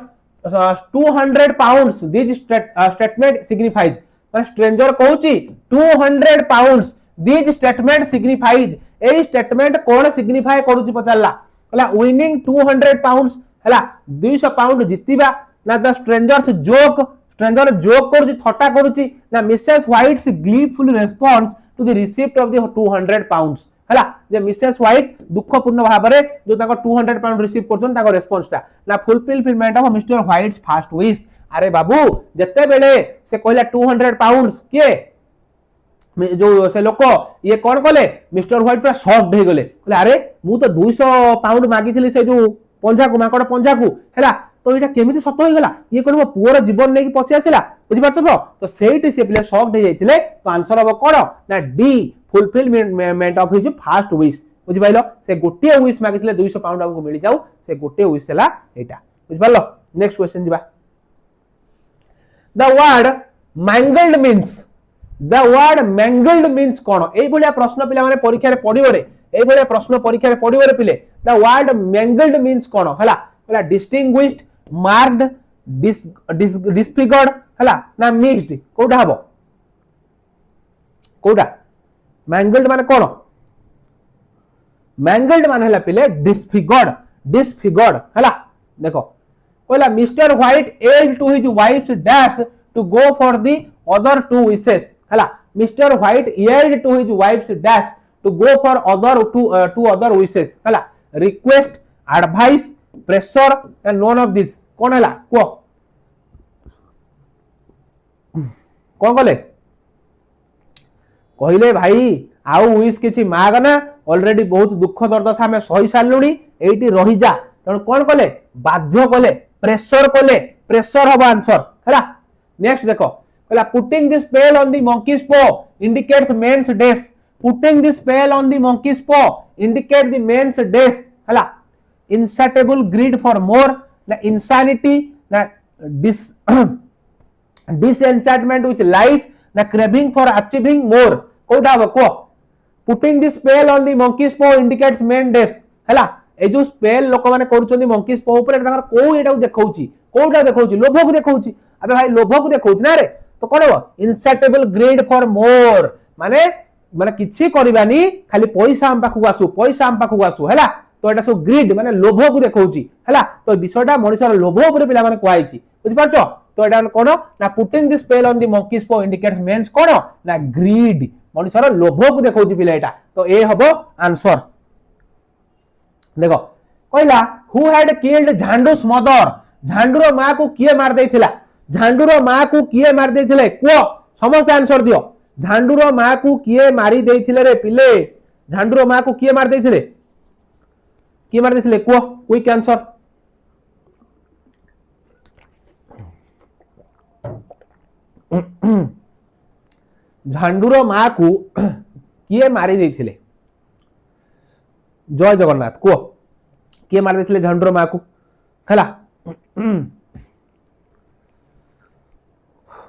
200 pounds this statement signifies पर स्ट्रेंजर कहूची 200 pounds this statement signifies a statement कोन सिग्निफाई करूची पचारला कहला विनिंग 200 पाउंड्स हला 200 पाउंड जितिबा ना द स्ट्रेंजर्स स्ट्रेंजर जोक करूची थट्टा करूची ना Mrs White's gleeful response to the receipt of the 200 pounds हला जे मिसेस व्हाइट दुखपूर्ण भाबरे जो ताको 200 पाउंड रिसीव करछन ताको रेस्पॉन्स ता ना fulfilment of mister whites first wish अरे बाबू जत्ते बेले से कहला 200 पाउंड्स के जो से लोक ये कोन कले मिस्टर व्हाइट पूरा शॉक्ड हे गले कहले अरे मु तो 200 पाउंड मागी थिली से जो पंजा को माकड़ पंजा को हला तो एटा केमिति सत हो गला ये कोन पुअर जीवन नै पसी आसिला बुझि पाछो तो सेठी से प्ले शॉक्ड हे जाइथिले तो आंसर हो कोन ना D fulfilment of his first wish बुझि पाइलो से गोटे विश मागिथिले 200 पाउंड हमको मिली जाऊ से गोटे विश हला एटा बुझि पालो नेक्स्ट क्वेश्चन जिबा द वर्ड मैंगल्ड मीन्स कोन एई भलिया प्रश्न पिला माने परीक्षा रे पढिबो रे एई भलिया प्रश्न परीक्षा रे पढिबो रे पिले द वर्ड मैंगल्ड मीन्स कोन हला हला डिस्टिंग्विश्ड मार्क्ड डिसफिगर्ड हला ना मिक्स्ड कोडा हबो कोडा मैंगल्ड माने कोन मैंगल्ड माने हला पिले डिसफिगर्ड हला देखो कहला mister White yield to his wife's dash to go for the other two wishes हला mister White yield to his wife's dash to go for other two other wishes हला request advice pressure and none of this कोन हला को कोन कले कहले भाई आउ विश किछि माग ना ऑलरेडी बहुत दुख दर्द से हमें सही सारलुनी एठी रही जा तण कोन कले बाध्य कले प्रेशर हबो आंसर हला नेक्स्ट देखो कहला putting this spell on the monkey's paw indicates men's death putting this spell on the monkey's paw indicate the men's death हला insatiable greed for more na insanity na disenchantment with life na craving for achieving more कोडा बको putting the spell on the monkey's paw indicates main death हला ए जो स्पेल लोक माने करूचंदी monkey's paw ऊपर ताकर को एटा देखौची कोडा देखौची लोभ को देखौची अबे भाई लोभ को देखौची ना रे तो कोन हो insatiable greed for more माने माने किछि करबानी खाली पैसा हम पाखु आसु हला तो एटा सो ग्रिड माने लोभ को देखौची हला तो विषयटा मनुष्यर लोभ ऊपर पिला माने कोआइची बुझि पारछो तो एटा कोन ना putting the spell on the monkey's paw indicates means कोन ना ग्रीड मनुष्यर लोभ को देखौची पिला एटा तो ए हबो आंसर देखो कहला हु हैड किल्ड झांडूस मदर झांडूर मां को किए मार देथिला झांडूर मां को किए मार देथिले को समस्त आंसर दियो झांडूर मां को किए मारी देथिले रे पिले झांडूर मां को किए मार देथिले को क्विक आंसर झांडूर मां को किए मारी देथिले जय जगन्नाथ को किए मार देथिले झांडूर मां को हला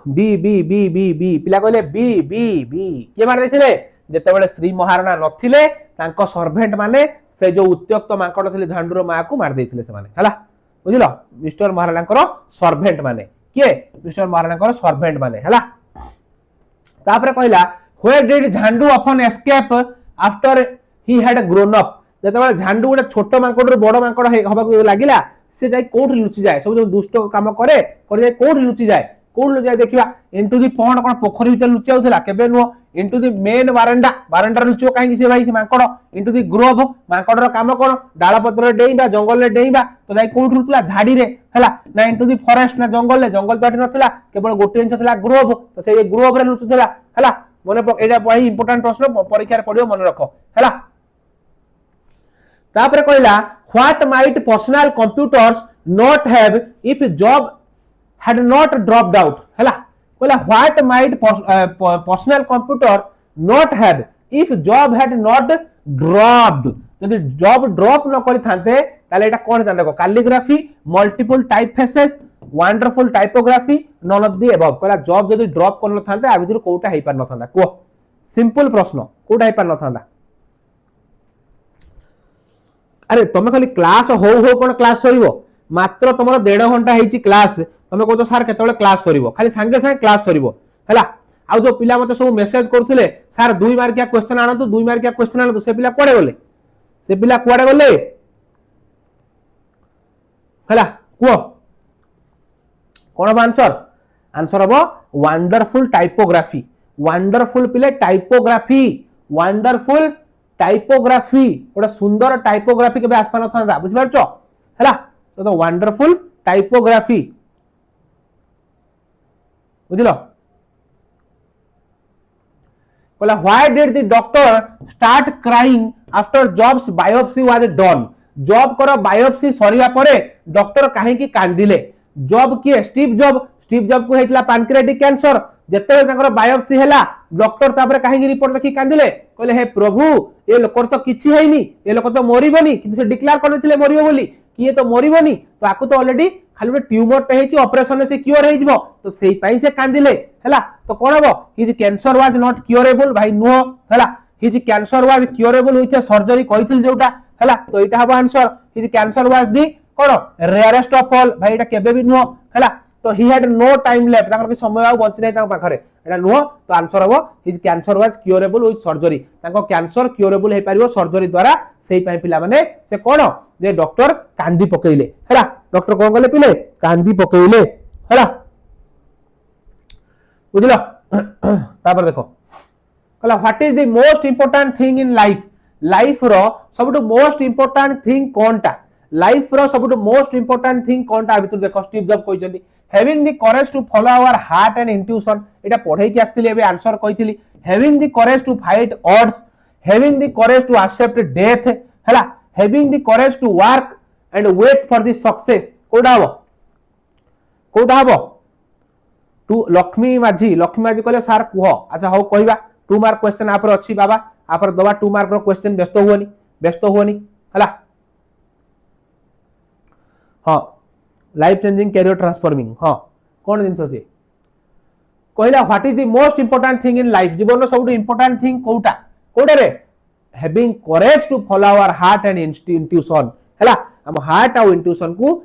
B B B B B पिला कहले बी बी बी किए मार देथिले जेतेबेले श्री महाराणा नथिले तांको सर्वेंट माने से जो उत्त्यक्त मांकड़ थिले झांडूर मां को मार देथिले से माने हला बुझिलो मिस्टर महाराणा को सर्वेंट माने किए मिस्टर महाराणा को सर्वेंट माने हला तापरे कहला where did Jhandu often escape after he had grown up जेतेबेले झांडू गोटे छोट मांकड़ बड़ मांकड़ हबाकू लागिला से जाय कोठ लुचि जाय सब जो दुष्ट काम करे जाय कोठ लुचि जाय कोठ लुचि जाय देखिबा इनटू दी पॉन्ड कोन पोखरी भीतर लुचि आउथला केबे नो इनटू दी मेन बारंडा लुचियो काहे से भाई मांकड़ इनटू दी ग्रोव मांकड़र काम कोन डाळ पत्र डेइबा जंगल रे डेइबा तो जाय कोठ लुचला झाड़ी रे हला ना इनटू दी फॉरेस्ट ना जंगल तो आठी नथला केवल गोटे इंच थला ग्रोव तो से ग्रोव रे लुचुथला हला मने एटा पढी इंपोर्टेंट प्रश्न परीक्षा रे पढियो मन रखो हला तापरे कहला what might personal computers not have if Job had not dropped out हला कहला what might personal computer not have if Job had not dropped यदि जॉब ड्रॉप न करि थांते ताले एटा कोन था देखो calligraphy multiple typefaces wonderful typography none of the above कहला जॉब यदि ड्रॉप करन थांते आ भितर कोटा हेइ पार न थांदा को सिंपल प्रश्न कोटा हेइ पार न थांदा अरे तुम खाली क्लास हो कोन क्लास सरीबो मात्र तुमर 1.5 घंटा हेची क्लास तुम कहतो सर केतबेले क्लास सरीबो खाली संगे संगे क्लास सरीबो हला आ जो पिला मते सब मेसेज करथिले सर 2 मार्किया क्वेश्चन आनतो 2 मार्किया क्वेश्चन आनतो से पिला कुआडे गले हला को कोन आंसर आंसर हबो वंडरफुल टाइपोग्राफी वंडरफुल पिले टाइपोग्राफी वंडरफुल टाइपोग्राफी गोटे सुंदर टाइपोग्राफी के आसपा ना बुझी पारछ है तो वंडरफुल टाइपोग्राफी बुझल कहला why did the doctor start crying after jobs biopsy was done job कर बायोप्सी सरिया परे डॉक्टर काहे की कांदिले जॉब किए स्टीव जॉब को हेतला पैनक्रियाटिक कैंसर जेते ताकर बायोप्सी हैला डॉक्टर तापर काहे रिपोर्ट देखि कांदिले कहले हे प्रभु ए लोकर तो किछि हैनी ए लोक तो मरिबनी किंतु से डिक्लेयर कर देथिले मरियो बोली कि ये तो मरिबनी तो आकु तो ऑलरेडी खाली ट्यूमर टे हेछि ऑपरेशन से क्योर हे जिवो तो सेही पई से कांदिले हैला तो कोन हबो his cancer was not curable भाई नो हैला his cancer was curable with surgery कहिथिल जोटा हैला तो एटा हबो answer his cancer was the कोन रेयरेस्ट ऑफ ऑल भाई एटा केबे भी नो हैला तो he had no time left ताकर समय आ बंच नै ता पाखरे एटा नुह तो आंसर हबो his cancer was curable with surgery ताको कैंसर क्योरेबल हे पारिबो सर्जरी द्वारा सेही पई पिला माने से कोन जे डॉक्टर कांदी पकेइले हैला डॉक्टर कोन गले पिले कांदी पकेइले हैला बुझलो तापर देखो कहला what is the most important thing in life रो सबटु मोस्ट इंपोर्टेंट थिंग कोनटा लाइफ रो सबटु मोस्ट इंपोर्टेंट थिंग कोनटा अभी तो देखो स्टीव जॉब कहिसंती having the courage to follow our heart and intuition एटा पढाई के आस्थिले एबे आंसर कहिथिली having the courage to fight odds having the courage to accept death हैला having the courage to work and wait for the success कोडा हबो टू लक्ष्मी माझी कहले सर कुह अच्छा हो कहबा 2 मार्क क्वेश्चन आपर अछि बाबा आपर दबा 2 मार्क रो क्वेश्चन व्यस्त होनी हला हां लाइफ चेंजिंग कैरियर ट्रांसफॉर्मिंग हां कोन दिन से कहला what is the most important thing in life जीवन सब इंपोर्टेंट थिंग कोटा रे having courage to follow our heart and intuition हला हम हार्ट और इंट्यूशन को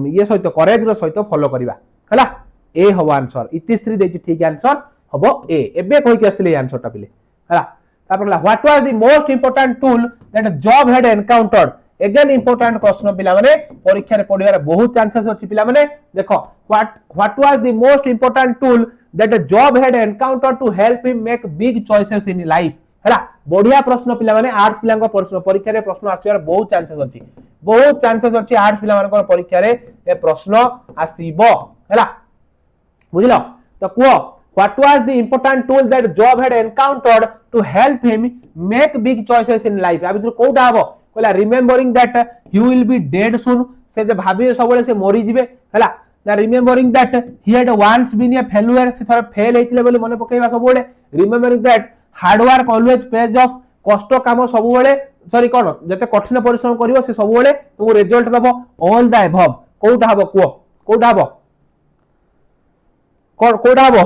ये सहित करेज रो सहित फॉलो करबा हला ए हबो आंसर इतिश्री देछि ठीक आंसर हबो ए एबे कहि के आस्थिले आंसर टा पिले हला तापर what was the most important tool that Job had encountered again important प्रश्न पिला माने परीक्षा रे पढिबार बहुत चांसेस अछि पिला माने देखो what was the most important tool that Job had encounter to help him make big choices in life हैला बढ़िया प्रश्न पिला माने आर्ट्स पिला को प्रश्न परीक्षा रे प्रश्न आसीबार बहुत चांसेस अछि आर्ट्स पिला मानकर परीक्षा रे ए प्रश्न आसीबो हैला बुझिलो तो quo what was the important tool that job had encountered to help him make big choices in life अब तो कोटा हबो कहला remembering that he will be dead soon से जे भाबी सबले से मरि जिवे हला ना remembering that he had once been a failure से थोड़ा फेल हेतिले बोले मने पकेइबा सबले remembering that hard work always pays off कष्ट काम सबले सॉरी कोन जते कठिन परिश्रम करिवो से सबले तुम रिजल्ट दबो ऑल द अबव कोटा हबो कुओ कोटा हबो कोटा हबो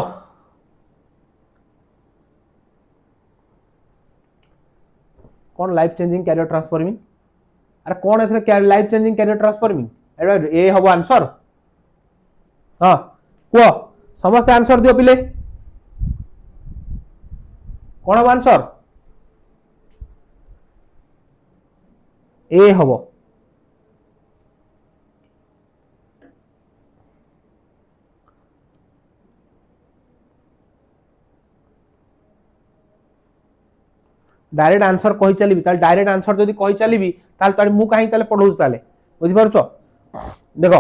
कौन लाइफ चेंजिंग कैरियर ट्रांसफॉर्मिंग अरे कौन है लाइफ चेंजिंग कैरियर ट्रांसफॉर्मिंग ए हम आंसर हाँ कुह समस्त आंसर दियो पिले कौन हम आंसर ए हम डायरेक्ट आंसर कहि चलीबी ताल डायरेक्ट आंसर जदी कहि चलीबी ताल ताल मु काहे ताले पढौस ताले बुझि पारछो देखो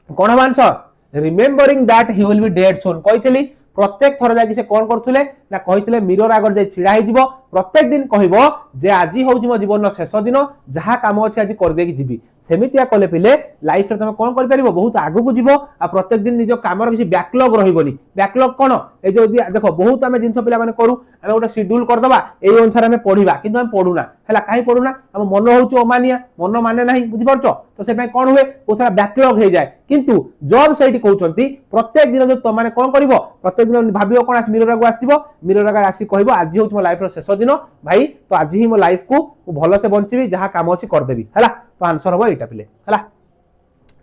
कोन answer remembering that he will be dead soon कहितली प्रत्येक थर जाकी से कोन करथुले ना कहितले मिरर आगर जे छिडा हि जिवो प्रत्येक दिन कहिबो जे आजि होउछि मो जीवन शेष दिन जहा काम अछि आजि कर देकी जिबी सेमितिया कले पिले लाइफ रे तुम कोन कर परिबो बहुत आगु को जिवो आ प्रत्येक दिन निजो काम रो किछि बैकलॉग रहिबोनी बैकलॉग कोन ए जो देखो बहुत आमे जिंस पिला माने करू आमे गोटे शेड्यूल कर दबा एई अनुसार आमे पढिबा किंतु आमे पढुना हला काहे पढुना हम मन होउछि ओमानिया मन माने नाही बुझि परछो तो से कोन हुए ओ सारा बैकलॉग हे जाय किंतु जॉब सेठी कहउचंती प्रत्येक दिन जो तुम माने कोन करिवो प्रत्येक दिन भाबियो कोन मिरर आगु आसीबो मिरर आगु आसी कहइबो आज होउछि मो लाइफ रो शेष दिन भाई तो आज ही मो लाइफ को भलो से बंचिबी जहा काम अछि कर देबी हला तो आंसर हो एटा पिले हला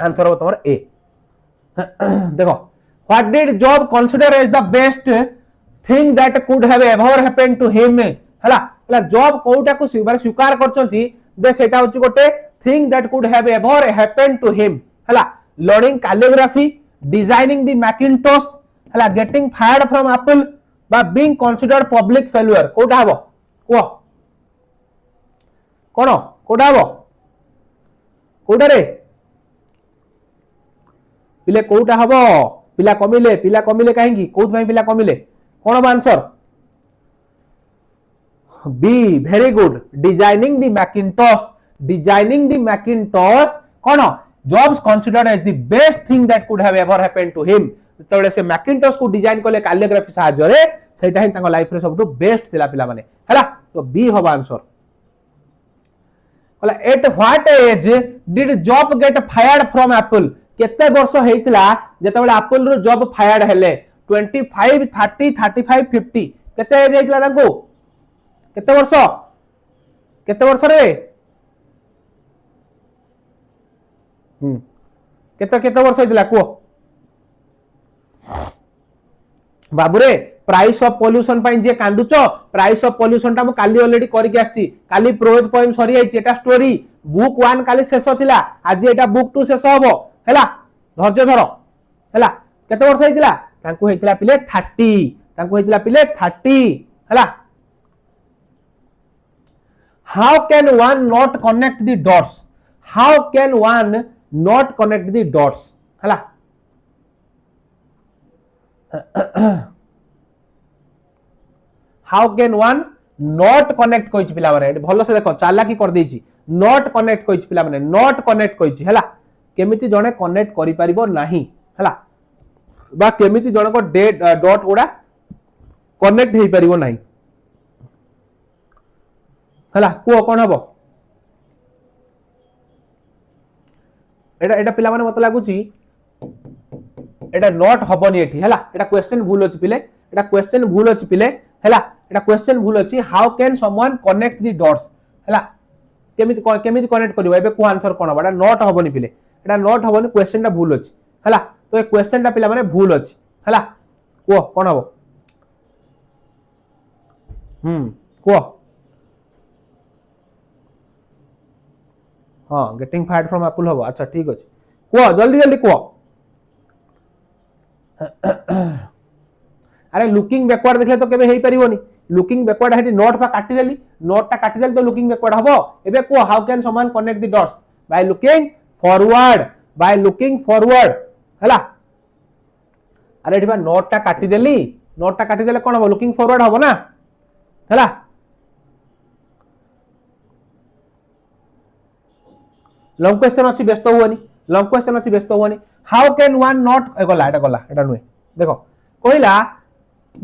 आंसर हो तमर ए देखो what did Job consider as the best thing that could have ever happened to him हला हला जॉब कोटा को स्वीकार करचंती दे सेटा होची गोटे thing that could have ever happened to him हला learning calligraphy designing the Macintosh हला गेटिंग फायर्ड फ्रॉम एप्पल बा बीइंग कंसीडर्ड पब्लिक फेल्युअर कोटा हबो को कोन कोटा हबो कोटा रे पिले कोटा हबो पिला कमिले काहेकी कोथ भाई पिला कमिले कोन answer B very good designing the Macintosh कोन Jobs considered as the best thing that could have ever happened to him तबले से मैकिन्टोश को डिजाइन करले कैलिग्राफी सहायता रे सेटा ही तांको लाइफ रे सबटू बेस्ट थिला पिला माने हला तो बी हबो आंसर कहला at what age did Job get fired from Apple केते वर्ष हेतिला जेतेबेले एप्पल रो जॉब फायर्ड हेले 25 30 35 50 केते एज हेतिला तांको केते वर्ष रे केते वर्ष हेतिला को बाबूरे प्राइस ऑफ पॉल्यूशन पाइन जे कांदुचो प्राइस ऑफ पॉल्यूशन ता मु काली ऑलरेडी करि के आछि काली प्रोज पोएम सरी आइ एटा स्टोरी बुक 1 काली शेष थिला आज एटा बुक 2 शेष हबो हैला धैर्य धर हैला केते वर्ष हेतिला तांको हेतिला पिले 30 हैला how can one not connect the dots हैला how can one not connect कहिछि पिला माने भलो से देखो चालाकी कर देछि नॉट कनेक्ट कहिछि पिला माने नॉट कनेक्ट कहिछि हैला केमिति जणे कनेक्ट करि परिबो नाही हैला बा केमिति जणे को डॉट गुडा कनेक्ट हेइ परिबो नाही हैला को कोन हबो एटा पिला माने मत लागुछि एटा नॉट हबनी एठी हैला एटा क्वेश्चन भूल अछि पिले एटा क्वेश्चन भूल अछि पिले हैला एटा क्वेश्चन भूल अछि how can someone connect the dots हैला केमिति कनेक्ट करिवो एबे को आंसर कोन बडा नॉट हबनी पिले एटा नॉट हबनी क्वेश्चन टा भूल अछि हैला तो ए क्वेश्चन टा पिला माने भूल अछि हैला को कोन हबो को हाँ गेटिंग फायर्ड फ्रॉम एप्पल हबो अच्छा ठीक अछि को जल्दी जल्दी को अरे लुकिंग बैकवर्ड देखले तो केबे हेई परिबोनी लुकिंग बैकवर्ड हेटी नोट पा काटी देली नोट ता काटी देली तो लुकिंग बैकवर्ड हबो एबे को how can someone connect the dots by looking forward हला अरे एठी बा नोट ता काटी देली नोट ता काटी देले कोन हबो लुकिंग फॉरवर्ड हबो ना हला लॉन्ग क्वेश्चन अछि व्यस्त होवनी लॉन्ग क्वेश्चन अछि व्यस्त होवनी हाउ कैन वन नॉट गला एटा नुए देखो कहला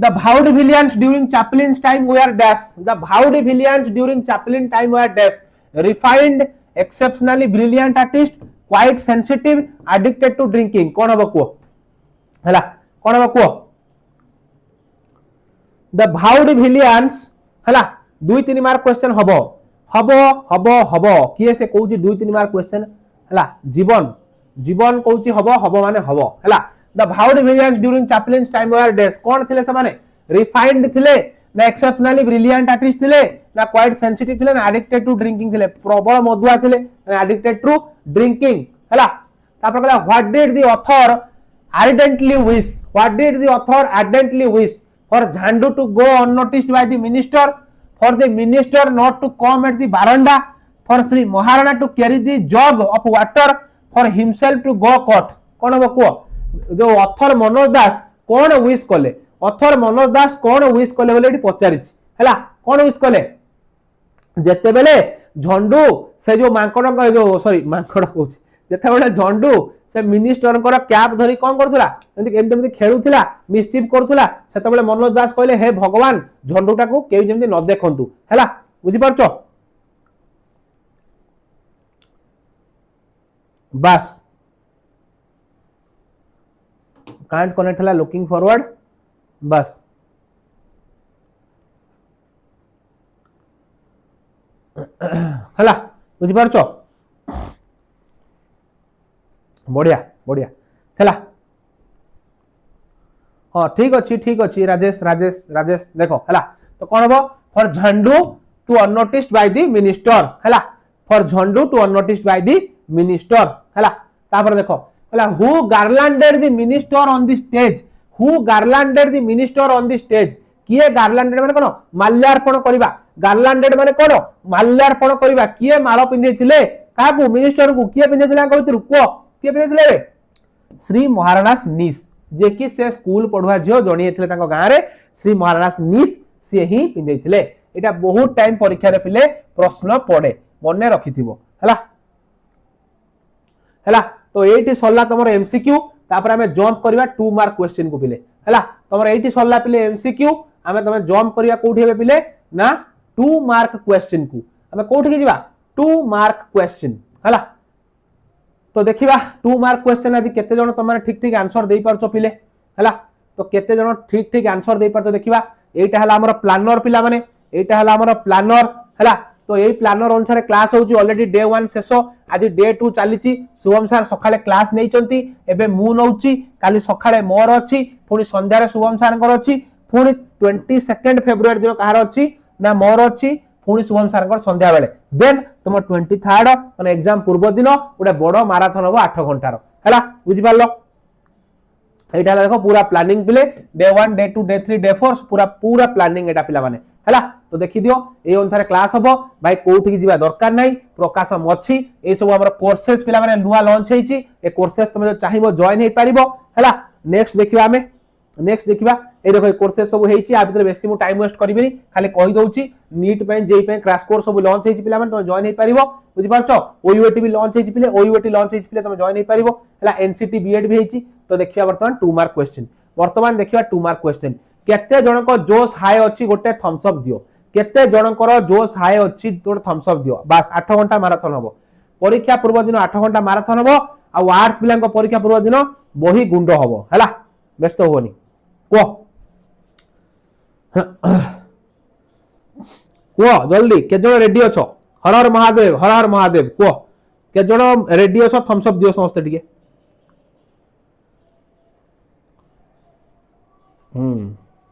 the vaudevillians during Chaplin's time were dash the vaudevillians during Chaplin time were dash refined exceptionally brilliant artist quite sensitive addicted to drinking कोन हबो को हला कोन हबो को the vaudevillians हला 2-3 मार्क क्वेश्चन हबो हबो हबो हबो किए से कहूची 2-3 मार्क क्वेश्चन हला जीवन जीवन कहूची हबो हबो माने हबो हला the vaudevillians during Chaplin's time were dash कोन थिले से माने refined थिले ना exceptionally brilliant artist थिले ना quite sensitive थिले ना addicted to drinking थिले प्रबल मधुआ थिले ना addicted to drinking हला तापर कहला what did the author ardently wish for Jhandu to go unnoticed by the minister for the minister not to come at the veranda for Sri Maharana to carry the jug of water for himself to go caught कोन हबो को जो ऑथर मनोज दास कोन विश कले ऑथर मनोज दास कोन विश कले बोले एठी पचारि हैला कोन विश कले जेते बेले झंडू से जो मांकड़ जो सॉरी मांकड़ कहूची जेते बेले झंडू से मिनिस्टर को कैप धरी कोन करथुला एमते खेलुथिला मिस्चिफ करथुला सेते बेले मनोज दास कहले हे भगवान झंडूटा को केउ जेमति न देखंतु हैला बुझी परछो बस कांट कनेक्ट हला लुकिंग फॉरवर्ड बस हला बुझी परछो बढ़िया बढ़िया हला हां ठीक अछि राजेश राजेश राजेश देखो हला तो कोन हबो for Jhandu to unnoticed by the minister हला for Jhandu to unnoticed by the minister हला तापर देखो who garlanded the minister on the stage किए garlanded माने कोन माल्यार्पण करिबा garlanded माने कोन माल्यार्पण करिबा किए माळ पिंधे थिले काकू मिनिस्टर को किए पिंधे थिले कहतिरु को किए पिंधे थिले श्री महाराणास नीस जे कि से स्कूल पढुआ जियो जणी थिले ताको गां रे श्री महाराणास नीस से ही पिंधे थिले एटा बहुत टाइम परीक्षा रे पिले प्रश्न पड़े मने रखिथिबो हला तो एटी सरला तमर एमसीक्यू तापर हमें जंप करबा 2 मार्क क्वेश्चन को पिले हला तमर एटी सरला पिले एमसीक्यू हमें तमे जंप करबा कोठी हेबे पिले ना 2 मार्क क्वेश्चन को हमें कोठी के जीवा 2 मार्क क्वेश्चन हला तो देखिबा 2 मार्क क्वेश्चन आदि केते जण तमरे ठीक ठीक आंसर देई परछो पिले हला तो केते जण ठीक ठीक आंसर देई परछो देखिबा एटा हला हमर प्लानर पिला माने एटा हला हमर प्लानर हला तो यही प्लानर अनुसार क्लास होची ऑलरेडी डे 1 शेषो आज डे 2 चलीची शुभम सर सखाले क्लास नै चंती एबे मु नउची काली सखाले मोर अछि पुनी संध्या रे शुभम सर कर अछि पुनी 22 फेब्रुआरी दिन कहार अछि ना मोर अछि पुनी शुभम सर कर संध्या बेले देन तुम 23 माने एग्जाम पूर्व दिन ओडे बडो मैराथन हो 8 घंटा रो हला बुझि पालो एटा देखो पूरा प्लानिंग पिले डे 1 डे 2 डे 3 डे 4 पूरा प्लानिंग एटा पिला माने हला तो देखि दियो ए अनुसार क्लास हबो भाई कोठी की जीवा दरकार नै प्रकाशम अछि ए सब हमर कोर्सेस पिला माने नुवा लॉन्च हेछि ए कोर्सेस तुम जो चाहिबो जॉइन हे परिबो हला नेक्स्ट देखिबा हमें नेक्स्ट देखिबा ए देखो ए कोर्सेस सब हेछि आ भीतर बेसी मु टाइम वेस्ट करबिनी खाली कहि दउछि नीट पे जेई पे क्रैश कोर्स सब लॉन्च हेछि पिला माने तुम जॉइन हे परिबो बुझि पारछो ओयूएटी भी लॉन्च हेछि पिले ओयूएटी लॉन्च हेछि पिले तुम जॉइन हे परिबो हला एनसीटी बीएड भी हेछि तो देखिबा वर्तमान 2 मार्क क्वेश्चन वर्तमान देखिबा 2 मार्क क्वेश्चन केते जणको जोश हाई अछि गोटे थम्स अप दियो केते जनकर जोश हाई अछि तोड़ थम्स अप दियो बस 8 घंटा मैराथन हबो परीक्षा पूर्व दिन 8 घंटा मैराथन हबो आ आर्ट्स पिलांको परीक्षा पूर्व दिन बही गुंड हबो हला व्यस्त होनी को जल्दी के जण रेडी अछो हर हर महादेव को के जण रेडी अछो थम्स अप दियो समस्त टिके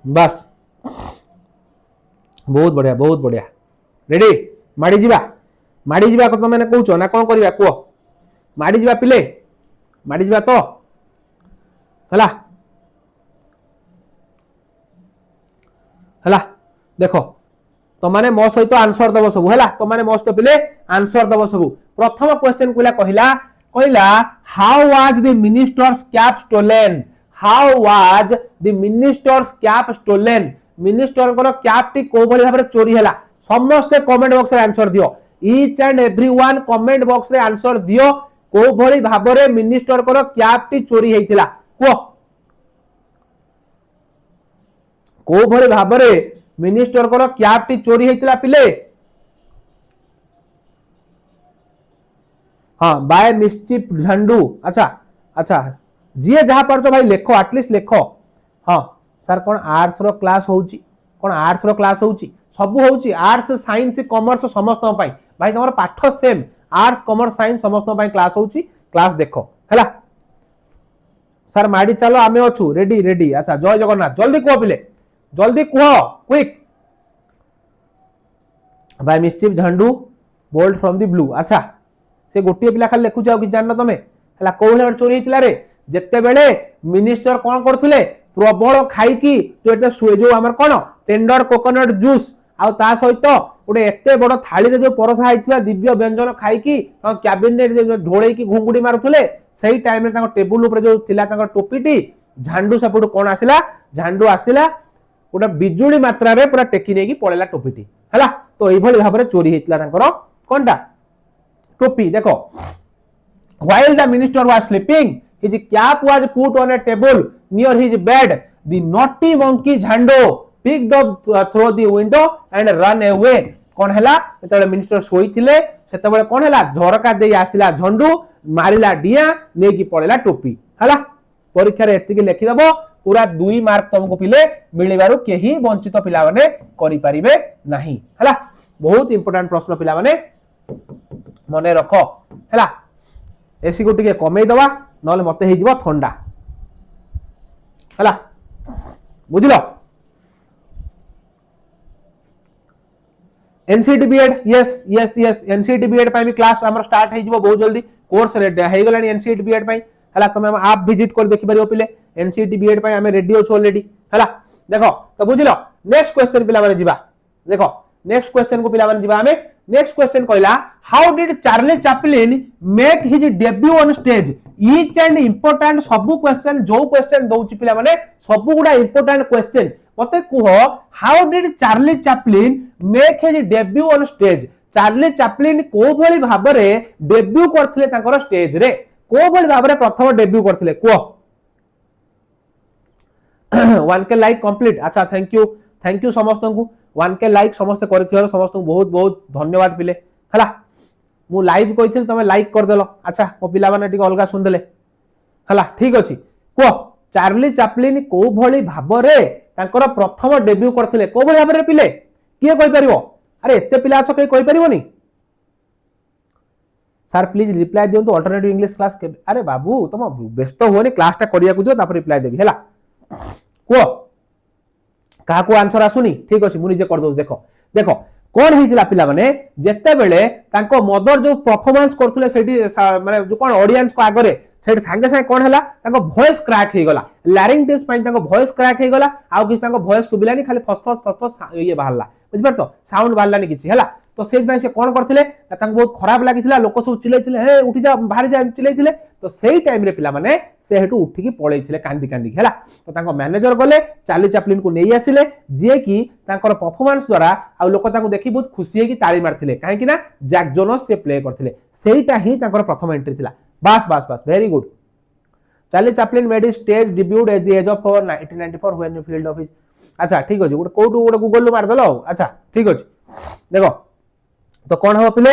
बस बहुत बढ़िया रेडी माड़ी जीवा माड़ी जीवा को मैंने कहूछ ना कौन करवा कह माड़ी जीवा पिले माड़ी जीवा तो हला हला देखो तो माने मो सहित आंसर दबो सब हला तो माने मो सहित पिले आंसर दबो सब प्रथम क्वेश्चन कहला कहला how was the minister's cap stolen how was the minister's cap stolen minister को कैप टी को भली भाबरे चोरी हला समस्त कमेंट बॉक्स रे आंसर दियो each and everyone comment box रे आंसर दियो को भली भाबरे मिनिस्टर को कैप टी चोरी हेतिला को भली भाबरे मिनिस्टर को कैप टी चोरी हेतिला पिले हाँ बाय मिस्चिफ झंडू अच्छा अच्छा जी जहाँ पर तो भाई लेखो एटलिस्ट लेखो हाँ सर कौन आर्ट्स रो क्लास होउची कौन आर्ट्स रो क्लास होउची सब होउची आर्ट्स साइंस कॉमर्स समस्त भाई भाई तुम पाठ सेम आर्ट्स कॉमर्स साइंस समस्त क्लास होउची क्लास देखो हैला सर माडी चलो आमे अछु रेडी रेडी अच्छा जय जगन्नाथ जल्दी कहो पिले जल्दी कहो quick by mischief Jhandu bold from the blue अच्छा से गोटे पिला खाली लेखु जाओ कि जानना तमे हला कोहले चोरी हेतिला रे जत्ते बेले मिनिस्टर कोन करथुले प्रबल खाई की तो एते जो हमर कोन टेंडर कोकोनट जूस आ ता सहित गोटे एते बड़ थाली रे जो परसा आइथिला दिव्य व्यंजन खाई की कैबिनेट जे ढोळै की घुंगुडी मारुथुले सही टाइम रे ताको टेबल ऊपर जो थिला ताको टोपीटी झांडू सपडू कोन आसिला झांडू आसिला गोटे बिजुली मात्रा रे पूरा टेकी नेकी पळेला टोपीटी हला तो एई भली भाबरे चोरी हेतिला तांकर कोनटा टोपी देखो while the minister was sleeping his cap was put on a table near his bed the naughty monkey Jhando picked up through the window and ran away कोन हला एतबे मिनिस्टर सोई थिले सेतबे कोन हला झरका देई आसिला झंडू मारिला डिया नेकी पळेला टोपी हला परीक्षा रे एतिकी लेखि दबो पूरा 2 मार्क तुमको पिले मिलिबारु केही वंचित पिला माने करि परिबे नाही हला बहुत इंपोर्टेंट प्रश्न पिला माने मने रखो हैला एसी को टिके कमे दवा नले मते हे जीव ठंडा हैला बुझिलो NCT BEd yes yes yes NCT BEd पई भी क्लास हमर स्टार्ट हे जीव बहुत जल्दी कोर्स रेडी हे गलानी एनसीटी बीएड पई हैला तमे हम आप विजिट कर देखि परियो पिले एनसीटी बीएड पई हमें रेडी हो ऑलरेडी हैला देखो तो बुझिलो नेक्स्ट क्वेश्चन पिला माने जीवा देखो नेक्स्ट क्वेश्चन को पिला माने जीवा हमें नेक्स्ट क्वेश्चन कहला how did Charlie Chaplin make his debut on stage each and important सब क्वेश्चन जो क्वेश्चन दउची पिला माने सब गुडा इंपोर्टेंट क्वेश्चन मते कुहो how did Charlie Chaplin make his debut on stage Charlie Chaplin को भली भाबरे डेब्यू करथिले तांकर स्टेज रे को भली भाबरे प्रथम डेब्यू करथिले को 1k लाइक कंप्लीट अच्छा थैंक यू समस्त को 1k लाइक समस्त करथियो समस्त बहुत बहुत धन्यवाद पिले हला मु लाइव कहिथिल तमे लाइक कर देलो अच्छा ओ पिला माने टिक अलगा सुन देले हला ठीक अछि को चार्ली चैपलिन को भली भाबरे तांकर प्रथम डेब्यू करथिले को भली भाबरे पिले किए कहि परिबो अरे एते पिला छ कहि कहि परिबोनी सर प्लीज रिप्लाई दियो तो अल्टरनेटिव इंग्लिश क्लास के अरे बाबू तुम व्यस्त होनी क्लास टा करिया को दियो तापर रिप्लाई देबी हला को काहा को आंसर आसुनी ठीक अछि मु निजे कर दो देखो देखो कोन हितिला पिला माने जत्ते बेले तांको मदर जो परफॉर्मेंस करथुले सेठी माने जो कोन ऑडियंस को आगरे सेठी संगे संगे कोन हला तांको वॉइस क्रैक हे गला लैरिंगिटिस पई तांको वॉइस क्रैक हे गला आ कि तांको वॉइस सुबिलानी खाली फस ये बाहरला बुझ परछो साउंड बाहरलानी किछि हला तो सेज भाई से कोन करथिले तांको बहुत खराब लागिथिला लोक सब चिल्लाइथिले हे उठी जा बाहर जा चिल्लाइथिले तो सेही टाइम रे पिला माने से हेटु उठी की पळैथिले कांदी कांदी हला तो तांको मैनेजर गले चार्ली चैपलिन को नै आसिले जे कि तांकर परफॉर्मेंस द्वारा आ लोक तांको देखि बहुत खुशी हे कि ताली मारथिले काहे कि ना जैक जोनस से प्ले करथिले सेहीटा ही तांकर प्रथम एंट्री थिला बस बस बस very good Charlie Chaplin made his stage debut at the age of 1994 when he field of his अच्छा ठीक अछि गोटे कोटू गोटे गूगल लो मार देलो अच्छा ठीक अछि देखो तो कौन हो पिले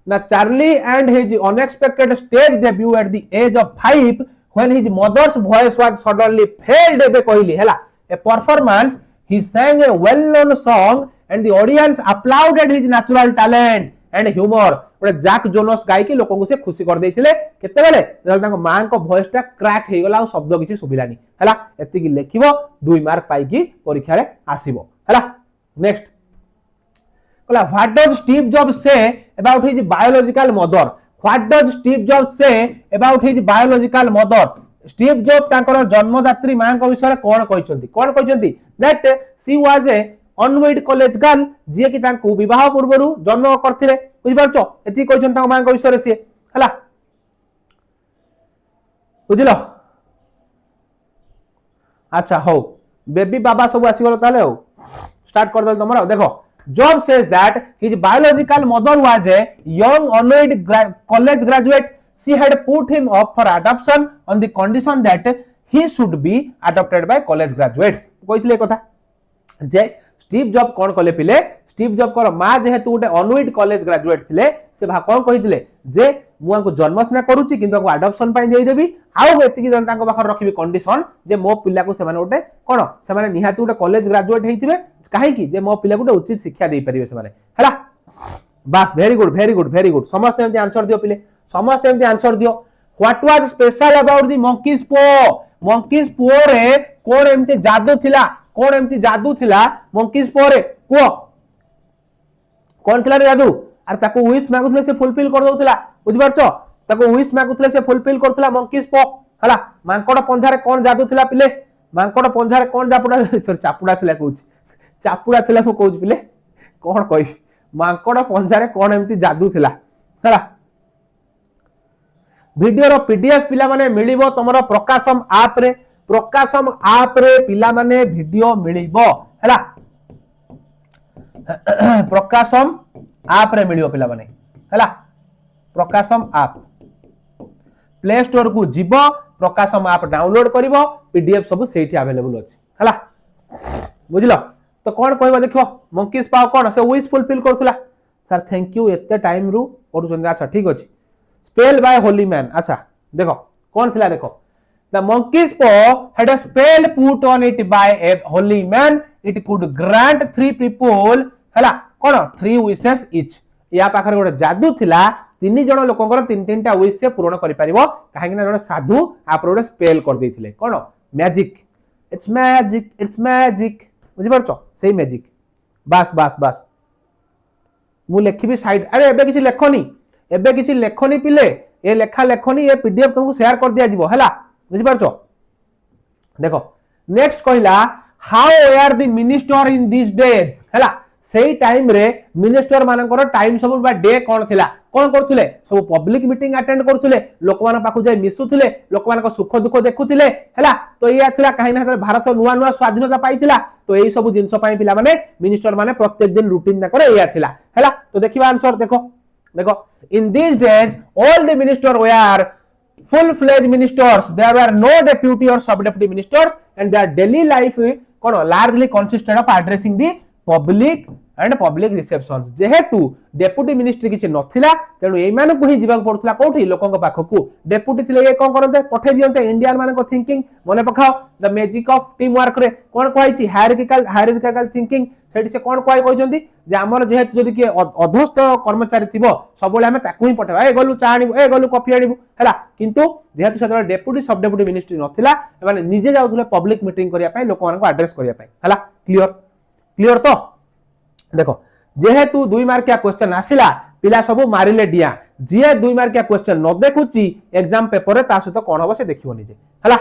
ना Charlie and his unexpected stage debut at the age of 5 when his mother's voice was suddenly failed एबे कहली हैला ए performance he sang a well known song and the audience applauded his natural talent and humor ओरे जैक जोनस गाय के लोकन को से खुशी कर देथिले केते बेले जल ताको मां को वॉइस टा क्रैक हे गला शब्द किछि सुबिलानी हैला एति की लेखिबो 2 मार्क पाई की परीक्षा रे आसीबो हैला नेक्स्ट कहला what does Steve Jobs say about his biological mother what does Steve Jobs say about his biological mother Steve Jobs तांकर जन्मदात्री मां को विषय कोन कहचंती that she was a unmade college girl जे कि तांको विवाह पूर्वरु जन्म करथिले बुझि पारछो एति कहचन तांको मां को विषय से हला बुझिलो अच्छा हो बेबी बाबा सब आसी गलो ताले हो स्टार्ट कर दल तमरा देखो job says that his biological mother was a young Unmade college graduate she had put him up for adoption on the condition that he should be adopted by college graduates कहितले कथा जे स्टीव जॉब कोन कले पिले स्टीव जॉब कर मा जेहेतु गोटे अनविड कॉलेज ग्रेजुएट थिले से भा कोन कहितले जे मुआ को जन्म सिना करूची किंतु को एडॉप्शन पाई देई देबी आउ एति कि जन तांको बाखर रखिबी कंडीशन जे मो पिला को से माने गोटे कोन से माने निहाती गोटे कॉलेज ग्रेजुएट हेइतिबे काहे कि जे मो पिला को उचित शिक्षा देई परिबे से माने हला बस वेरी गुड समस्त एमती आंसर दियो पिले समस्त एमती आंसर दियो what was special about the monkey's paw रे कोन एमती जादू थिला मंकीज पो रे को कोन थिला रे जादू आर ताको विश मागुतले से फुलफिल कर दोतला बुझ पारछो ताको विश मागुतले से फुलफिल करतला मंकीज पो हला मांकड़ पंझारे कोन जादू थिला पिले मांकड़ पंझारे कोन जापुडा सॉरी चापुडा थिला कहूची चापुडा थिला को कहूची पिले कोन कहि मांकड़ पंझारे कोन एमती जादू थिला हला वीडियो रो पीडीएफ पिला माने मिलिबो तमरो प्रकाशम ऐप रे पिला माने वीडियो मिलिबो हला प्रकाशम ऐप रे मिलिबो पिला माने हला प्रकाशम ऐप प्ले स्टोर को जीवो प्रकाशम ऐप डाउनलोड करिवो पीडीएफ सब सेठी अवेलेबल अछि हला बुझिलो तो कोन कहबो देखो मंकीज पाव कोन से विश फुलफिल करथुला सर थैंक यू एते टाइम रु करूछन अच्छा ठीक अछि स्पेल बाय होली मैन अच्छा देखो कौन थिला देखो द मंकीज पो had a spell put on it by A holy man it could grant 3 people हला कोन 3 विशेस इच या पाखर गोटे जादू थिला तीन जण लोकंकर तीन तीनटा विश से पूर्ण करि परिबो काहे कि ना जण साधु आप रोडे स्पेल कर देथिले कोन मैजिक इट्स मैजिक बुझि परछो सेही मैजिक बस मु लेखिबी साइड अरे एबे किछि लेखनी पिले ए लेखा लेखनी ए पीडीएफ तुमको शेयर कर दिया जीवो हला बुझि पारछो देखो नेक्स्ट कहिला how were the minister in this days हला सेही टाइम रे मिनिस्टर मानकर टाइम सब बा डे कोन थिला कोन करथुले सब पब्लिक मीटिंग अटेंड करथुले लोक मान पाखु जाय मिसुथुले लोक मान को सुख दुख देखुथिले हला तो या थिला काहे ना भारत नुआ स्वाधीनता पाइथिला तो एई सब जिंस पई पिला माने मिनिस्टर माने प्रत्येक दिन रूटीन ना करे या थिला हला तो देखिबा आंसर देखो in these days all the ministers were full-fledged ministers there were no deputy or sub-deputy ministers and their daily life largely consisted of addressing the public and public receptions जेहेतु डेप्यूटी मिनिस्ट्री किछि नथिला तेनु एई माने को ही जीवाक पड़थला कोठी लोकन पाखकू डेप्यूटी थिले ए कोन करते पठे दियंते इंडियन माने को थिंकिंग मने पखाओ the magic of teamwork रे कोन कहैछि हायरार्किकल थिंकिंग सेठी से कोन कहै कहजंती जे हमर जेहेतु जदि के अधस्थ कर्मचारी थिबो सबले हमें ताकू ही पठेबा ए गलु चा आनिबो ए गलु कॉफी आनिबो हला किंतु जेहेतु सदर डेप्यूटी सब डेप्यूटी मिनिस्ट्री नथिला माने निजे जाउथले पब्लिक मीटिंग करिया पई लोक मानको एड्रेस करिया पई हला क्लियर तो देखो जेहेतु 2 मार्किया क्वेश्चन आसिला पिला सब मारिले डिया जे 2 मार्किया क्वेश्चन न देखुची एग्जाम पेपर रे ता सहित कोन हो से देखिबो निजे हला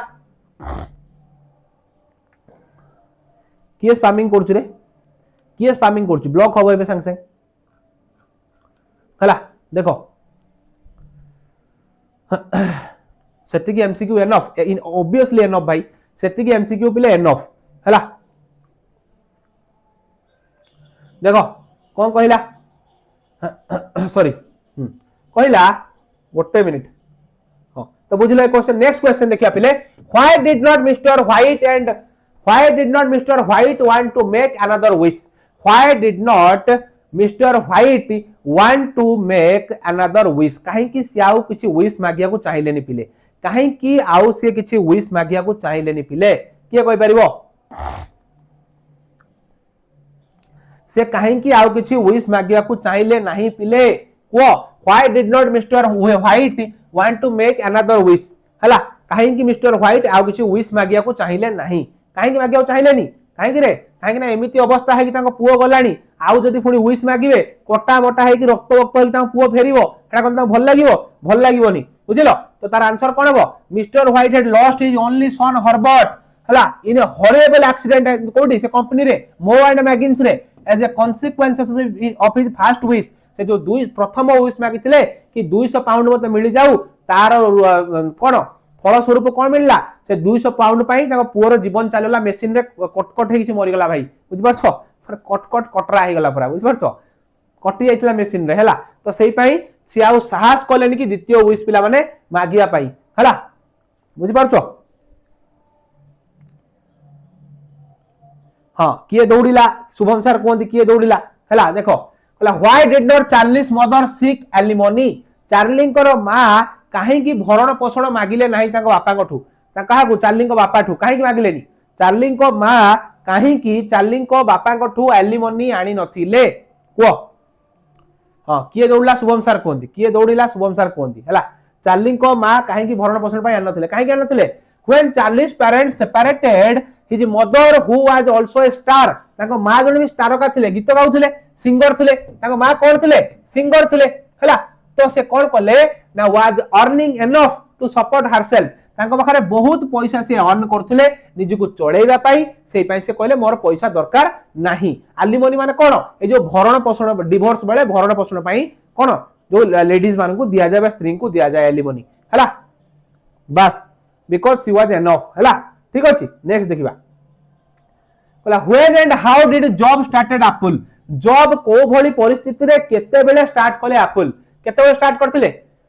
किए स्पैमिंग करछु रे किए स्पैमिंग करछु ब्लॉक होबो एबे संग संग हला देखो सेति की MCQ enough in obviously enough भाई सेति की एमसीक्यू पिले एनफ हला देखो कौन कहला सॉरी कहला गोटे मिनिट हां तो बुझले क्वेश्चन नेक्स्ट क्वेश्चन देखिया पिले why did not Mr White want to make another wish why did not Mr White want to make another wish काहे कि से आउ किछि विश मागिया को चाहिलेनी पिले काहे कि आउ से किछि विश मागिया को चाहिलेनी पिले के कहि परिबो से कहीं की आउ किछि विश मागिया को चाहिए नहीं पिले को why did not Mr White want to make another wish हला कहीं की मिस्टर व्हाइट आउ किछि विश मागिया को चाहिए नहीं कहीं की मागिया को चाहिए नहीं कहीं की रे कहीं की ना एमिति अवस्था है कि तांको पुओ गलानी आउ जदि पुणी विश मागिबे कटा बटा हेकि रक्त वक्त हेकि ता पुओ फेरिबो एटा कोन ता भल लागिबोनी बुझिलो तो तार आंसर कोन हबो mister white had lost his only son Herbert हला इन ए हॉरिबल एक्सीडेंट कोडी से कंपनी रे मो एंड मैगिन्स रे as a consequences of his first wish से जो दुई प्रथम विश मागिथिले कि 200 पाउंड मते मिली जाऊ तार कोन फल स्वरूप कोन मिलला से 200 पाउंड पाई ताको पुओर जीवन चलला मशीन रे कटकट हेकि से मरि गला भाई बुझ परछो कटकट कटरा हे गला पूरा बुझ परछो कटि जाइतला मशीन रे हला तो सेही पाई से आउ साहस कलेनी कि द्वितीय विश पिला माने मागिया पाई हला बुझ परछो हां किए दौड़िला शुभम सर कोंदी किए दौड़िला हला देखो कहला why did not Charlie's mother seek alimony Charlie को मां काहे की भरण पोषण मागिले नाही ताको बापा कोठू ता कहा को चार्ली को बापा ठू काहे की मागिलेनी चार्ली को मां काहे की चार्ली को बापा कोठू एलिमनी आनी नथिले को हां किए दौड़ला शुभम सर कोंदी किए दौड़िला शुभम सर कोंदी हला चार्ली को मां काहे की भरण पोषण पाई आन नथिले काहे की आन नथिले when Charlie's parents separated his mother who was also a star ताको मां जने भी स्टार का थिले गीत गाउथिले सिंगर थिले ताको मां कोन थिले सिंगर थिले हला तो से कोन कले ना was earning enough to support herself ताको बखरे बहुत पैसा से अर्न करथिले निज को चळेइबा पाई सेई पाई से कहले मोर पैसा दरकार नाही आलिमनी माने कोन ए जो भरण पोषण डिवोर्स बेले भरण पोषण पाई कोन जो लेडीज मान को दिया जाय स्त्री को दिया जाय आलिमनी हला बस because she was enough हला ठीक अछि नेक्स्ट देखिबा कहला when and how did job started apple job को भली परिस्थिति रे केते बेले स्टार्ट कले एप्पल केते बेले स्टार्ट करथिले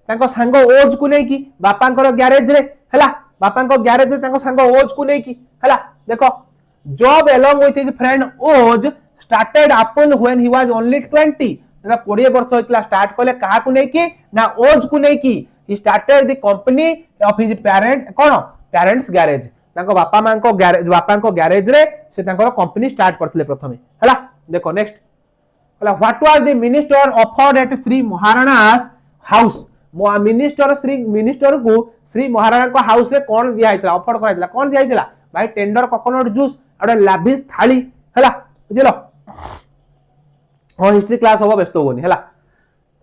तांको सांग ओज को नै की बापांकर गैरेज रे हला बापांको गैरेज रे तांको सांग ओज को नै की हला देखो job along with his friend ओज started apple when he was only 20 teda 20 वर्ष होइतला स्टार्ट कले कहा को नै की ना ओज को नै की he started the company of his parents garage तांको बापा मां को गैरेज बापा को गैरेज रे से तांको कंपनी स्टार्ट करथिले प्रथमे हला देखो नेक्स्ट हला what was the minister offered at Shri Maharana's house minister को श्री महाराणा को हाउस रे कोन दिया आइतला ऑफर कराइतला कोन दिया आइतला भाई टेंडर कोकोनट जूस और लाविश थाली हला बुझिलो हो हिस्ट्री क्लास होबो व्यस्त होनी हला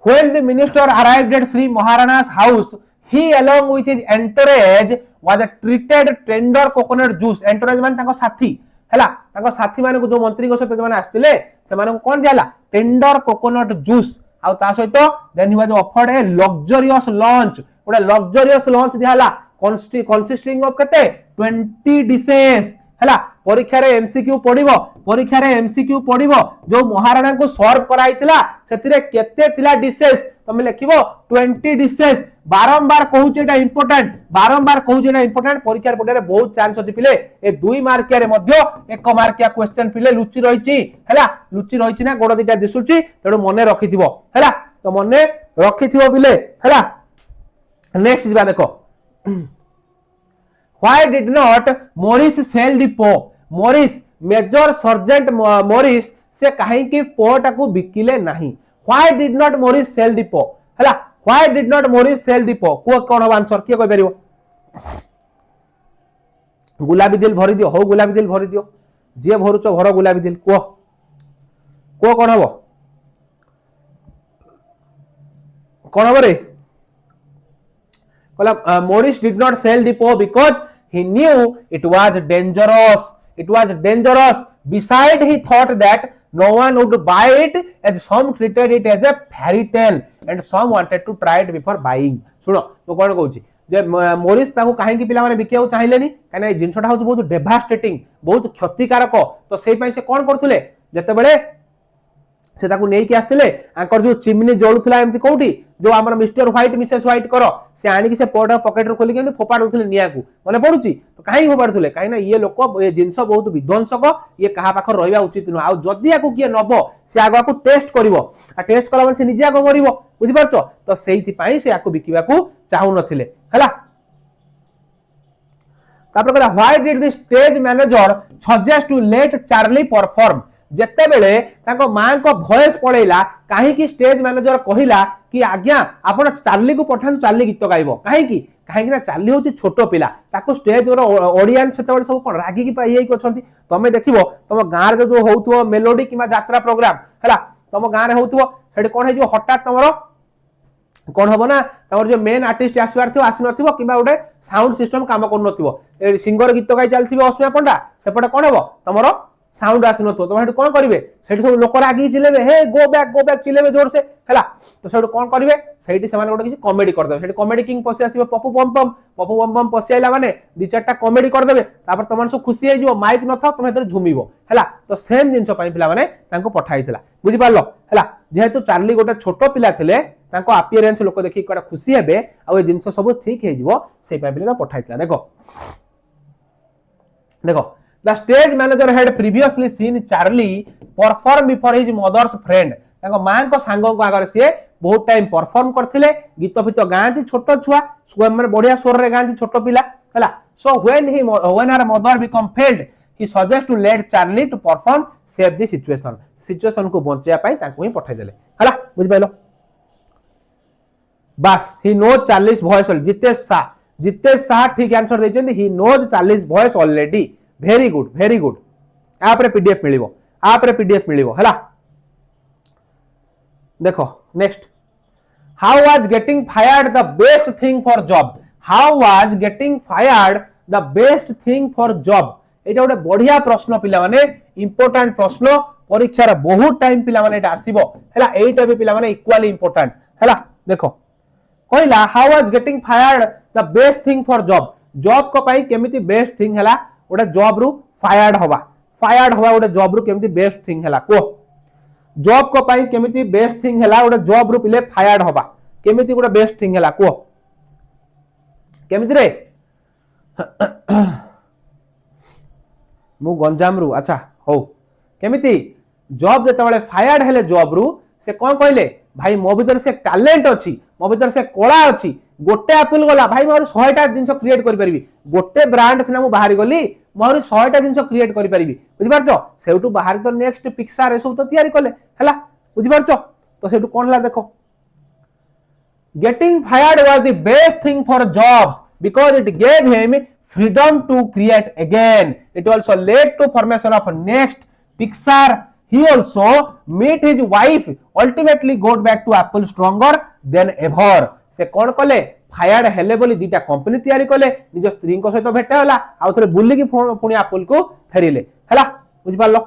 when the minister arrived at Sri Maharana's house he along with his entourage was treated tender coconut juice entourage मान ताको साथी हला ताको साथी माने को जो मंत्री को सहित माने आस्तिले से माने को कोन दियाला टेंडर कोकोनट जूस आ ता सहित then he was offered a luxurious lunch ओडा luxurious lunch दियाला consisting of कते 20 dishes हला परीक्षा रे एमसीक्यू पढिबो जो महाराणा को सर्व कराइतिला सेतिरे केते थिला डिशेस तमे लिखिबो 20 डिशेस बारंबार कहूचे एटा इंपोर्टेंट परीक्षा रे पडरे बहुत चांस अछि पिले ए 2 मार्किया रे मध्य 1 मार्किया क्वेश्चन पिले लुचि रहिछि ना गोड़ दिटा दिसुछि तेडो मने रखिथिबो हला तो मने रखिथिबो पिले हला नेक्स्ट जिबा देखो Why did not Morris sell the po? Morris major sergeant Morris से काहे कि po टाकू बिकिले नाही Why did not Morris sell the po? हला Why did not Morris sell the po? को कोन आंसर किए कहि परिबो गुलाबी दिल भरि दियो हो गुलाबी दिल भरि दियो जे भरुचो भर गुलाबी दिल को कोन हबो कोन हबो रे Morris did not sell the po because he knew it was dangerous. Besides, he thought that no one would buy it as some treated it as a fairy tale and some wanted to try it before buying. सुनो तो कोन कहूची जे मोरिस ताको काहे कि पिला माने बिकियाउ चाहिलेनी काने जिंसटा होछ बहुत डेवास्टेटिंग बहुत क्षतिकारक तो सेई पई से कोन करथुले जते बेले से ताकू नेई कि आस्तिले आंकर जो चिमनी जळुथला एमति कोठी जो हमर मिस्टर व्हाइट मिसेस व्हाइट करो से आनी कि से पोडा पॉकेट रो खोली के फोपाड़ उथले निया को माने पडुची तो काहे फोपाड़ थुले काहे ना ये लोक ये जिंस बहुत विध्वंसक ये कहा पाखर रहबा उचित न आ जदी आकू किए नबो से आगो को टेस्ट करबो आ टेस्ट कला से निजे आगो मरिबो बुझि परछो तो सेहिति पई से आकू बिकिबा को चाहू नथिले हला तापर कहला why did the stage manager suggest to let Charlie perform जेते बेले ताको मां को वॉइस पळेला काहे कि स्टेज मैनेजर कहिला कि आज्ञा आपण चार्ली को पठान चार्ली गीत गाइबो काहे कि कहीं चार्ली हूँ छोट पिला स्टेज ऑडियंस से सब कौन रागिकी अच्छी तुम देखो तुम गाँव में जो हो मेलोडी कि यात्रा प्रोग्राम है तुम गाँव में हो कौन हो हठात तुम कौन हम ना जो मेन आर्टिस्ट आसबार थी आसी नथिबो कि गोटे साउंड सिस्टम काम कर सिंगर गीत गाई चलती अस्मिया पंडा सेपटे कौन हम तुम साउंड आसी नो तुम कौन करेंगे सब लोक रागी चिलेबे हे गो बैक चिलेबे जोर से है तो सब कौन करेंगे से गोटे किसी कमेडी करदे कमेडी किंग पशि आस पपु बम बम पशि आइला माने दि चार्टा कमेडी करदे तुम सब खुशी हो माइक न था तुम झुमिब है तो सेम जिन पे पठाई बुझिपार है जेहेतु चार्ली गोटे छोट पिला थिले अपीयरेंस लोक देखिए कड़ा खुशी हे आ जिन सब ठीक हो पठाई देखो देखो the stage manager had previously seen Charlie perform before his mother's friend मां को सांग को आगे सी बहुत टाइम परफॉर्म करथिले गीत फित गाँती छोट छुआ मैंने बढ़िया स्वर रे गाँती छोट पिला है so when her mother become failed he suggest to let Charlie to perform save the situation को बचाया ही पठाई देले है बुझ पाइलो बस he knows Charlie's voice Jitesh Shah ठीक आंसर देछन he knows Charlie's voice already very good आप रे पीडीएफ मिलिबो हला देखो next how was getting fired the best thing for Jobs एटा गोटे बढ़िया प्रश्न पिला माने इंपोर्टेंट प्रश्न परीक्षा रे बहुत टाइम पिला माने एटा आसीबो हला एटा भी पिला माने इक्वली इंपोर्टेंट हला देखो कहला how was getting fired the best thing for job को पाई केमिति बेस्ट थिंग हला गोटे जॉब रु फायर्ड हवा गोटे जॉब रु केमिति बेस्ट थिंग हला को जॉब को पाई केमिति बेस्ट थिंग हला गोटे जॉब रु पिले फायर्ड हवा केमिति गोटे बेस्ट थिंग हला को केमिति रे मु गंजाम रु अच्छा हो केमिति जॉब जतबेले फायर्ड हेले जॉब रु से कौन कहले भाई मो भीतर से टैलेंट अच्छी मो भीतर से कला अच्छी गोटे एप्पल गला भाई मोर 100टा जिंस क्रिएट करि परिबी गोटे ब्रांड सिना मु बाहर गली मोर 100टा जिंस क्रिएट करि परिबी बुझि पारछो सेउटू बाहर तो नेक्स्ट पिक्सार ए सब तो तैयारी करले हला बुझि पारछो तो सेउटू कोन हला देखो getting fired was the best thing for jobs because it gave him freedom to create again. It also led to formation of next Pixar. He also meet his wife, ultimately got back to Apple stronger than ever. से कौन कले फायर्ड हेले बोली दीटा कंपनी तैयारी कले निज स्त्री को सहित भेट होला आ थरे बुल्ली की पुणी एप्पल को फेरिले हला बुझ पारलो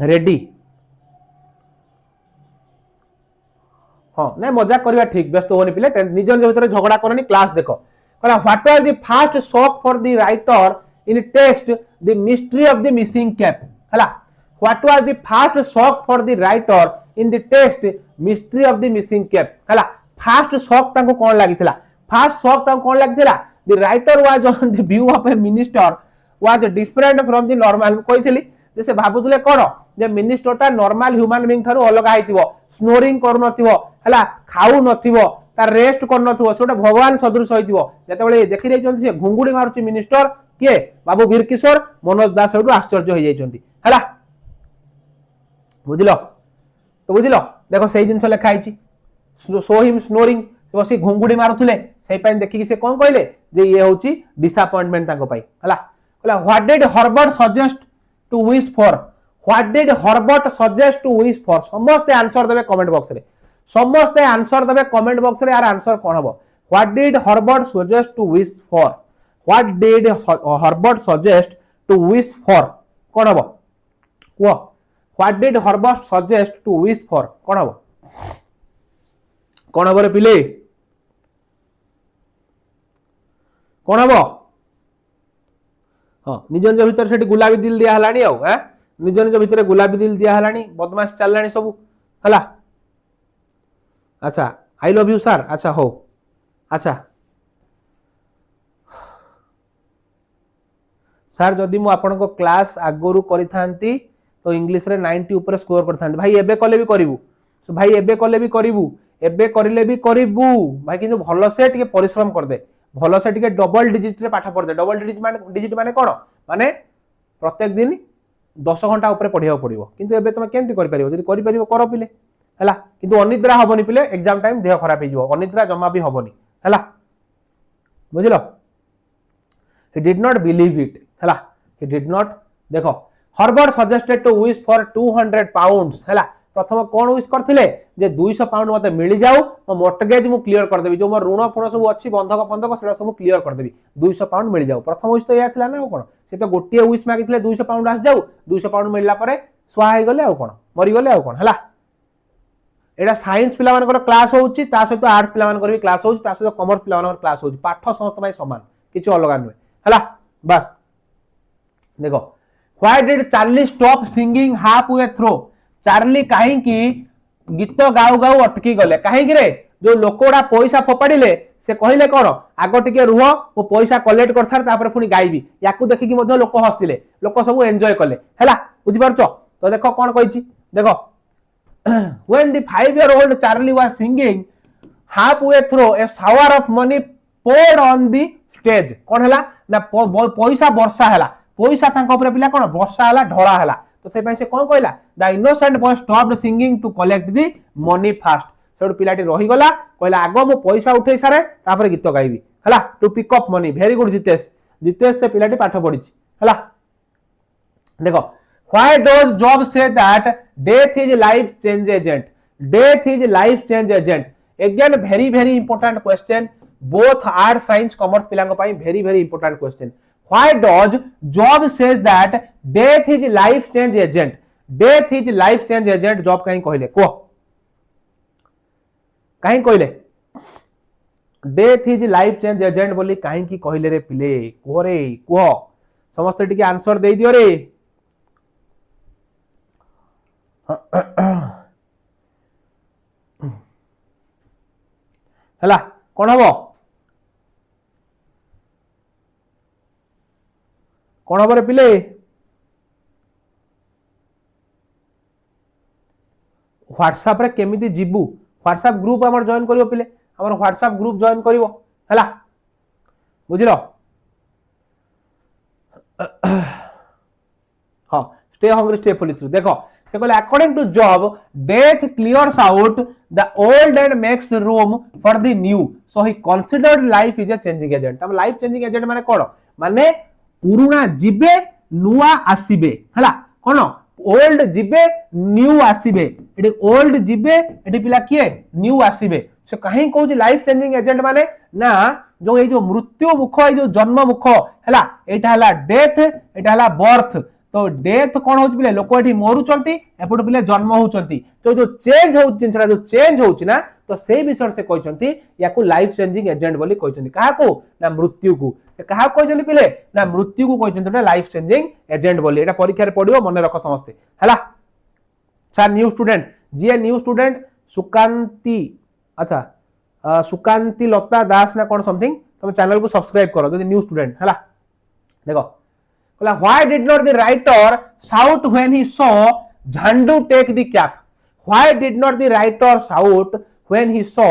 रेडी हां नै मजाक करबा ठीक व्यस्त होनी पिले निज निज भीतर झगड़ा करनी क्लास देखो What was the first shock for the writer in text the mystery of the missing cap hela what was the first shock for the writer in the text mystery of the missing cap hela first shock ताको कोन लागितला first shock ताको कोन लागितला the writer was on the view of a minister was different from the normal कहितली जे से भाबुतले कोन जे मिनिस्टर ता नॉर्मल ह्यूमन बीइंग थारो अलग आइतिबो स्नोरिंग कर नथिबो हला खाउ नथिबो तार रेस्ट कर नथिबो सोटा भगवान सदृश होइतिबो जतेबेले देखि रै से घुंगुडी मारुची मिनिस्टर के बाबू वीर किशोर मनोज दास सेठू आश्चर्य हो जाइछंती हला बुझिलो तो बुझिलो देखो सही जिंस लेखा आइची सो हिम स्नोरिंग से बसी घुंगुडी मारुथले सेही पय देखि से कोन कहले जे ये होची डिसअपॉइंटमेंट ताको पाई हला कहला what did Herbert suggest to wish for what did Herbert suggest to wish for समस्त आंसर देबे कमेंट बॉक्स रे समस्त आंसर देबे कमेंट बॉक्स रे यार आंसर कोन हबो what did Herbert suggest to wish for what did Herbert suggest to wish for कोन हबो को what did Herbert suggest to wish for कोन हबो रे पिले कोन हबो हां निज निज भीतर सेठी गुलाबी दिल दिया हलानी आ हैं निज निज भीतर गुलाबी दिल दिया हलानी बदमाश चललानी सब हला अच्छा आई लव यू सर अच्छा हो अच्छा सर जदि मु आपन को क्लास आगोरु करि थांती तो इंग्लिश रे 90 ऊपर स्कोर कर थांती भाई एबे कले भी करिवु सो भाई एबे कले भी करिवु एबे करिले भी करिवु भाई किंतु भलो से टिके परिश्रम कर दे भलो से टिके डबल डिजिट रे पाठ पढ़ दे डबल डिजिट माने कोन माने प्रत्येक दिन 10 घंटा ऊपर पढ़िया पड़िवो किंतु एबे तुम केमति करि परिवो जदि करि परिवो कर पिले हला किंतु अनिद्रा हबनी पिले एग्जाम टाइम देह खराब हे जिवो अनिद्रा जमा भी हबनी हला बुझिलो he did not believe it हला he did not देखो Herbert suggested to wish for 200 pounds हला प्रथम कोन विश करथिले जे 200 पाउंड मते मिली जाऊ मो मोर्टगेज मु क्लियर कर देबी जो मोर ऋण फण सब अछि बंधक बंधक सेडा सब क्लियर कर देबी 200 पाउंड मिली जाऊ प्रथम विश तो या थिला ना कोन से तो गोटिए विश मागिथिले 200 पाउंड आस जाऊ 200 पाउंड मिलला परे स्वा हे गले आ कोन मरि गले आ कोन हला एडा साइंस पिला मानकर क्लास होउची ता सहित आर्ट्स पिला मानकर भी क्लास होउची ता सहित कॉमर्स पिला मानकर क्लास होउची पाठ समस्त भाई समान किछि अलगा नै हला बस देखो why did Charlie stop singing half way through Charlie काहे की गीत गाउ गाउ अटकी गले काहे की रे जो लोकोडा पैसा फोपाडिले से कहिले कोन आगो टिके रुह मो पैसा कलेक्ट कर सार तापर पुनी गाइबी याकू देखि की मध्ये लोक हसिले लोक सब एन्जॉय कले हला बुझि परछो तो देखो कोन कहिछि देखो when the 5-year-old Charlie was singing halfway through a shower of money poured on the stage कोन हला ना पैसा वर्षा हला पैसा तांको ऊपर पिला कोन वर्षा हला ढोळा हला तो से से कोन कहला the innocent boy stopped singing to collect the money fast said पिलाटी रही गला कहला आगो मो पैसा उठै सारे तापर गीत गाइबी हला to pick up money very good Jitesh Jitesh से पिलाटी पाठ पढिछि हला देखो why does job say that death is life change agent death is life change agent again very important question both art science commerce पिलांग पई very important question why does job says that death is life change agent death is life change agent job कहीं कहले को कहीं कहले death is life change agent बोली कहीं की कहले रे पिले को रे को समस्त टिके आंसर दे दियो रे हला कोन हबो कोन हबो रे पिले व्हाट्सएप रे केमिति जिबू व्हाट्सएप ग्रुप हमर जॉइन करिवो पिले हमर व्हाट्सएप ग्रुप जॉइन करिवो हला बुझिलो हां स्टे हंग्री स्टे फुल देखो से कहले according to Jobs death clears out the old and makes room for the new so he considered life is a changing agent तब लाइफ चेंजिंग एजेंट माने कोन माने पुरुना जिबे नुआ आसीबे हला कोन ओल्ड जिबे न्यू आसीबे एडी ओल्ड जिबे एडी पिला किए न्यू आसीबे से कहीं कहू लाइफ चेंजिंग एजेंट माने ना जो ये जो मृत्यु मुख ये जो जन्म मुख हला एटा हला डेथ एटा हला बर्थ तो डेथ कौन हो पिले लोक एठी मरुचंती एपट पिले जन्म होचंती तो जो चेंज हो जिनसरा जो चेंज होची ना तो से विषय से कहचंती याकू लाइफ चेंजिंग एजेंट बोली कहचंती काहा को ना मृत्यु को काहा कहचंती पिले ना मृत्यु को कहचंती लाइफ चेंजिंग एजेंट बोली एटा परीक्षा रे पडियो मन रख समस्ते हला सर न्यू स्टूडेंट जी न्यू स्टूडेंट सुकांती अच्छा सुकांती लता दास ना कोन समथिंग तुम चैनल को सब्सक्राइब करो जो न्यू स्टूडेंट हला देखो why did not the writer shout when he saw Jhandu take the cap why did not the writer shout when he saw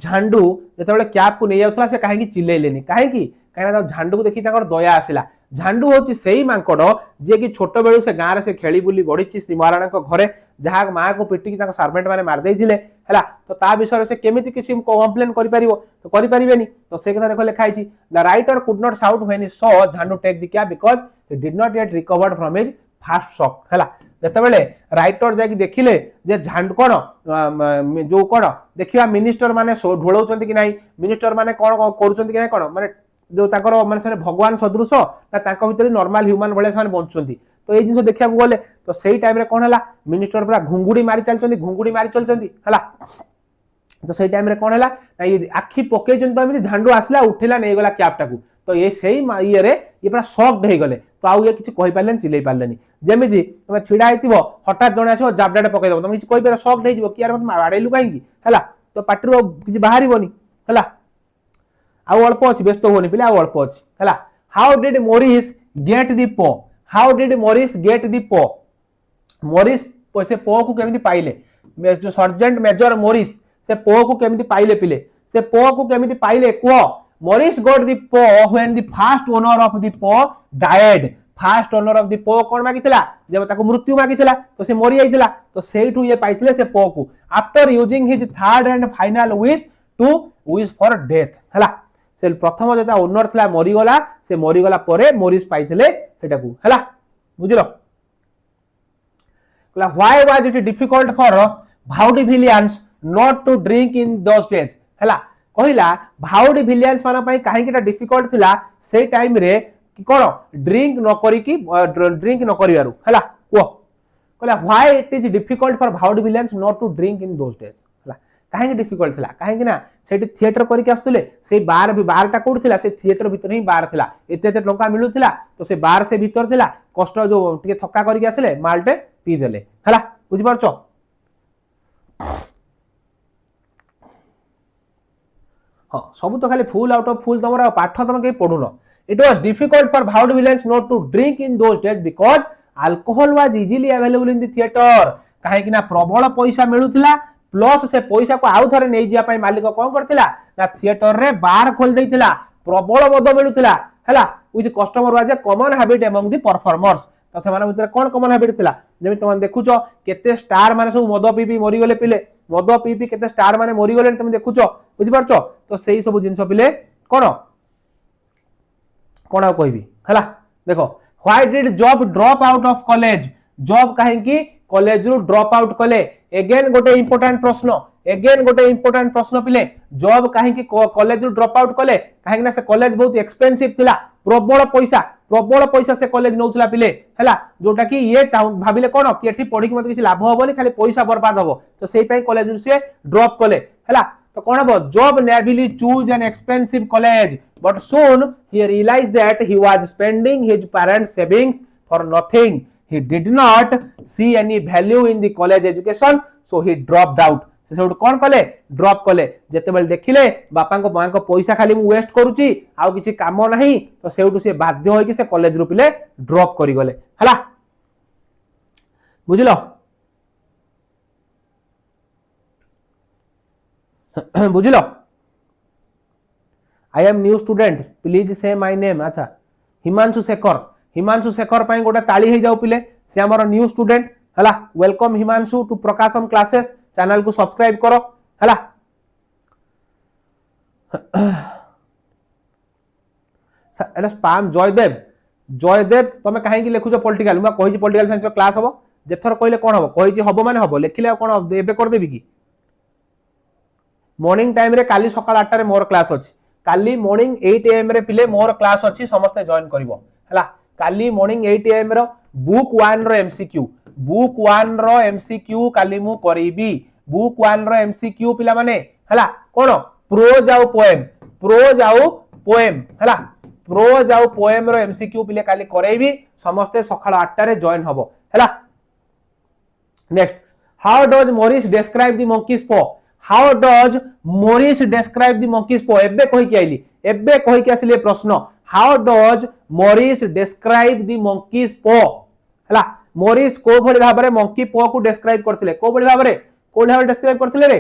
Jhandu जेतबेले कैप को नै जाउथला से काहे की चिल्लेलेनी काहे की काहेना झांडू को देखि ताकर दया आसिला झांडू होची सेही मांकड़ जे कि छोट बेलु से गां रे से खेली बुली बढिची श्री महाराणा को घरे जहा मां को पिटी की ताको सर्वेंट माने मार देइथिले हला तो ता विषय से केमिति किछि कंप्लेन करि परिबो तो करि परिबेनी तो से कथा देखो लिखाई छी the writer could not shout when he saw Jhandu take the cap because he did not yet recovered from his first shock हला जेतबेले राइटर जाकी देखिले जे झांड कोन जो कोन देखिया मिनिस्टर माने ढोळौचंती कि नाही मिनिस्टर माने कोन करूचंती कि नाही कोन माने जो ताकर माने से भगवान सदृश ना ताको भितर नॉर्मल ह्यूमन भले से बंचुंती तो ए जिंस देखिया गले तो सेही टाइम रे कोन हला मिनिस्टर पूरा घुंगुडी मारी चलचंती हला तो सेही टाइम रे कोन हला ना ये आखी पकेचन तो एमि झांडू आसला उठेला नै गला कैप टाकू तो ये सही ये रे ये पूरा शॉक्ड हे गले तो आउ ये किछि कहि पारलेन चिल्लै पारलेनी जेमिति तुम छिडा आइतिबो हठात जणे आछो जाबडाडे पकै दबो तुम किछि कहि पार शॉक्ड हे जिवो कि यार मत माराडेलु काहेकि हला तो पाटिरो किछि बाहरिबोनी हला आउ अल्प अछि व्यस्त होनी पिले आउ अल्प अछि हला how did Morris get the paw how did Morris get the paw Morris से पो को केमिति पाइले जो सर्जेंट मेजर मोरिस से पो को केमिति पाइले पिले से पो को केमिति पाइले को Morris got the paw when the first owner of the paw died. First owner of the paw कौन मागिथिला जब ताको मृत्यु मागिथिला तो से मरि आइथिला तो सेठु ये पाइथिले से paw को after using his third and final wish to wish for death हला से प्रथम जेता ओनर थिला मरीगला से मरीगला परे मोरिस पाइथिले सेटा को हला बुझिलो कला why was it difficult for vaudevillians not to drink in those days हला कहिला भाउडिभिलियंस माना पई काहे किटा डिफिकल्ट थिला से टाइम रे कि कोन ड्रिंक न करी कि ड्रिंक न करिवारु हला को कहला why it is difficult for vaudevillians not to drink in those days हला काहे डिफिकल्ट थिला काहे कि ना सेठी थिएटर करी के आस्तले से बारटा कोड थिला से थिएटर भीतर ही बार थिला एते एते टंका मिलु थिला तो से बार से भीतर थिला कष्ट जो टिके थक्का करी के आसले मालटे पी देले हला बुझि परछो हां सब तो खाली फुल आउट ऑफ फुल तमरा पाठ तम के पढुन it was difficult for vaudevillians not to drink in those days because alcohol was easily available in the theatre काहे कि ना प्रबल पैसा मिलुथिला प्लस से पैसा को आउ थरे नै जिया पई मालिक कोन करथिला ना थिएटर रे बार खोल दैथिला प्रबल मद मिलुथिला हला which customer was a common habit among the performers तो से माने भीतर कोन कॉमन हैबिट थिला जेमि तुम देखुचो केते स्टार माने सब मद पी पी मरि गेले पिले मद पी पी केते स्टार माने मरि गेले तुम देखुचो बुझि परछो तो सेही सब जिंस पिले कोन कोन कहबी हला देखो why did job drop out of college job काहे की कॉलेज रु ड्रॉप आउट कले अगेन गोटे इंपोर्टेंट प्रश्न पिले जॉब काहे की कॉलेज रु ड्रॉप आउट कले काहे ना से कॉलेज बहुत एक्सपेंसिव थिला प्रबल पैसा से कॉलेज नौथला पिले हला जोटा कि ये भाबिले कोन कि एठी पढी कि मते किछ लाभ होबनी खाली पैसा बर्बाद होबो तो सेही पई कॉलेज रु से ड्रॉप कले हला तो कोन हबो Jobs naively choose an expensive college but soon he realised that he was spending his parents savings for nothing he did not see any value in the college education so he dropped out से सब कोन कले ड्रॉप कले जेते बेल देखिले बापा को मां को पैसा खाली मु वेस्ट करूची आ किछि काम नाही तो सेउटु से बाध्य होई कि से कॉलेज रु पिले ड्रॉप करि गले हला बुझिलो बुझिलो I am new student please say my name अच्छा हिमांशु शेखर पाई गोटे ताली हे जाऊ पिले से हमर न्यू स्टूडेंट हला welcome Himanshu to Prakasham classes channel को सब्सक्राइब करो हला एला स्पैम जयदेव तमे काहे की लिखुजो पॉलिटिकल मैं कहि पॉलिटिकल साइंस क्लास हबो जेथर कहले कोन हबो कहि हबो माने हबो लिखिले कोन एबे कर देबी की मॉर्निंग टाइम रे काली सकाळ 8 रे मोर क्लास अछि काली मॉर्निंग 8 am रे पिले मोर क्लास अछि समस्त जॉइन करिवो हला काली मॉर्निंग 8 am रो बुक 1 रो एमसीक्यू काली मु करिबी बुक 1 रो एमसीक्यू पिला माने हला कोन प्रोज आउ पोएम रो एमसीक्यू पिले काली करैबी समस्त सकाळ 8 रे जॉइन हबो हला next how does Morris describe the monkey's paw एबे कहि के आइली प्रश्न how does Morris describe the monkey's paw हला मोरिस को भली भाबरे मंकी पो को डिस्क्राइब करथिले को भली भाबरे डिस्क्राइब करथिले रे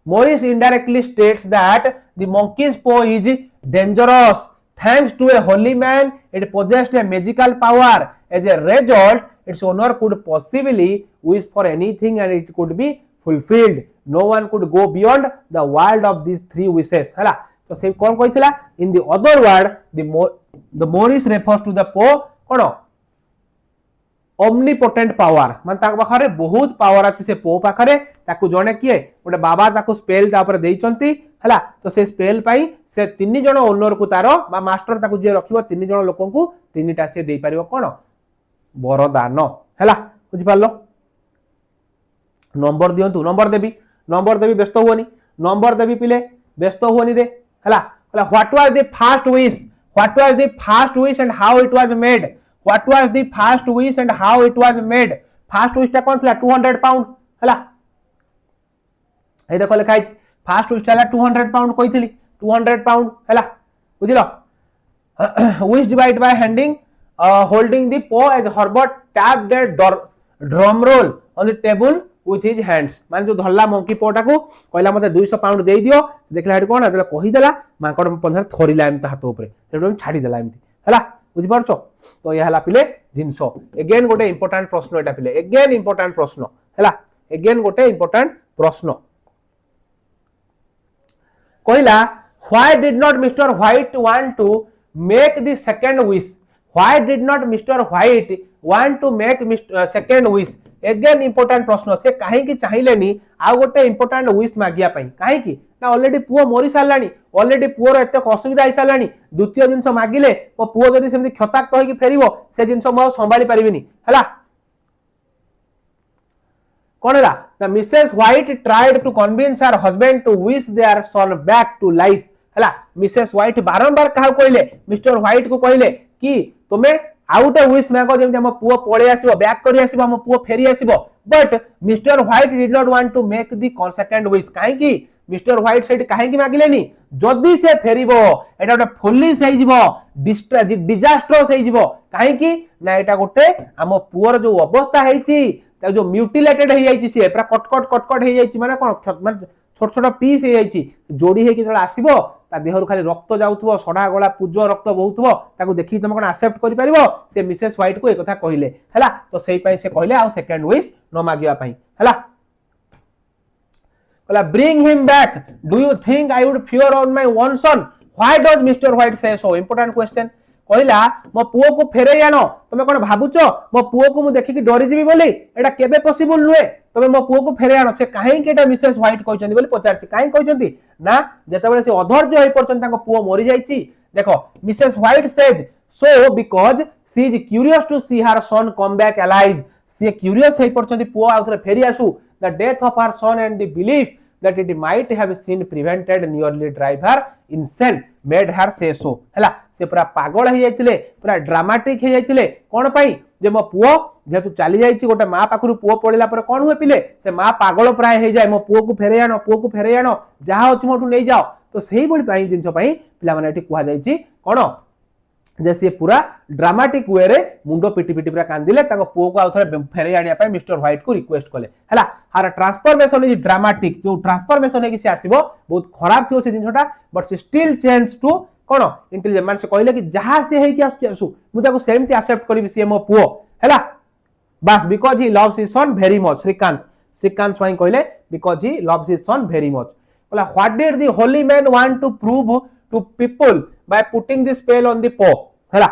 Morris indirectly states that the monkey's paw is dangerous thanks to a holy man it possessed a magical power as a result its owner could possibly wish for anything and it could be fulfilled no one could go beyond the world of these three wishes हला तो से कोन कहितला in the other word the Morris refers to the paw कोन ओमनीपोटेंट पावर मान ता पाखरे बहुत पावर अछि से पो पाखरे ताकू जणे किए गोटे बाबा ताकू स्पेल ता ऊपर देइचंती हला तो से स्पेल पाई से तीन जण ओनर को तारो बा मास्टर ताकू जे रखिबो तीन जण लोकन को तीनटा से देई परिबो कोन वरदान हला बुझि पालो नंबर दियंतु नंबर देबी व्यस्त होनी नंबर देबी पिले व्यस्त होनी रे हला what was the first wish and how it was made first wish ता कोन थला 200 पाउंड हला ए देखो लिखाई फर्स्ट विश ता 200 पाउंड कहितली 200 पाउंड हला बुझिलो wish divide by holding the paw as Herbert tapped the drum roll on the table with his hands मान जो धल्ला मंकी पोटा को कहला मते 200 पाउंड देई दियो देखला हेड कोन देला कहि देला माकड़ पंधर थोरिला एमता हाथ ऊपर सेटो छाडी देला एमती हला बुझि परछो तो ये हला पिले जिंसो अगेन गोटे इंपोर्टेंट प्रश्न एटा पिले अगेन इंपोर्टेंट प्रश्न हला अगेन गोटे इंपोर्टेंट प्रश्न कहला Why did not Mr. White want to make the second wish? Why did not Mr. White want to make second wish? Again important प्रश्न से कहीं की चाहिलेनी आउ गोटे इंपोर्टेंट विश मागिया पई कहीं की ना ऑलरेडी पुओ मरी सारलानी ऑलरेडी पुओर एते असुविधा आई सारलानी द्वितीय जिंस मागिले मो पुओ जदी सेमती क्षताक्त होई कि फेरिबो से जिंस मो संभाली परिबिनी हला कौन है ना Mrs White tried to convince her husband to wish their son back to life हला मिसेस व्हाइट बारंबार कहा कहले मिस्टर व्हाइट को कहले कि तुमे आउट विश मागो जेमति हम पुओ पळे आसीबो बैक करी आसीबो हम पुओ फेरी आसीबो but mister White did not want to make the second wish काहे कि मिस्टर व्हाइट सेट काहे कि मागिलेनी जदी से फेरिबो एटा गोटे फुलिस हे जिवो डिजास्टर्स हे जिवो काहे कि ना एटा गोटे हम पुओर जो अवस्था हेची जो म्यूटिलेटेड हो जाइए सी पूरा कटकट हो जाइए माने कौन माने छोट छोट पीस हो जाइए जोड़ी होगी जो आसो ता देहर खाली रक्त जाऊथबो सड़ा गला पूज रक्त बहुथबो ताको देखि तुम कोन एक्सेप्ट करि परिबो से मिसेस व्हाइट को एक कथा कहिले हला तो सेही पई से कहले आ सेकंड विश न मागिया पई हला कहला bring him back do you think I would fear on my one son why does Mr White say so important question कहला मो पुओ को फेरे आनो तुम कौन भावुच मो पुओ को मु देखि डरी जीवी बोली एटा केबे पॉसिबल नुए तुम मो पुओ को फेरे आनो से काहे कि एटा मिसेस व्हाइट कहचंदी बोली पचारछि काहे कहचंदी ना जेतेबेले से अधैर्य होई परछन ताको पुओ मरि जाईछि देखो Mrs White says so because she is curious to see her son come back alive सी क्यूरियस होई परछंदी पुओ आउथरे फेरी आसु the death of her son and the belief that it might have seen prevented nearly drive her insane made her say so हला से पूरा पागल हो जाइतिले पूरा ड्रामाटिक हो जाइतिले कोन पई जे मो पुओ जेतु चली जाइछि गोटे मां पाखरु पुओ पड़िला पर कोन हुए पिले से मां पागल प्राय हो जाय मो पुओ को फेरे आनो जहा अछि मोटू नै जाओ तो सेही बोली पई जिंस पई पिला माने एठी कुहा जाइछि कोन जैसे पूरा ड्रामाटिक वे रे मुंडो पिटी पिटी पूरा कांदिले ताको पुओ को आउथरे फेरे आनिया पई मिस्टर व्हाइट को रिक्वेस्ट कले हला हार ट्रांसफॉर्मेशन इज ड्रामाटिक जो ट्रांसफॉर्मेशन है कि से आसीबो बहुत खराब थियो से जिनछटा बट से स्टिल चेंज टू कोन इंटेलिजेंट मान से कहले कि जहां से है कि आसु मु ताको सेमती एक्सेप्ट करबी से मो पुओ हला बस because he loves his son very much Shrikant Swain कहले because he loves his son very much कहला what did the holy man want to prove to people by putting the spell on the paw हला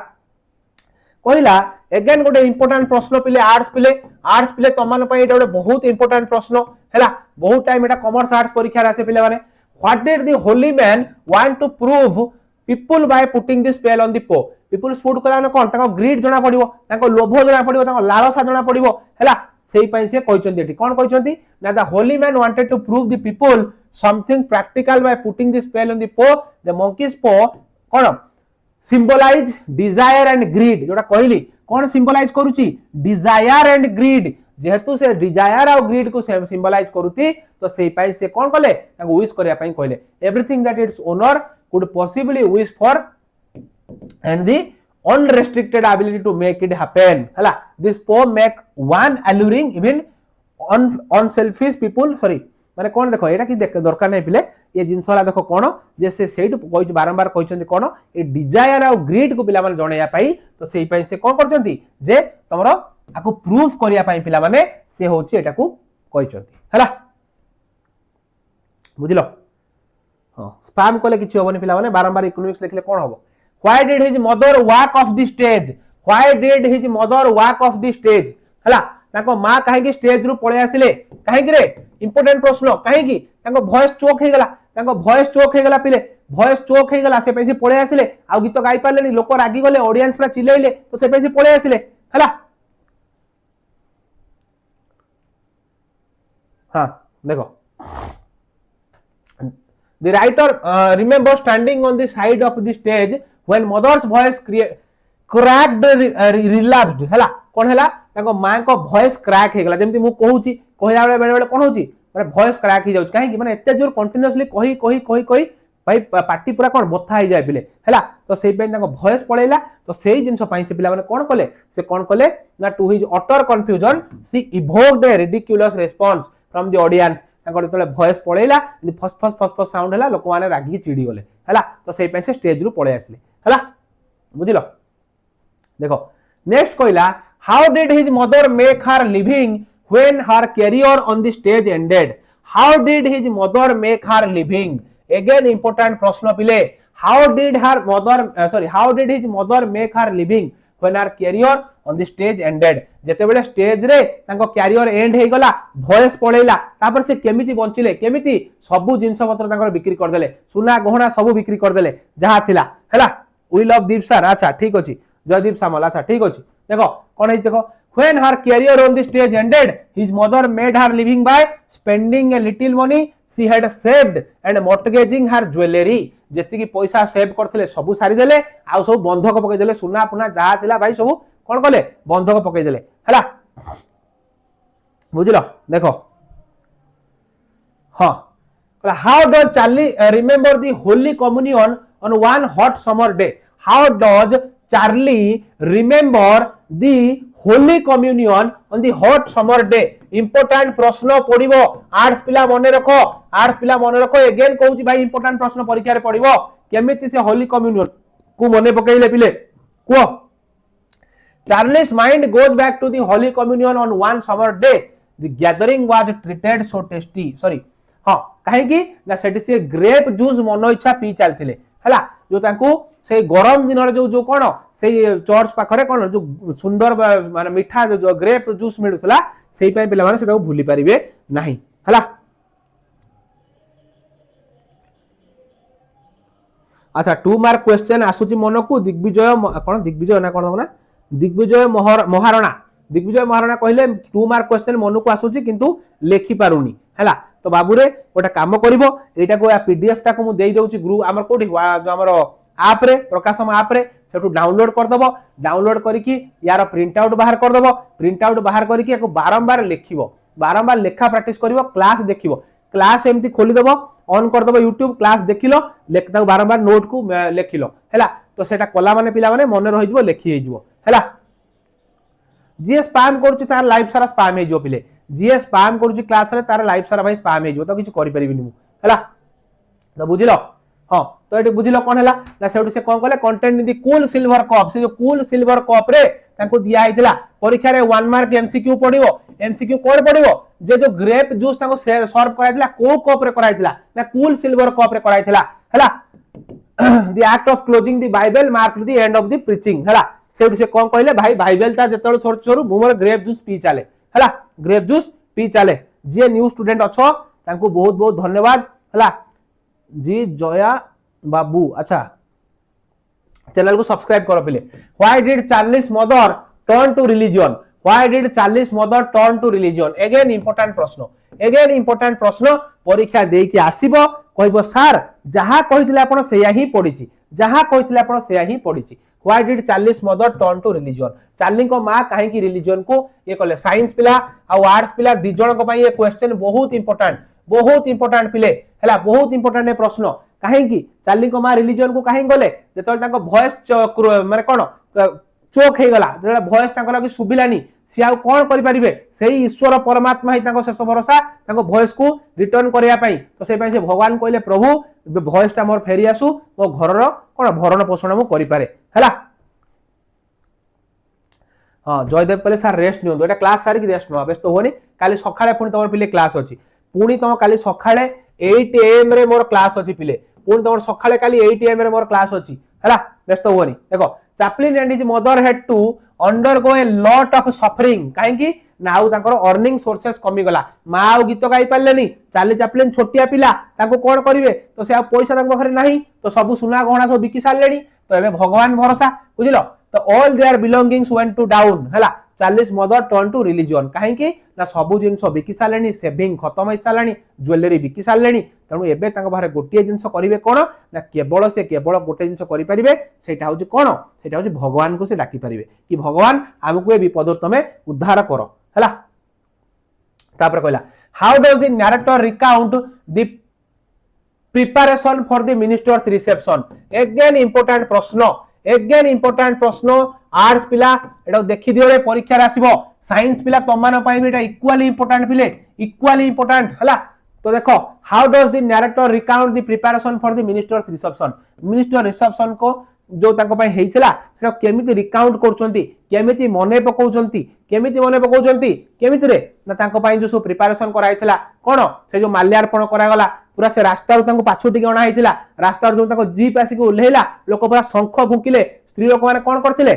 कहला अगेन गोटे इंपोर्टेंट प्रश्न पिले आर्ट्स पिले तमान पई एटा गोटे बहुत इंपोर्टेंट प्रश्न हला बहुत टाइम एटा कॉमर्स आर्ट्स परीक्षा रे आसे पिले माने what did the holy man want to prove people by putting the spell on the paw people स्पूट कला ने कोन ताको ग्रीड जणा पड़िबो ताको लोभ जणा पड़िबो ताको लालसा जणा पड़िबो हला सेही पई से कहचंदी एठी कोन कहचंदी ना the holy man wanted to prove the people something practical by putting the spell on the paw the monkey's paw कोन सिंबलाइज डिजायर एंड ग्रीड जोटा कहली कौन सिंबलाइज करूची डिजायर एंड ग्रीड जेहेतु से डिजायर और ग्रीड को सिंबलाइज करूती तो सेही पई से कोन कले ताको विश करिया पई कहले everything that its owner could possibly wish for and the unrestricted ability to make it happen हला this paw make one alluring even unselfish people sorry माने कोन देखो एटा कि देख दरकार नै पिले ये जिंस वाला देखो कोन जे से सेट कोइ बारंबार कहचंदी कोन ए डिजायर और ग्रीड को पिला माने जणैया पई तो सेही पई से कोन करचंदी जे तमरो आको प्रूफ करिया पई पिला माने से होची एटा को कहचंदी हला बुझिलो हां स्पैम कोले किछि होबनी पिला माने बारंबार इकोनॉमिक्स लिखले कोन होबो why did his mother walk of the stage why did his mother walk of the stage हला ताको मां काहे कि स्टेज रु पळे आसिले काहे कि रे इंपोर्टेंट प्रश्न काहे कि ताको वॉइस चोक हे गला पिले वॉइस चोक हे गला से पैसे पळे आसिले आ गीत गाई पालेनी लोक रागी गले ऑडियंस पूरा चिल्लाइले तो से पैसे पळे आसिले हला हां देखो the writer remember standing on the side of the stage when mother's voice cracked relapsed hela कोन हला ताको मां को वॉइस क्रैक हे गला जेमति मु कहूची कहला बेले बेले कोन होची माने वॉइस क्रैक हे जाउछ काहे कि माने एते जोर कंटीन्यूअसली कही भाई पार्टी पूरा कोन बथा हे जाय बिले हला तो सेही पे ताको वॉइस पळेला तो सेही जिंस पई से पिला माने कोन कले ना to his utter confusion she evoked a ridiculous response from the audience ताको तले वॉइस पळेला फस फस साउंड हला लोक माने रागी चिड़ी गले हला तो सेही पे से स्टेज रु पळे आसले हला बुझिलो देखो नेक्स्ट कहला how did his mother make her living when her career on the stage ended how did his mother make her living again important प्रश्न पिले how did his mother make her living when her career on the stage ended जेतेबेले स्टेज रे तांको कैरियर एंड हे गला वॉइस पळेला तापर से केमिति बंचिले केमिति सबु जिंस पत्र तांकर बिक्री कर देले सुना गहना सबु बिक्री कर देले जहा थिला हैला वी लव दीप सर अच्छा ठीक अछि जयदीप सामल अच्छा ठीक अछि देखो कोन है देखो when her career on the stage ended his mother made her living by spending a little money she had saved and mortgaging her jewelry जेति की पैसा सेव करथिले सबु सारी देले आ सब बंधक पकई देले सुना पुना जहा थिला भाई सबु कोन कले बंधक पकई देले हैला बुझिलो देखो हां how does Charlie remember the holy communion on one hot summer day how does Charlie remember the holy communion on the hot summer day important प्रश्न पड़िबो आर्ट्स पिला मने रखो अगेन कहूची भाई इंपोर्टेंट प्रश्न परीक्षा रे पड़िबो केमिति से होली कम्युनियन को मने पकैले पिले को Charlie's mind goes back to the Holy Communion on one summer day. The gathering was treated so tasty. Sorry, हाँ कहीं की ना सेठी से ग्रेप जूस मनो इच्छा पी चलथिले हला जो तांको से गरम दिन रे जो कोन से चर्च पाखरे कोन जो सुंदर माने मीठा जो ग्रेप जूस मिलुतला सेही पय पिला माने सेटा भूली परिबे नाही हला अच्छा 2 मार्क क्वेश्चन आसुची मन को दिग्विजय कोन दिग्विजय ना कोन ना दिग्विजय महाराणा कहले 2 मार्क क्वेश्चन मन को आसुची किंतु लेखि पारुनी हैला तो बाबू रे गोटा काम करिवो एटा को पीडीएफ टा को मु देई दउची ग्रुप हमर कोठी जो हमर ऐप रे प्रकाशम ऐप रे सेटू डाउनलोड कर दबो डाउनलोड करिकि यार प्रिंट आउट बाहर कर दबो प्रिंट आउट बाहर करिकि एको बारंबार लेखिवो बारंबार लेखा प्रैक्टिस करिवो क्लास देखिवो क्लास एमती खोली दबो ऑन कर दबो YouTube क्लास देखिलो लेखता बारंबार नोट को लेखिलो हैला तो सेटा कला माने पिला माने मन रहि जबो लेखि हे जबो हैला जी स्पैम करछि तार लाइव सारा स्पैम हे जो पिले जी स्पैम करछि क्लास रे तार लाइव सारा भाई स्पैम हे जो तो किछ करि परिबिनी मु हैला तो बुझिलो हां तो एटी बुझिलो कोन हैला ना सेउडी से कोन कहले content in the cool silver cup से जो कूल सिल्वर कप रे तांको दिया हैतिला परीक्षा रे 1 मार्क एमसीक्यू पडिवो एमसीक्यू कोन पडिवो जे जो ग्रेप जूस तांको सर्व कराइतिला को कप रे कराइतिला ना कूल सिल्वर कप रे कराइतिला हैला the act of closing the Bible marked the end of the preaching हैला सेउडी से कोन कहले भाई बाइबल ता जेतळ छोट छोरु मोर ग्रेप जूस पी चाले हैला ग्रेप जूस पी चाले जे न्यू स्टूडेंट अछो तांको बहुत बहुत धन्यवाद हैला जी जया बाबू अच्छा चैनल को सब्सक्राइब करो पहले why did Charlie's mother turn to religion why did Charlie's mother turn to religion again important प्रश्न परीक्षा देई कि आसीबो कहबो सर जहा कहितले आपण सेया ही पढिछि जहा कहितले आपण सेया ही पढिछि why did Charlie's mother turn to religion Charlie को मां काहे की रिलीजन को ये कहले साइंस पिला आ आर्ट्स पिला दि जण को पई ये क्वेश्चन बहुत इंपोर्टेंट पिले हैला बहुत इंपोर्टेंट है प्रश्न काहे की चार्ली को मां रिलीजन को काहे गले जेतल ताको वॉइस माने कोन चोक हे गला जेला वॉइस ताको लागि सुबिलानी सी आ कोन करि परिबे सेही ईश्वर परमात्मा ही ताको शेष भरोसा ताको वॉइस को रिटर्न करिया पई तो से पई से भगवान कहले प्रभु वॉइस ता मोर फेरी आसु मो घरर कोन भरण पोषण मु करि पारे हैला हां जयदेव कहले सर रेस्ट नियो एटा क्लास सारी की रेस्ट न व्यस्त होनी काली सखाळे पुनी तमर पिले क्लास अछि पुनी तम काली सखाळे 8 am रे मोर क्लास अछि पिले पुनी तमर सखाळे काली 8 am रे मोर क्लास अछि हैला व्यस्त होनी देखो Chaplin and his mother had to undergo a lot of suffering काहे की नाउ तांकर अर्निंग सोर्सेस कमी गला माउ गीत गाई पालेनी चार्ली चैपलिन छोटिया पिला तांको कोन करिवे तो से आ पैसा तांको खरे नाही तो सब सुना गहना सब बिकी सालेनी तो एबे भगवान भरोसा बुझिलो तो all their belongings went to down हैला Charlie's mother turn to religion काहे की ना सबु जिंस बिकी सालेनी सेविंग खत्म होई सालानी ज्वेलरी बिकी सालेनी तणु एबे तांको बारे गोटिए जिंस करिवे कोन ना केवल गोटे जिंस करि परिबे सेटा होची कोन सेटा होची भगवान को से डाकी परिबे कि भगवान हमकु ए विपद तमे उद्धार करो हैला तापर कहला how does the narrator recount the preparation for the ministers reception again important प्रश्न आर्ट्स पिला एटा देखि दियो रे परीक्षा रे आसीबो साइंस पिला तमान पाई बेटा इक्वली इंपोर्टेंट पिले इक्वली इंपोर्टेंट हला तो देखो how does the narrator recount the preparation for the ministers reception minister reception को जो तांको पाई हेइतला सेटा केमिति रिकाउंट करचंती केमिति मने पकाउचंती केमिति रे ना तांको पाई जो सो प्रिपरेशन कराइतला कोन से जो माल्यार्पण करा गला पूरा से रास्ता पाछुटी अणा होता रास्ता जो जीप आसिक ओह्लैला लोक पूरा शंख फुंकिले स्त्री लोक मैंने कौन करते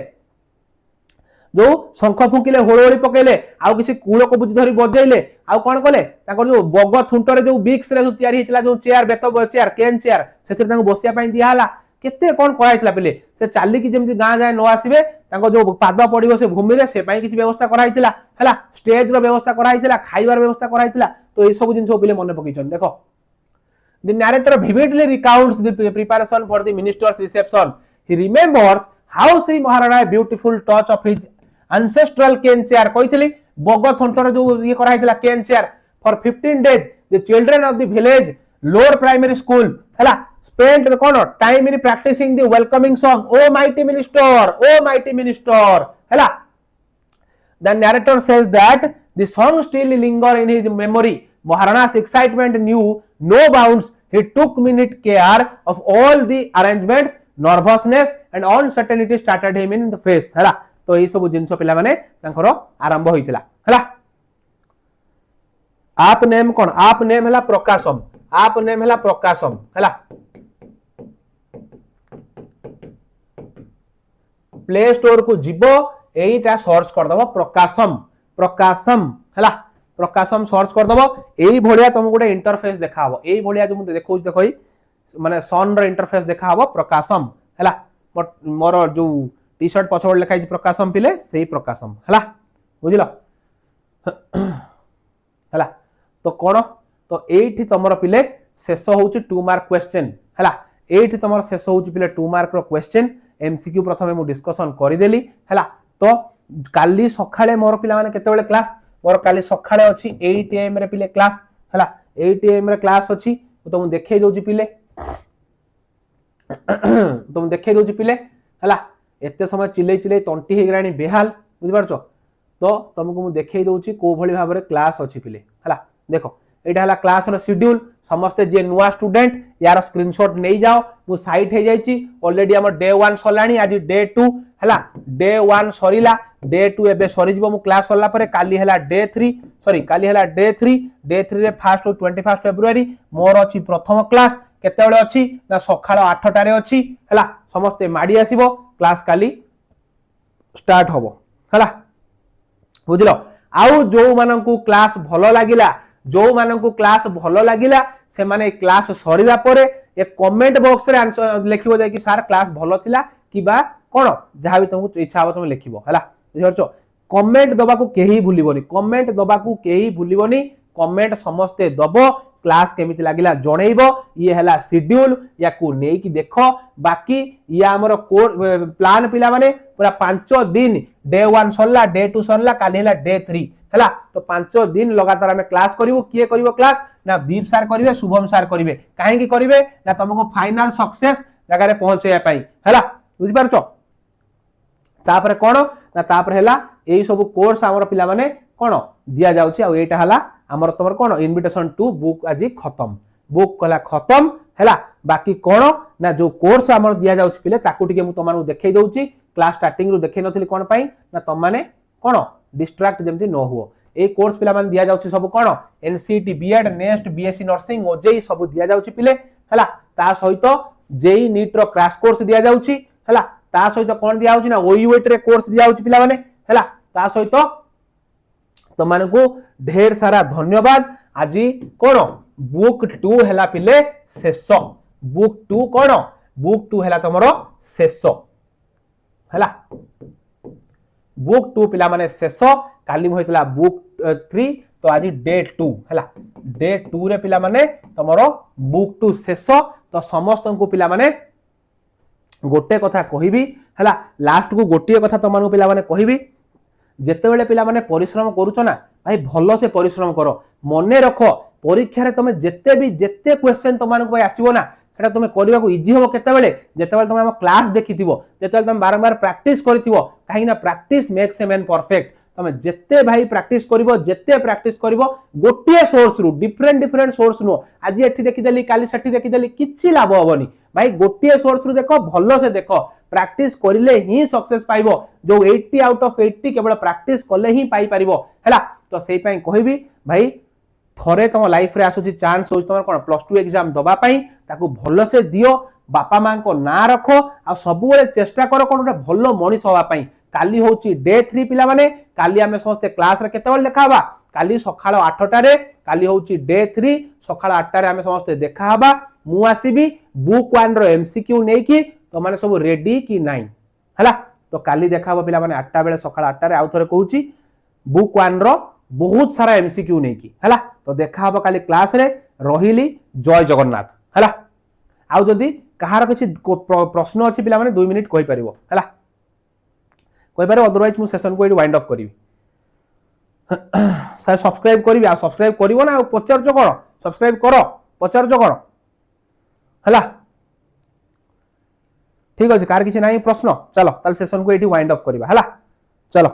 जो शंख फुंकिले होळोळी पकेले आउ किसी कूल को बुझी धरी बजेले आउ कौन कले जो बग थुंटर जो बिक्स रे जो तैयारी होता जो चेयर बेत चेयर केन चेयर से बसिया दिहला केते कौन कराइला पिले से चलिकी जमी गाँ जाए न आसबे जो पाद पड़ो से भूमि से किसी व्यवस्था कराइला स्टेज रो व्यवस्था कराइला खाइबार व्यवस्था कराइला तो ये सब जिन पिले मन पकई देखो The narrator vividly recounts the preparation for the minister's reception. He remembers how Sri Maharana a beautiful touch of his ancestral cane chair कहली बग थंटर जो ये कराइला cane chair for 15 days the children of the village lower primary school हला spent the cone time in practicing the welcoming song oh mighty minister हला the narrator says that the song still linger in his memory. Maharana's excitement knew no bounds. He took minute care of all the arrangements. Nervousness and uncertainty started him in the face. हला तो ये सब जिनस पिला माने तांकर आरंभ होइतिला हला आप नेम कोन आप नेम हला प्रकाशम हला प्ले स्टोर को जीवो एटा सर्च कर दबो प्रकाशम हला प्रकाशम सर्च कर दबो एई भलिया तुम गोटे इंटरफेस देखाबो एई भलिया जो मुझे देखौ देखई माने सन रो इंटरफेस देखाबो प्रकाशम हला मोर जो टी शर्ट पछोड़ लिखाई प्रकाशम पिले सेही प्रकाशम हला बुझिलो हला तो कोन तो एठी तमरो पिले शेष होउची 2 मार्क क्वेश्चन हला एठी तमरो शेष होउची पिले 2 मार्क रो क्वेश्चन एमसीक्यू प्रथमे मु डिस्कशन करि देली हला तो काली सखाळे मोर पिला माने केते बेले क्लास मोर काली सखाळे अछि 8 एम रे पिले क्लास हला 8 एम रे क्लास अछि तो मु देखै दोची पिले तो मु देखै दोची पिले हला एते समय चिलै तंटी हे गराणी बेहाल बुझि पारछो तो तुमको मु देखै दोची को भली भाबरे क्लास अछि पिले हला देखो एटा हला क्लास रो शेड्यूल समस्त जे नुआ स्टूडेंट यार स्क्रीनशॉट नहीं जाओ मु साइट हे जाईची ऑलरेडी हमर डे 1 सलाणी आज डे 2 हला डे 1 सरीला डे 2 एबे सरी जीवो मु क्लास सरला परे काली हला डे 3 सॉरी काली हला डे 3 रे फर्स्ट 21 फेब्रुआरी मोर अछि प्रथम क्लास केते बेले अछि ना सखाळ 8 टारे अछि हला समस्त माडी आसीबो क्लास काली स्टार्ट होबो हला बुझिलो आउ जो माननकु क्लास भलो लागिला जो माननकु क्लास भलो लागिला से माने क्लास सरीला परे ए कमेंट बॉक्स रे आंसर लिखिबो जे कि सर क्लास भलो थिला किबा कोन जहा भी तुमको इच्छा हो तुम लिखिबो हला बुझिरछो कमेंट दबा को केही भूलिबोनी कमेंट दबा को केही भूलिबोनी कमेंट समस्ते दबो क्लास केमिति लागिला जणैबो ये हला शेड्यूल या को नै कि देखो बाकी या हमर कोर प्लान पिला माने पूरा 5 दिन डे 1 सरला डे 2 सरला काली हला डे 3 हला तो 5 दिन लगातार हमें क्लास करिवो किए करिवो क्लास ना दीप सर करिवे शुभम सर करिवे काहे कि करिवे ना तुमको फाइनल सक्सेस जगह रे पहुंचेया पई हला बुझि पारछो तापर कोन ना तापर हला एई सब कोर्स हमर पिला माने कोन दिया जाउची आ एटा हला हमर तमर कोन इनविटेशन टू बुक आजि खत्म बुक कला खत्म हला बाकी कोन ना जो कोर्स हमर दिया जाउची पिले ताकू टिके मु तमानु देखै दउची क्लास स्टार्टिंग रु देखै नथिली कोन पई ना तम माने कोन डिस्ट्रैक्ट जेमति न हुओ ए कोर्स पिला मान दिया जाउची सब कोन NCT BEd next BSc nursing OJEE सब दिया जाउची पिले हला ता सहित जेई नीट रो क्रैश कोर्स दिया जाउची हला ता सहित कोन दिया होची ना ओयूएट रे कोर्स दिया होची पिला माने हला ता सहित तमानकु ढेर सारा धन्यवाद आज कोन बुक 2 हला पिले शेष बुक 2 कोन बुक 2 हला तमरो शेष हला बुक 2 पिला माने शेष काली होइतला बुक 3 तो आज डे 2 हला डे 2 रे पिला माने तमरो बुक 2 शेष तो समस्त को पिला माने गोटे कथा कहिबी हला लास्ट को गोटे कथा तमानकु पिला माने कहिबी जेते बेले पिला माने परिश्रम करूछ ना भाई भलो से परिश्रम करो मने रखो परीक्षा रे तमे जेते क्वेश्चन तमानकु भाई आसीबो ना सेटा तुम करबा को इजी हो केते बेले जेते बेले तुम हम क्लास देखिथिबो जेते बेले तुम बारंबार प्रैक्टिस करथिबो काहे ना practice makes a man perfect तुम जेते भाई प्रैक्टिस करिवो गोटिए सोर्स रु डिफरेंट सोर्स नो आज एठी देखिदेली काली सेठी देखिदेली किछि लाभ होबनी भाई गोटिए सोर्स रु देखो भलो से देखो प्रैक्टिस करिले ही सक्सेस पाइबो जो 80 आउट ऑफ 80 केवल प्रैक्टिस कले ही पाई परिबो हैला तो सेई पई कहबी भाई थरे तुम लाइफ रे आसुची चांस हो तुम कोन +2 एग्जाम दबा पई ताकू भलो से दियो बापा मां को ना रखो आ सब बेले चेष्टा करो कोन गोटे भलो मनीष होवा पई काली होची डे 3 पिला माने काली आमे समस्त क्लास रे केते बेले देखाबा काली सकाळ 8टा रे काली होची डे 3 सकाळ 8टा रे आमे समस्त देखाबा मु आसीबी बुक 1 रो एमसीक्यू नै कि तो माने सब रेडी कि नाही हला तो काली देखाबो पिला माने 8टा बेले सकाळ 8टा रे आउ थरे कहूची बुक 1 रो बहुत सारा एमसीक्यू नै कि हला तो देखाबो काली क्लास रे रहिली जय जगन्नाथ हला आउ जदी कहार किछि प्रश्न अछि पिला माने 2 मिनिट कहि परिबो हला कहि पारे अदरवाइज मु सेशन को वाइंड अप करिवि सर सब्सक्राइब करिवि आ सब्सक्राइब करिवो ना पचार जो कोन सब्सक्राइब करो पचार जो कोन हला ठीक अछि कार किछि नाही प्रश्न चलो ताल सेशन को एठी वाइंड अप करिबा हला चलो।